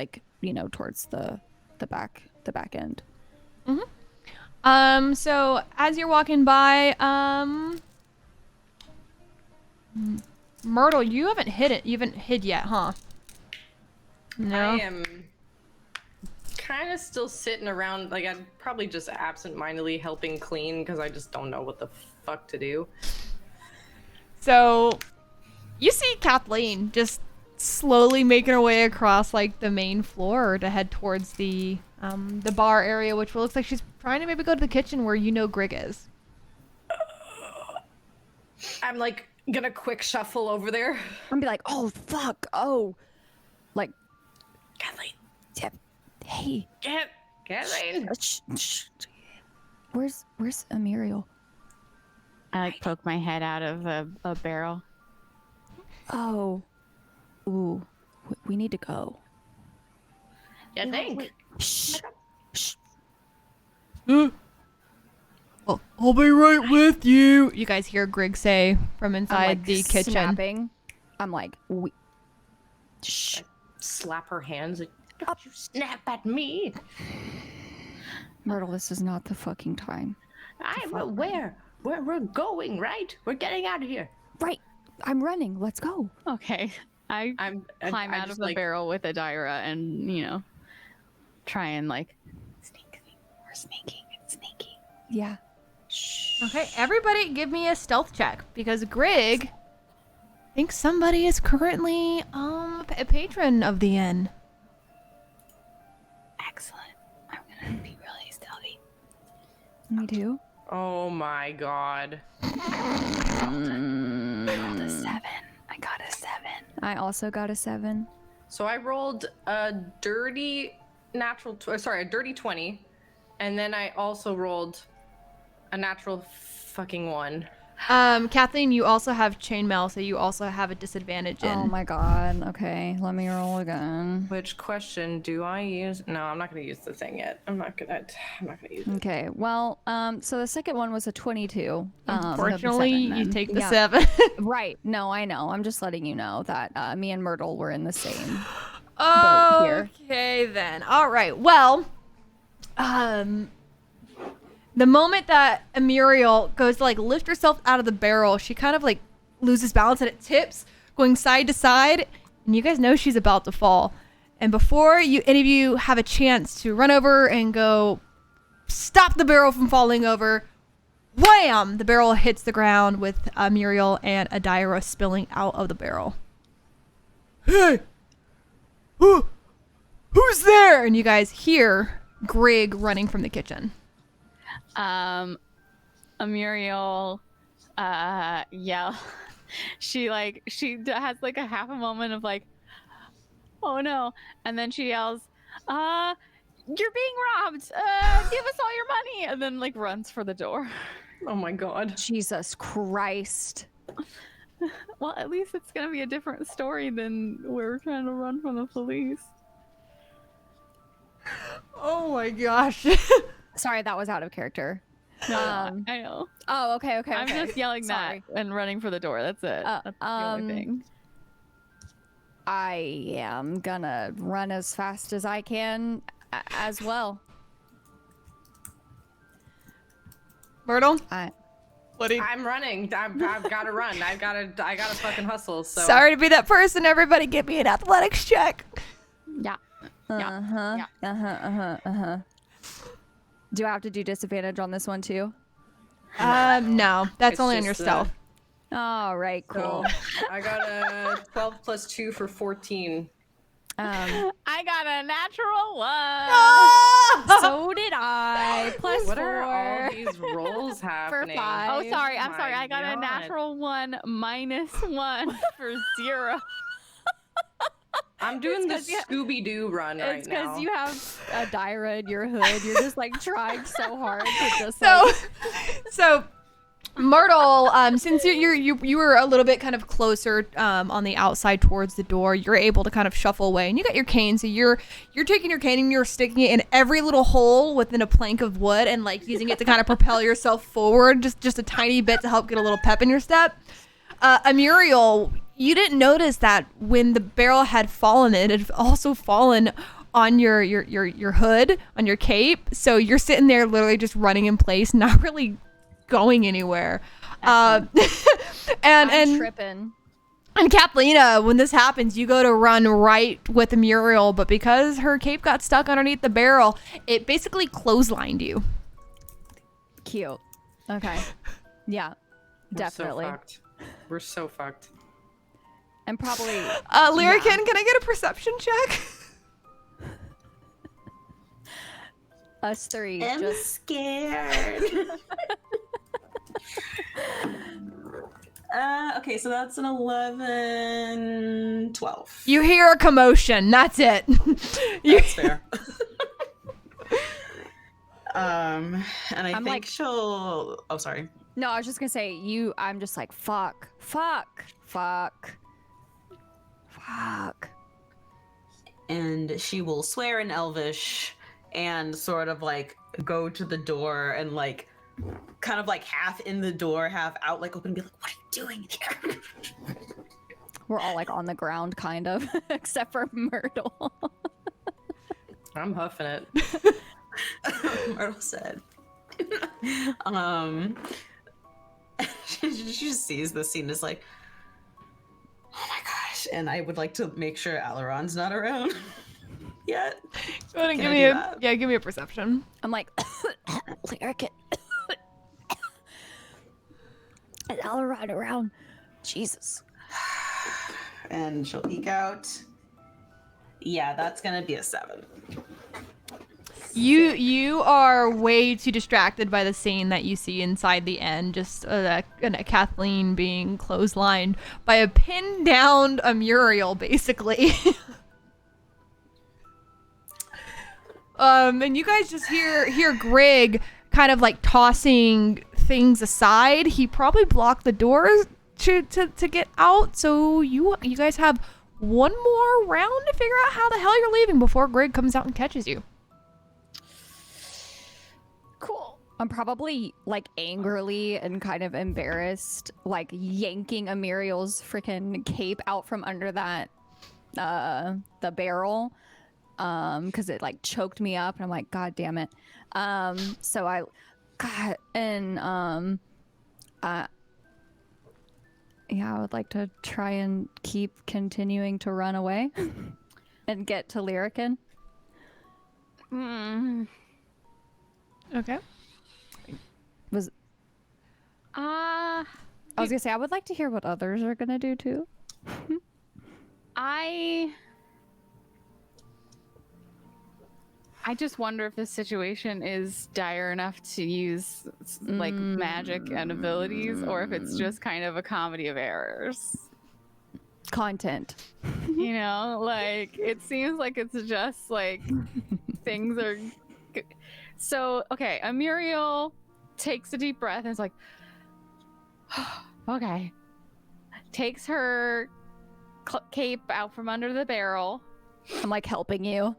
towards the back end. Mm-hmm. So as you're walking by, Myrtle, you haven't hid yet, huh? No. I am kind of still sitting around, like I'm probably just absent-mindedly helping clean because I just don't know what the fuck to do. So you see Kathleen just slowly making her way across the main floor to head towards the bar area, which looks like she's trying to maybe go to the kitchen where Greg is. I'm gonna quick shuffle over there. I'm be like, oh fuck, oh, Kathleen, Hey. Kathleen. Shh. Where's Emiriel? I like poke my head out of a barrel. Oh. Ooh. We need to go. You think? Shh. Shh. I'll be right with you. You guys hear Grig say from I'm inside like the kitchen. snapping. I'm like, shh. Slap her hands. Like, don't you snap at me. Myrtle, this is not the fucking time. I'm aware. We're going, right? We're getting out of here. Right. I'm running. Let's go. Okay. I climb I out of just, the like, barrel with Adira and, try and like sneak. We're sneaking. It's sneaky. Yeah. Okay, everybody give me a stealth check because Grig thinks somebody is currently a patron of the inn. Excellent. I'm gonna be really stealthy. Me too. Oh my god. I got a 7. I also got a 7. So I rolled a dirty a dirty 20, and then I also rolled a natural fucking 1. Kathleen, you also have chainmail, so you also have a disadvantage in. Oh my god. Okay, let me roll again. Which question do I use? No, I'm not gonna use the thing yet. I'm not gonna use it. Okay, well, so the second one was a 22. Unfortunately, you take the Yeah. 7. Right. No, I know. I'm just letting you know that me and Myrtle were in the same boat here. Okay, then. All right. Well, the moment that Emiriel goes to like lift herself out of the barrel, she kind of like loses balance and it tips, going side to side, and you guys know she's about to fall. And before any of you have a chance to run over and go stop the barrel from falling over, wham! The barrel hits the ground with Muriel and Adira spilling out of the barrel. Hey! Who's there? And you guys hear Grig running from the kitchen. Muriel yell. She has like a half a moment of like, oh no, and then she yells, you're being robbed, give us all your money, and then like runs for the door. Oh my god. Jesus Christ. Well, at least it's gonna be a different story than we're trying to run from the police. Oh my gosh. Sorry, that was out of character. No, I know. Oh, okay. I'm just yelling Sorry. that and running for the door. That's it. That's the only thing. I am gonna run as fast as I can as well. Myrtle? What do you... I'm running. I've gotta run. I gotta fucking hustle. So Sorry to be that person. Everybody give me an athletics check. Yeah. Do I have to do disadvantage on this one too? No. That's It's only on your just, stealth. All right, cool. So I got a 12 plus 2 for 14. I got a natural 1. So did I. Plus What 4. are all these rolls happening? 5. Oh, sorry. I'm my sorry. I got a God. natural 1 minus 1 for 0. I'm doing the 'cause you- Scooby-Doo run right It's now. because you have a Dyra in your hood. You're just like trying so hard to just So Myrtle, since you were a little bit kind of closer on the outside towards the door, you're able to kind of shuffle away, and you got your cane. So you're taking your cane and you're sticking it in every little hole within a plank of wood, and like using it to kind of propel yourself forward, just a tiny bit to help get a little pep in your step. Muriel, you didn't notice that when the barrel had fallen, it had also fallen on your hood, on your cape. So you're sitting there literally just running in place, not really going anywhere. I'm And tripping. and Kathleen, when this happens, you go to run right with Muriel, but because her cape got stuck underneath the barrel, it basically clotheslined you. Cute. Okay. Yeah. Definitely. We're so fucked. And probably Lyrican, can I get a perception check? us three. I'm Just scared. Okay, so that's an 11, 12. You hear a commotion. That's it. That's fair. And I I'm think like- she'll. Oh, sorry. No, I was just gonna say I'm just like fuck. And she will swear in Elvish and sort of like go to the door and like kind of like half in the door, half out, like open and be like, "What are you doing here?" We're all like on the ground, kind of, except for Myrtle. I'm huffing it. Myrtle said. She just sees the scene as like, oh my gosh, and I would like to make sure Alaron's not around yet. Go ahead and Can give I me do a that? give me a perception. I'm like, Lyric it. And I'll ride around. Jesus. And she'll eke out. Yeah, that's gonna be a 7. You are way too distracted by the scene that you see inside the end. Just Kathleen being clotheslined by a pinned down Muriel, basically. And you guys just hear Grig kind of like tossing things aside. He probably blocked the doors to get out. So you guys have one more round to figure out how the hell you're leaving before Grig comes out and catches you. Cool. I'm probably like angrily and kind of embarrassed, like yanking Amiriel's freaking cape out from under that the barrel. Because it like choked me up and I'm like, God damn it. So I yeah, I would like to try and keep continuing to run away and get to Lyrican. Okay. I was gonna say I would like to hear what others are gonna do too. I just wonder if this situation is dire enough to use like magic and abilities, or if it's just kind of a comedy of errors. Content. You know, like it seems like it's just like things are. So okay, Muriel takes a deep breath and is like, okay, takes her cape out from under the barrel. I'm like helping you.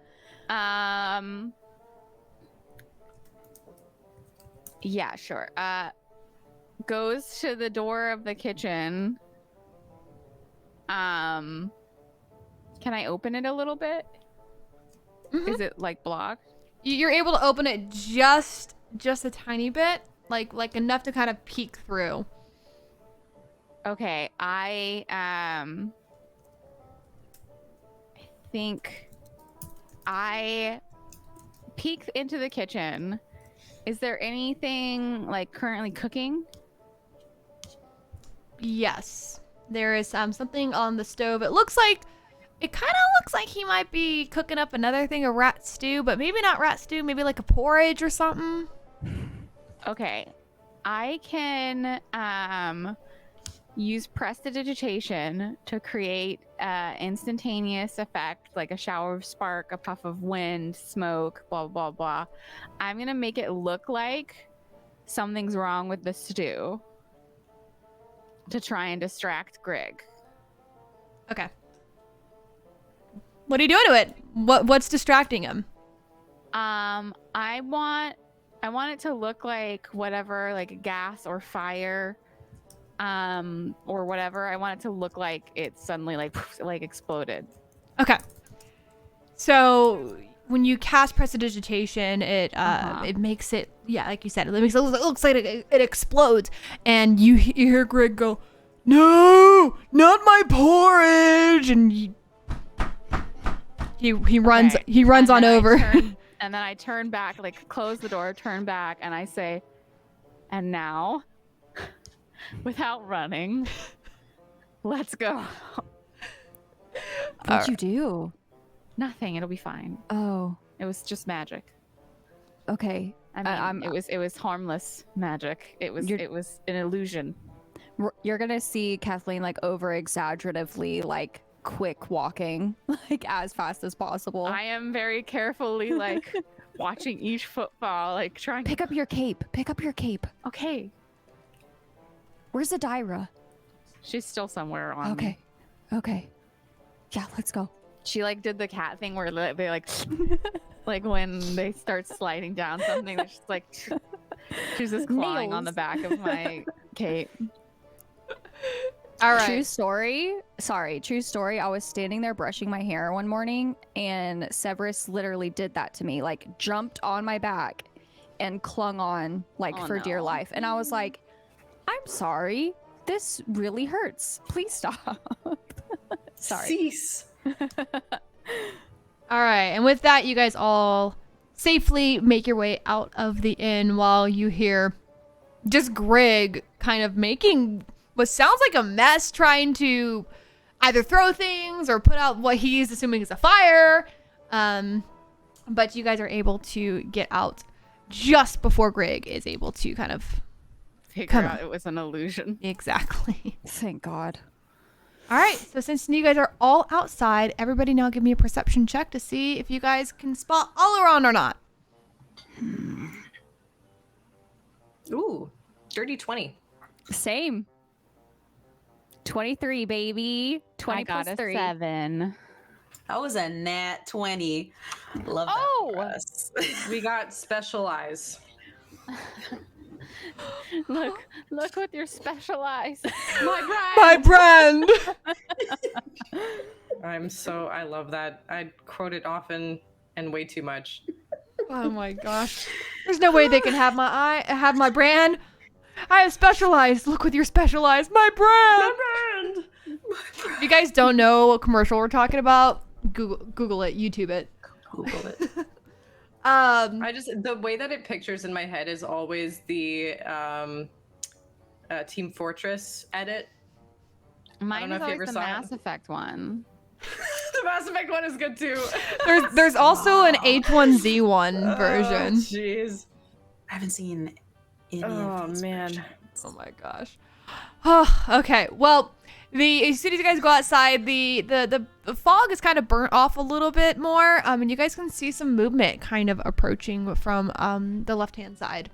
Yeah, sure. Goes to the door of the kitchen. Can I open it a little bit? Mhm. Is it like blocked? You're able to open it just a tiny bit, like enough to kind of peek through. Okay, I think I peek into the kitchen. Is there anything like currently cooking? Yes, there is something on the stove. It kind of looks like he might be cooking up another thing of rat stew, but maybe not rat stew, maybe like a porridge or something. Okay, I can use prestidigitation to create instantaneous effect, like a shower of spark, a puff of wind, smoke, blah blah blah. I'm gonna make it look like something's wrong with the stew to try and distract Grig. Okay. What are you doing to it? What's distracting him? I want it to look like whatever, like gas or fire, or whatever. I want it to look like it suddenly like exploded. Okay. So when you cast prestidigitation, it makes it, yeah, like you said, it looks like it explodes, and you hear Grig go, "No, not my porridge!" And he runs on over. And then I turn back, like close the door, turn back, and I say, "And now, without running, let's go." What'd you do? Nothing. It'll be fine. Oh, It was just magic. okay. I mean, it was harmless magic. It was an illusion. You're gonna see Kathleen like over exaggeratively like quick walking like as fast as possible. I am very carefully like watching each footfall, like trying. Pick up your cape. Pick up your cape. Okay, Where's Adira? she's still somewhere on. Okay. Okay. Yeah, let's go. She like did the cat thing where they like, like when they start sliding down something, they're just like, she's just clawing on the Nails. back of my cape. All right. True story. Sorry, true story. I was standing there brushing my hair one morning, and Severus literally did that to me. Like, jumped on my back and clung on, like, Oh, for dear no. life. And I was like, I'm sorry. This really hurts. Please stop. Sorry. Cease. All right, and with that, you guys all safely make your way out of the inn while you hear just Grig kind of making what sounds like a mess, trying to either throw things or put out what he's assuming is a fire. But you guys are able to get out just before Grig is able to kind of Figure Come out on. it was an illusion. exactly. Thank God. All right, so since you guys are all outside, everybody now give me a perception check to see if you guys can spot Oleron or not. Ooh, dirty 20. Same. 23, baby. 20 I got plus a 3. 7. That was a nat 20. Love that for us. We got special eyes. Look with your special eyes. My brand. I love that. I quote it often and way too much. Oh my gosh. There's no way they can have my brand. I have specialized. Look with your specialized. My brand. If you guys don't know what commercial we're talking about, Google it, YouTube it. Google it. The way that it pictures in my head is always the Team Fortress edit. Mine know is if you always ever the saw it. Mass Effect one. The Mass Effect one is good too. There's also an H1Z1 version. Jeez. I haven't seen any Oh of these man. versions. Oh my gosh. Oh, okay. Well, as soon as you guys go outside, the fog is kind of burnt off a little bit more, and you guys can see some movement kind of approaching from the left-hand side.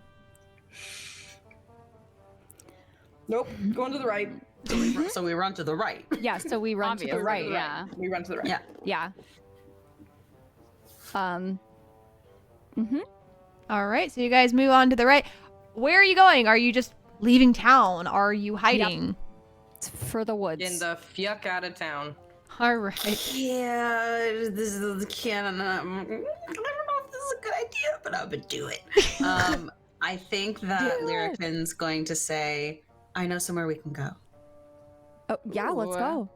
Nope. Going to the right. So we run to the right. Yeah, so we run to the Obvious. right. Yeah. We run to the right. Yeah. Yeah. All right, so you guys move on to the right. Where are you going? Are you just leaving town? Are you hiding? It's for the woods. In the fuck out of town. All right. Yeah, this is canon. I don't know if this is a good idea, but I'm gonna do it. I think that Lyrican's going to say, "I know somewhere we can go, Oh, yeah, let's Ooh. go.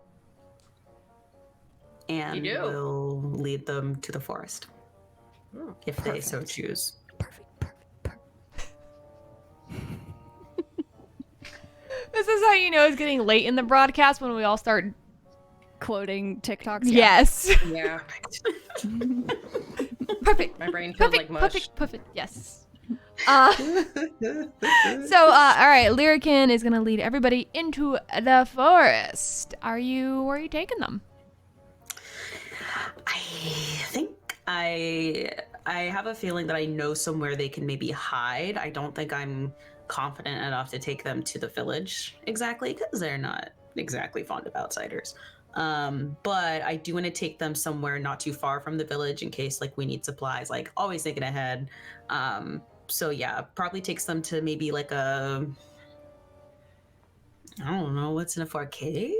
and You do? we'll lead them to the forest if they so choose." Perfect. This is how you know it's getting late in the broadcast when we all start. Quoting TikToks. Yes. Yeah. Perfect. My brain feels Perfect. like mush. Perfect. Yes. So, all right, Lyrican is gonna lead everybody into the forest. Where are you taking them? I think I have a feeling that I know somewhere they can maybe hide. I don't think I'm confident enough to take them to the village exactly because they're not exactly fond of outsiders. But I do want to take them somewhere not too far from the village in case like we need supplies, like always thinking ahead. So yeah, probably takes them to maybe like I don't know, what's in a forest? Cave?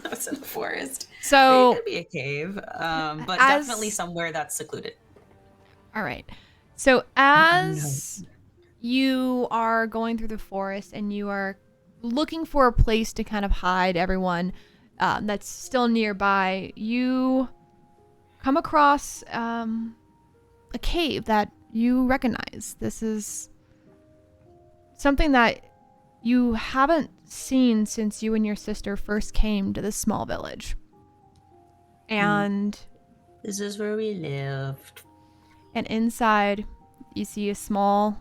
What's in the forest? It So, could be a cave, but as- definitely somewhere that's secluded. all right. So as you are going through the forest and you are looking for a place to kind of hide everyone that's still nearby, you come across a cave that you recognize. This is something that you haven't seen since you and your sister first came to this small village. And This is where we lived. and inside you see a small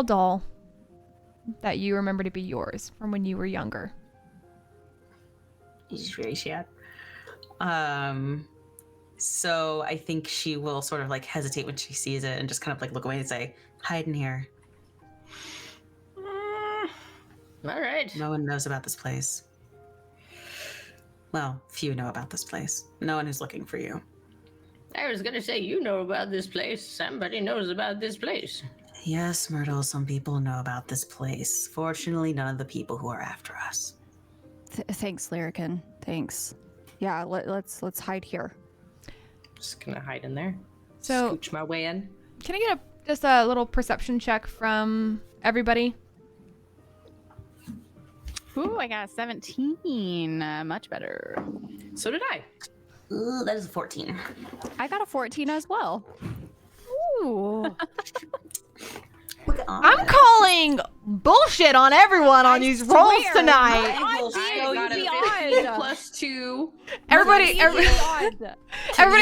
doll that you remember to be yours from when you were younger. He's very sad. So I think she will sort of like hesitate when she sees it and just kind of like look away and say, hide in here. All right. No one knows about this place. Well, few know about this place. No one is looking for you. I was gonna say, you know about this place. Somebody knows about this place. Yes, Myrtle, some people know about this place. Fortunately, none of the people who are after us. Thanks, Lyrican. Thanks. Yeah, let's hide here. Just gonna hide in there. So- Scooch my way in. Can I get just a little perception check from everybody? Ooh, I got a 17. Much better. So did I. Ooh, that is a 14. I got a 14 as well. Ooh. I'm calling bullshit on everyone on these rolls swear. tonight. I will I show got you. a 15 plus 2. Everybody's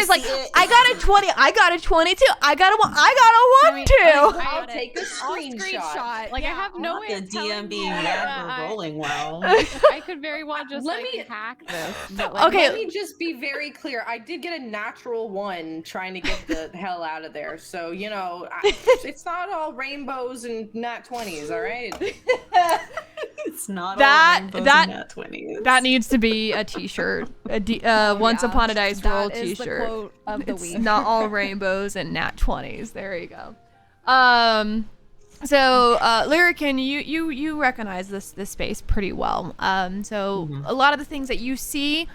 like, I got a 20, I got a 22, I got a 1, I got a 1 too. I'll take a screenshot. Like, I have no way The of telling DM being you mad that for rolling well. I could very well just Let like me- hack this. But, like, Okay. Let me just be very clear. I did get a natural 1 trying to get the hell out of there. So, you know, it's not all rainbows and nat 20s, all right? It's not That- all rainbows that- and nat 20s. That needs to be a t-shirt. Once Upon a Dice Roll That is the t-shirt. quote of the It's week. not all rainbows and nat 20s. There you go. So Lyrican, you recognize this space pretty well. So a lot of the things that you see,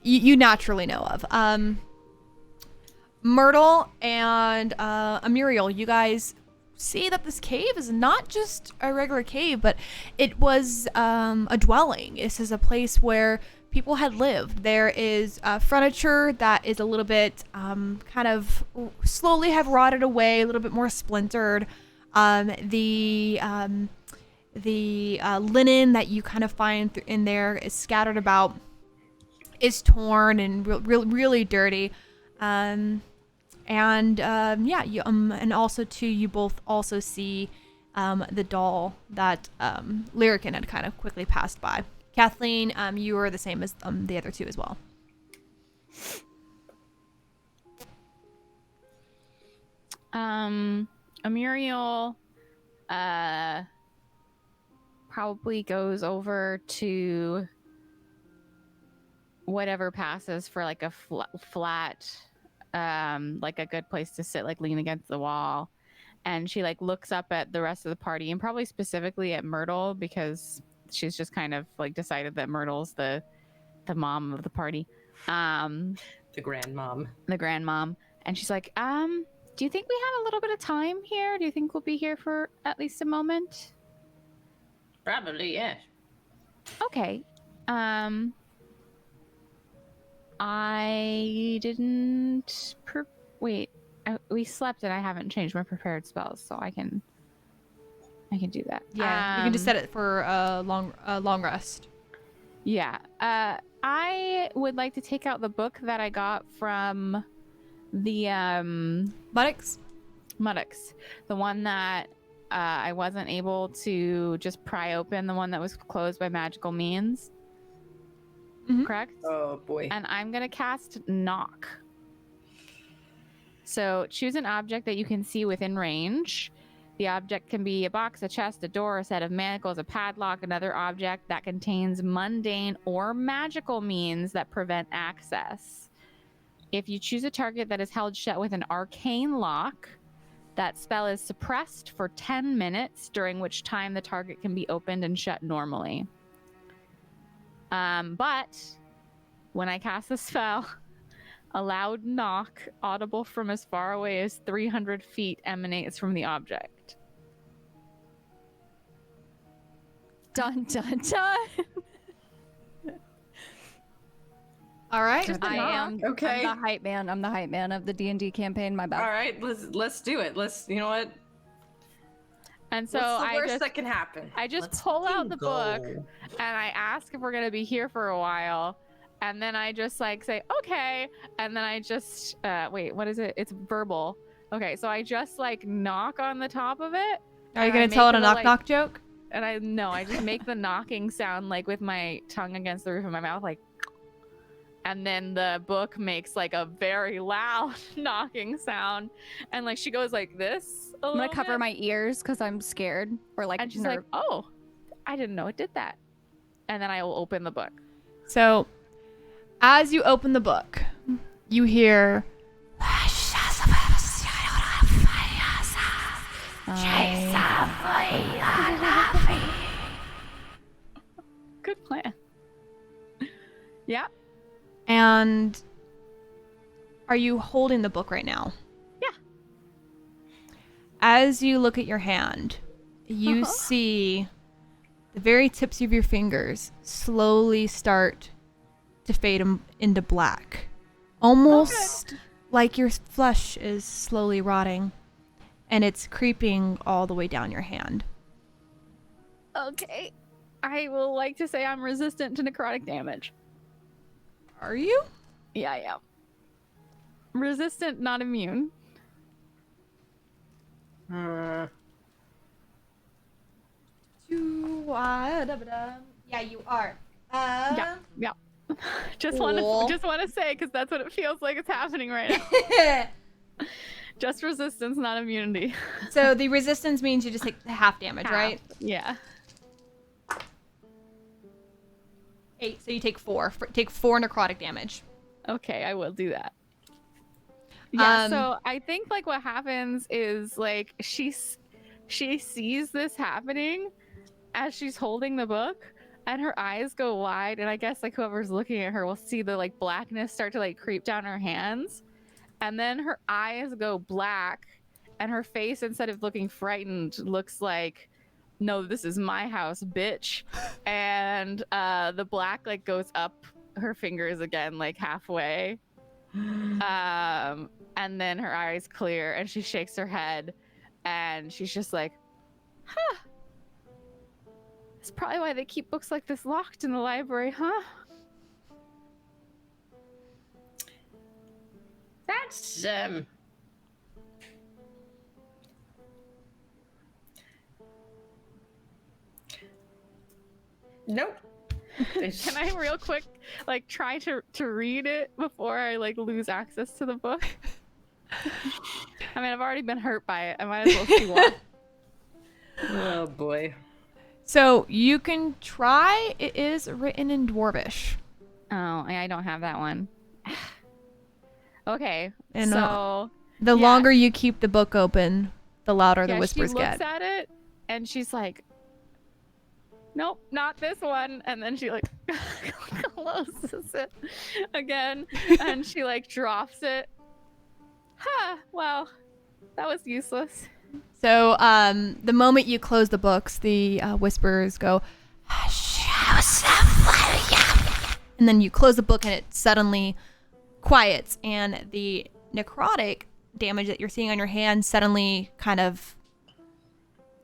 you naturally know of. Myrtle and Amuriel, you guys see that this cave is not just a regular cave, but it was a dwelling. This is a place where people had lived. There is furniture that is a little bit kind of slowly have rotted away, a little bit more splintered. The linen that you kind of find in there is scattered about, is torn and really dirty. And also too, you both also see the doll that Lyrican had kind of quickly passed by. Kathleen, you are the same as the other two as well. Amuriel probably goes over to whatever passes for like a flat like a good place to sit, like lean against the wall, and she like looks up at the rest of the party and probably specifically at Myrtle because she's just kind of like decided that Myrtle's the mom of the party, The grandmom. the grandmom, and she's like, do you think we have a little bit of time here? Do you think we'll be here for at least a moment? Probably, yes. Okay. I didn't wait. We slept and I haven't changed my prepared spells, so I can do that. Yeah, you can just set it for a long rest. Yeah. I would like to take out the book that I got from the Buttocks? Muddocks, the one that I wasn't able to just pry open, the one that was closed by magical means. Mhm. Correct? Oh boy. And I'm going to cast Knock. So choose an object that you can see within range. The object can be a box, a chest, a door, a set of manacles, a padlock, another object that contains mundane or magical means that prevent access. If you choose a target that is held shut with an arcane lock, that spell is suppressed for 10 minutes, during which time the target can be opened and shut normally. But when I cast the spell, a loud knock, audible from as far away as 300 feet, emanates from the object. Dun dun dun. All right. I am. Okay. I'm the hype man. I'm the hype man of the D&D campaign. My All bad. right, let's do it. You know what? And so What's the I worst just that can happen? I just Let's pull out fucking the go. book and I ask if we're gonna be here for a while, and then I just like say okay, and then I just wait, what is it? It's verbal. Okay, so I just like knock on the top of it. Are you and I going to tell it make a it knock like- knock joke? And I just make the knocking sound like with my tongue against the roof of my mouth, like, and then the book makes like a very loud knocking sound, and like she goes like this a I'm gonna little cover bit, my ears because I'm scared or like and she's like, "Oh, I didn't know it did that," and then I will open the book. So, as you open the book, you hear. Good plan. Yeah. And are you holding the book right now? Yeah. As you look at your hand, you see the very tips of your fingers slowly start to fade into black. Almost like your flesh is slowly rotting, and it's creeping all the way down your hand. Okay. I will like to say I'm resistant to necrotic damage. Are you? Yeah, I am. Resistant, not immune. Yeah, you are. Yeah. Just Cool. want to say because that's what it feels like it's happening right now. Just resistance, not immunity. So the resistance means you just take half damage, Half. right? Yeah. 8, so you take 4. Take 4 necrotic damage. Okay, I will do that. Yeah, Um, so I think like what happens is like she sees this happening as she's holding the book, and her eyes go wide, and I guess like whoever's looking at her will see the like blackness start to like creep down her hands, and then her eyes go black, and her face, instead of looking frightened, looks like, no, this is my house, bitch. And the black like goes up her fingers again, like halfway. And then her eyes clear and she shakes her head and she's just like, huh. That's probably why they keep books like this locked in the library, huh? That's nope. Can I real quick like try to read it before I like lose access to the book? I mean, I've already been hurt by it. I might as well see why. Oh boy. So you can try. It is written in Dwarvish. Oh, I don't have that one. Okay, And so the yeah. longer you keep the book open, the louder the whispers she looks get. at it and she's like, nope, not this one. And then she like closes it again and she like drops it. Huh, well, that was useless. So the moment you close the books, the whispers go, and then you close the book and it suddenly quiets, and the necrotic damage that you're seeing on your hand suddenly kind of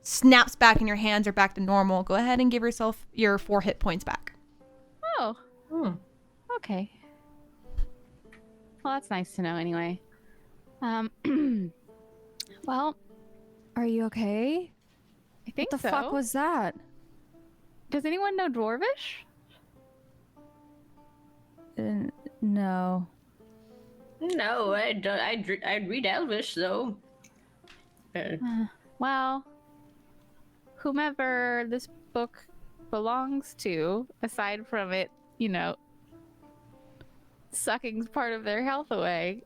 snaps back and your hands are back to normal. Go ahead and give yourself your 4 hit points back. Oh, okay. Well, that's nice to know anyway. Well, Are you okay? I think What the so. fuck was that? Does anyone know Dwarvish? No. No, I'd read Elvish though. Well, whomever this book belongs to, aside from it, you know, sucking part of their health away,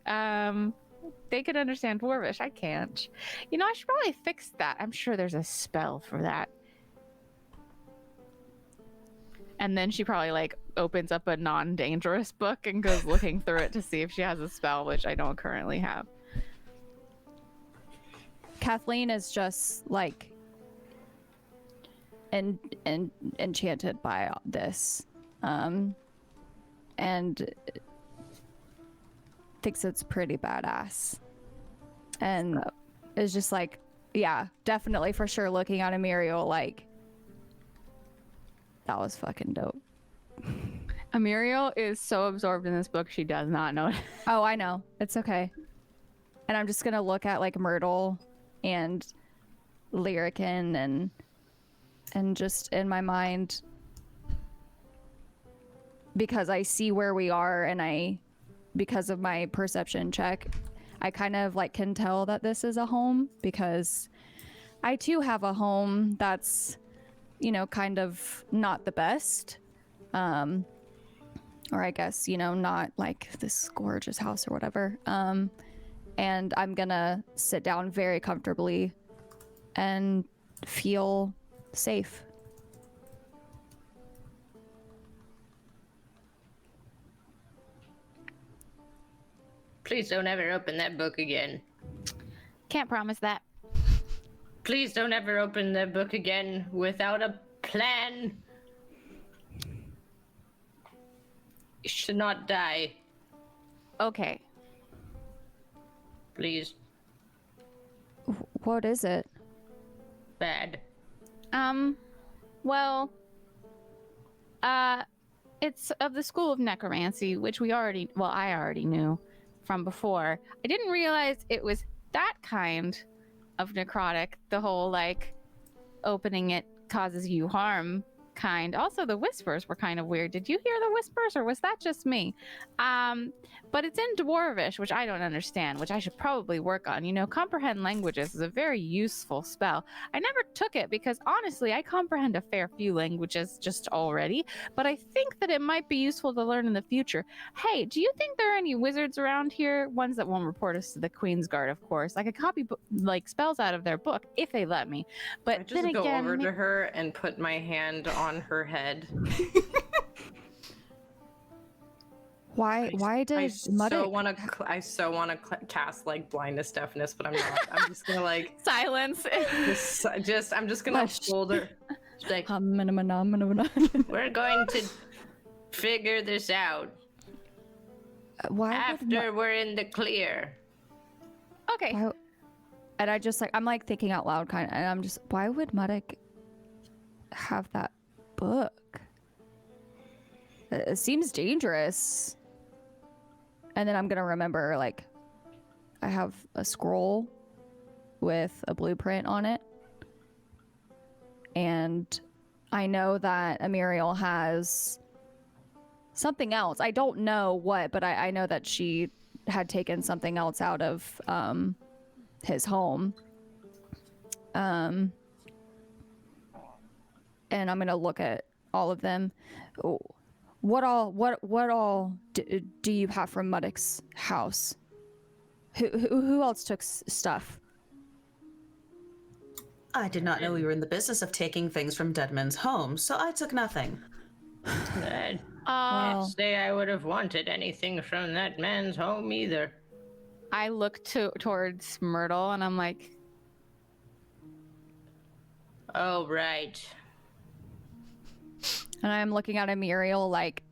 they could understand Dwarvish. I can't. You know, I should probably fix that. I'm sure there's a spell for that. And then she probably like opens up a non-dangerous book and goes looking through it to see if she has a spell, which I don't currently have. Kathleen is just like enchanted by this, and thinks it's pretty badass, and is just like, yeah, definitely for sure looking at Emiriel like, that was fucking dope. Emiriel is so absorbed in this book, she does not know it. Oh, I know. It's okay. And I'm just gonna look at like Myrtle and Lyrican and just in my mind because I see where we are, and because of my perception check, I kind of like can tell that this is a home, because I too have a home that's, kind of not the best. Or I guess, not like this gorgeous house or whatever. And I'm gonna sit down very comfortably and feel safe. Please don't ever open that book again. Can't promise that. Please don't ever open that book again without a plan. You should not die. Okay. Please. What is it? Bad. Well, it's of the School of Necromancy, which I already knew from before. I didn't realize it was that kind of necrotic, the whole, like, opening it causes you harm kind. Also, the whispers were kind of weird. Did you hear the whispers, or was that just me? But it's in Dwarvish, which I don't understand, which I should probably work on. Comprehend languages is a very useful spell. I never took it because, honestly, I comprehend a fair few languages just already, but I think that it might be useful to learn in the future. Hey, do you think there are any wizards around here? Ones that won't report us to the Queen's Guard, of course. I could copy spells out of their book if they let me. But I just then go again, over to her and put my hand on her head. Why did I Muddick... I so want to cast like blindness, deafness, but I'm not. I'm just gonna like silence. I'm just gonna Hush. hold her. She's like, We're going to figure this out Why after we're in the clear. Okay. Why, and I just I'm like thinking out loud kind of, and I'm just, why would Muddick have that book? It seems dangerous. And then I'm gonna remember, like, I have a scroll with a blueprint on it, and I know that Amiriel has something else. I don't know what, but I know that she had taken something else out of his home. And I'm gonna look at all of them. What all do you have from Muddick's house? Who else took stuff? I did not know we were in the business of taking things from dead men's homes, so I took nothing. I Well- can't say I would have wanted anything from that man's home either. I look towards Myrtle and I'm like, Oh, right. And I'm looking at Amiriel like,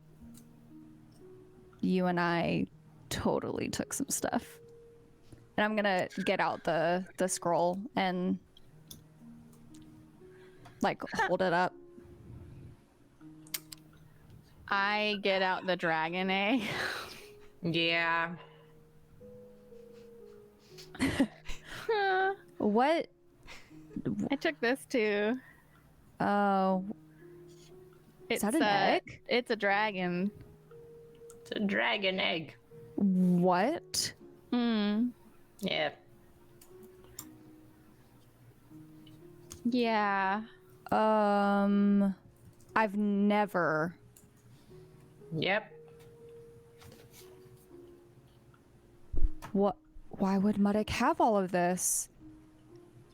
you and I totally took some stuff. And I'm gonna get out the scroll and like hold it up. I get out the dragon egg. Yeah. What? I took this too. Oh, It's that an egg? It's a dragon. It's a dragon egg. what? Yeah. Yeah. I've never. Yep. What? Why would Muddick have all of this?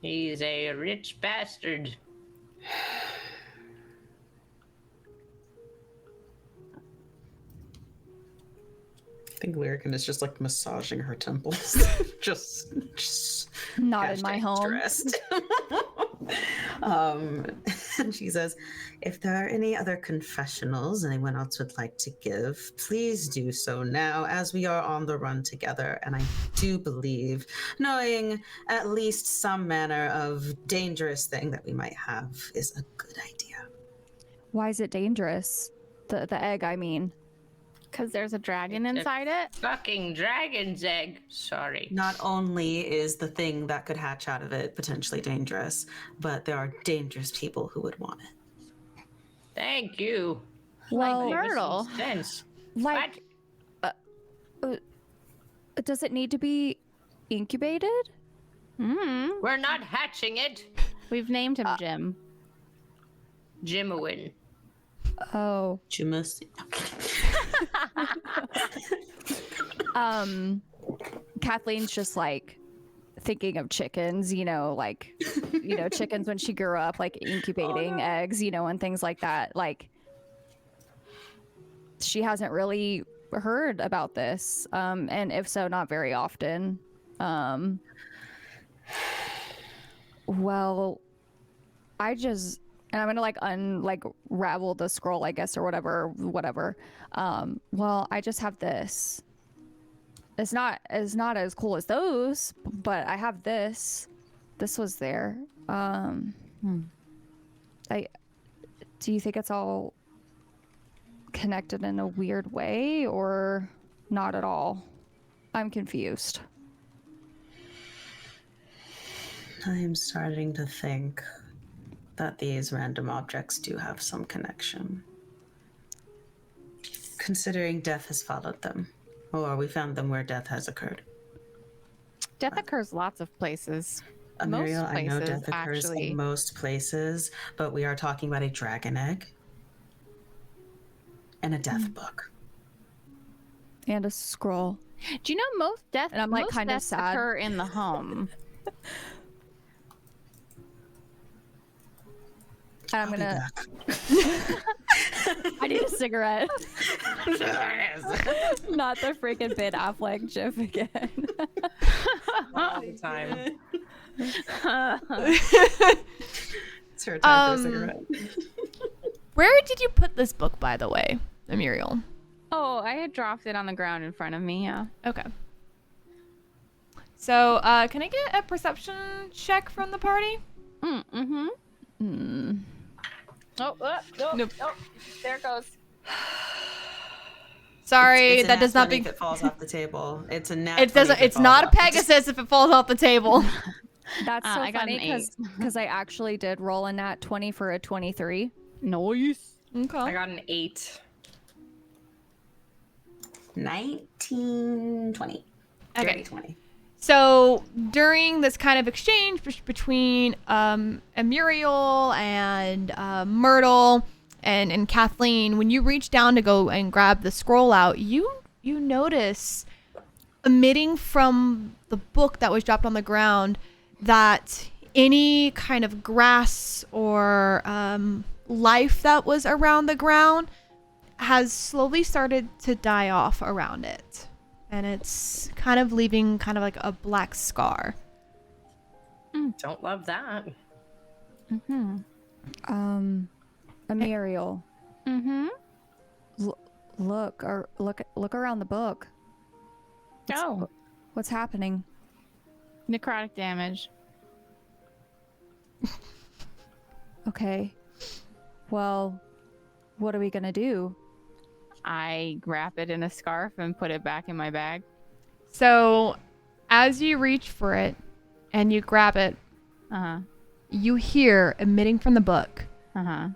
He's a rich bastard. I think Lyrican is just like massaging her temples. just Not in my hashtag home. stressed. And she says, if there are any other confessionals anyone else would like to give, please do so now, as we are on the run together. And I do believe knowing at least some manner of dangerous thing that we might have is a good idea. Why is it dangerous? The egg, I mean. Because there's a dragon inside it. Fucking dragon's egg. Sorry. Not only is the thing that could hatch out of it potentially dangerous, but there are dangerous people who would want it. Thank you. Well, Myrtle. Sense. like, does it need to be incubated? Mm-hmm. We're not hatching it. We've named him Jim. Jimowin. Oh. You must. Kathleen's just like thinking of chickens, like, chickens when she grew up, like incubating eggs, and things like that. Like, she hasn't really heard about this. And if so, not very often. Well, and I'm gonna unravel the scroll, I guess, or whatever. Well, I just have this. It's not as cool as those, but I have this. This was there. Do you think it's all connected in a weird way, or not at all? I'm confused. I'm starting to think that these random objects do have some connection. Considering death has followed them. Or we found them where death has occurred. Death occurs lots of places. Muriel, Most I know places, death occurs actually. in most places, but we are talking about a dragon egg and a death book. And a scroll. Do you know most deaths? And I'm, like, most kind of deaths sad. occur in the home. And I'm I'll be gonna. back. I need a cigarette. Not the freaking Ben Affleck gif again. All the time. It's her time for a cigarette. Where did you put this book, by the way, Muriel? Oh, I had dropped it on the ground in front of me, yeah. Okay. So, can I get a perception check from the party? Mm-hmm. Oh, Nope. there it goes. Sorry, It's a that nat does not 20 be. if it falls off the table. It's a nat It 20 doesn't. if it It's falls not a off the Pegasus if it falls off the table. That's so I got funny an 8. because I actually did roll a nat 20 for a 23. Nice. I Okay. got an 8. 19, 20. Okay. Dirty 20. So during this kind of exchange between Muriel and Myrtle and Kathleen, when you reach down to go and grab the scroll out, you notice emitting from the book that was dropped on the ground that any kind of grass or life that was around the ground has slowly started to die off around it. And it's kind of leaving kind of like a black scar. Don't love that. Muriel, Mm-hmm. look around the book. Oh, What's happening? necrotic damage. Okay. Well, what are we gonna do? I wrap it in a scarf and put it back in my bag. So as you reach for it and you grab it, Uh-huh. you hear emitting from the book. Uh-huh.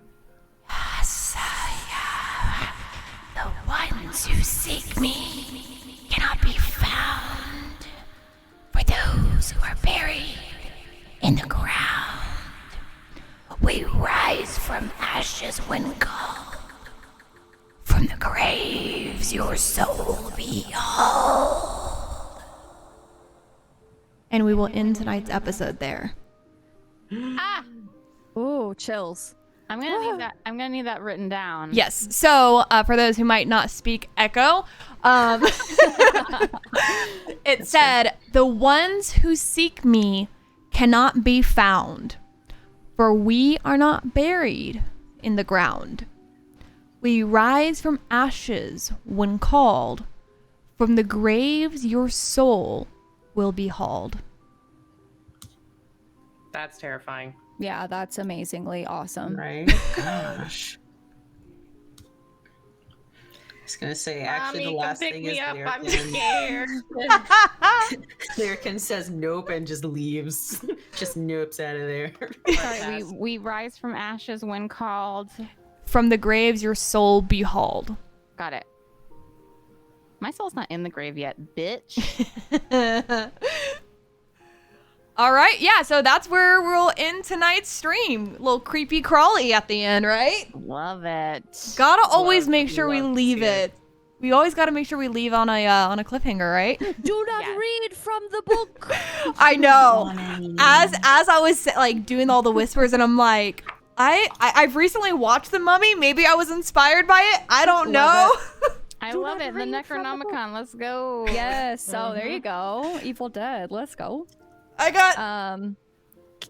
The ones who seek me cannot be found. For those who are buried in the ground, we rise from ashes when called. From the graves your soul behold. And we will end tonight's episode there. Ooh, chills. I'm gonna need that written down. Yes. So for those who might not speak Echo, it said, "The ones who seek me cannot be found, for we are not buried in the ground. We rise from ashes when called. From the graves your soul will be hauled." That's terrifying. Yeah, that's amazingly awesome. Right? Gosh. I was going to say, actually, the last thing is I'm Lyrican. scared. Lyrican says nope and just leaves. Just nopes out of there. Sorry, we rise from ashes when called. from the graves your soul be hauled. Got it. My soul's not in the grave yet, bitch. All right, yeah, so that's where we'll end tonight's stream. A little creepy crawly at the end, right? Love it. Gotta always make sure we love to leave see it. it. We always gotta make sure we leave on a cliffhanger, right? Do not Yes. read from the book. I know. Wanna- As I was like doing all the whispers, and I'm like, I've recently watched The Mummy. Maybe I was inspired by it. I don't know. I Do love not it. The read from the book. Necronomicon. Let's go. Yes. So there you go. Evil Dead. Let's go. I got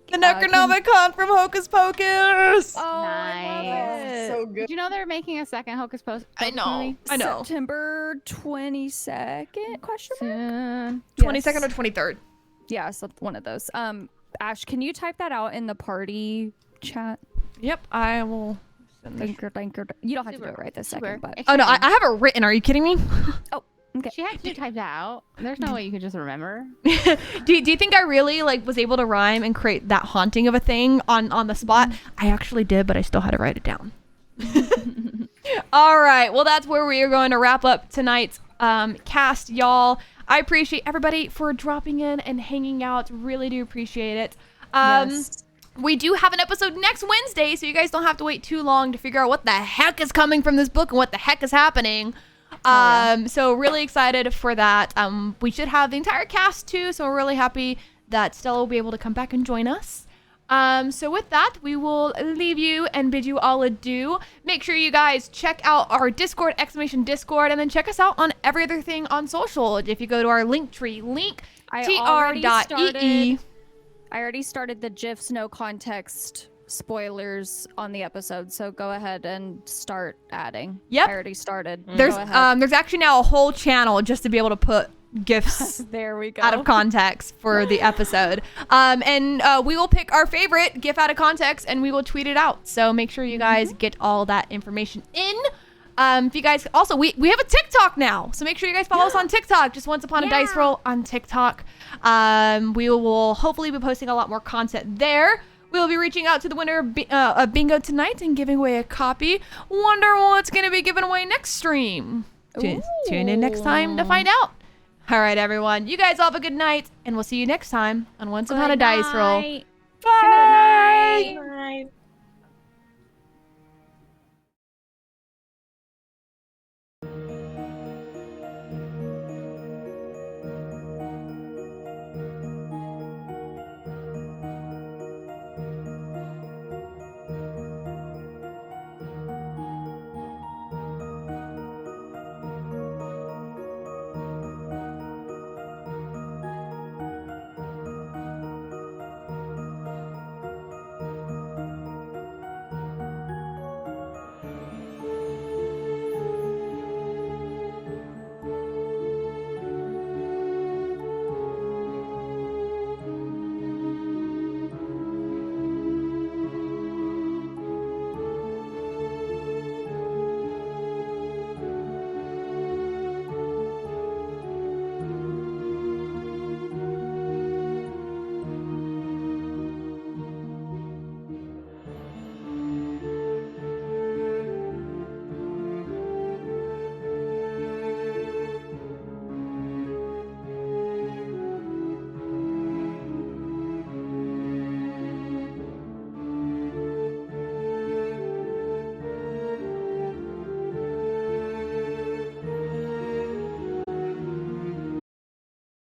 the Necronomicon from Hocus Pocus. Oh, Nice. I love it. Did you know they're making a second Hocus Pocus? I know. I know. September 22nd? Question mark? Soon. 22nd or 23rd. Yeah, so one of those. Ash, can you type that out in the party chat? Yep, I will. Send this. Thank you. You don't have to do Super. it right this Super. second, but Oh no, I have it written. Are you kidding me? okay. She had to type that out. There's no way you could just remember. do you think I really like was able to rhyme and create that haunting of a thing on the spot? I actually did, but I still had to write it down. All right, well that's where we are going to wrap up tonight's cast, y'all. I appreciate everybody for dropping in and hanging out. Really do appreciate it. Yes. We do have an episode next Wednesday, so you guys don't have to wait too long to figure out what the heck is coming from this book and what the heck is happening. So really excited for that. We should have the entire cast too, so we're really happy that Stella will be able to come back and join us. So with that, we will leave you and bid you all adieu. Make sure you guys check out our Discord, !Discord, and then check us out on every other thing on social. If you go to our Linktree, linktr.ee. I already started the GIFs no context spoilers on the episode, so go ahead and start adding. Yep. I already started. There's Go ahead. there's actually now a whole channel just to be able to put GIFs There we go. out of context for the episode. And we will pick our favorite GIF out of context and we will tweet it out. So make sure you guys get all that information in. If you guys also, we have a TikTok now, so make sure you guys follow us on TikTok. Just Once Upon a Dice Roll on TikTok. We will hopefully be posting a lot more content there. We will be reaching out to the winner of Bingo tonight and giving away a copy. Wonder what's going to be given away next stream. Tune in next time to find out. All right, everyone. You guys all have a good night, and we'll see you next time on Once Upon a Dice Roll.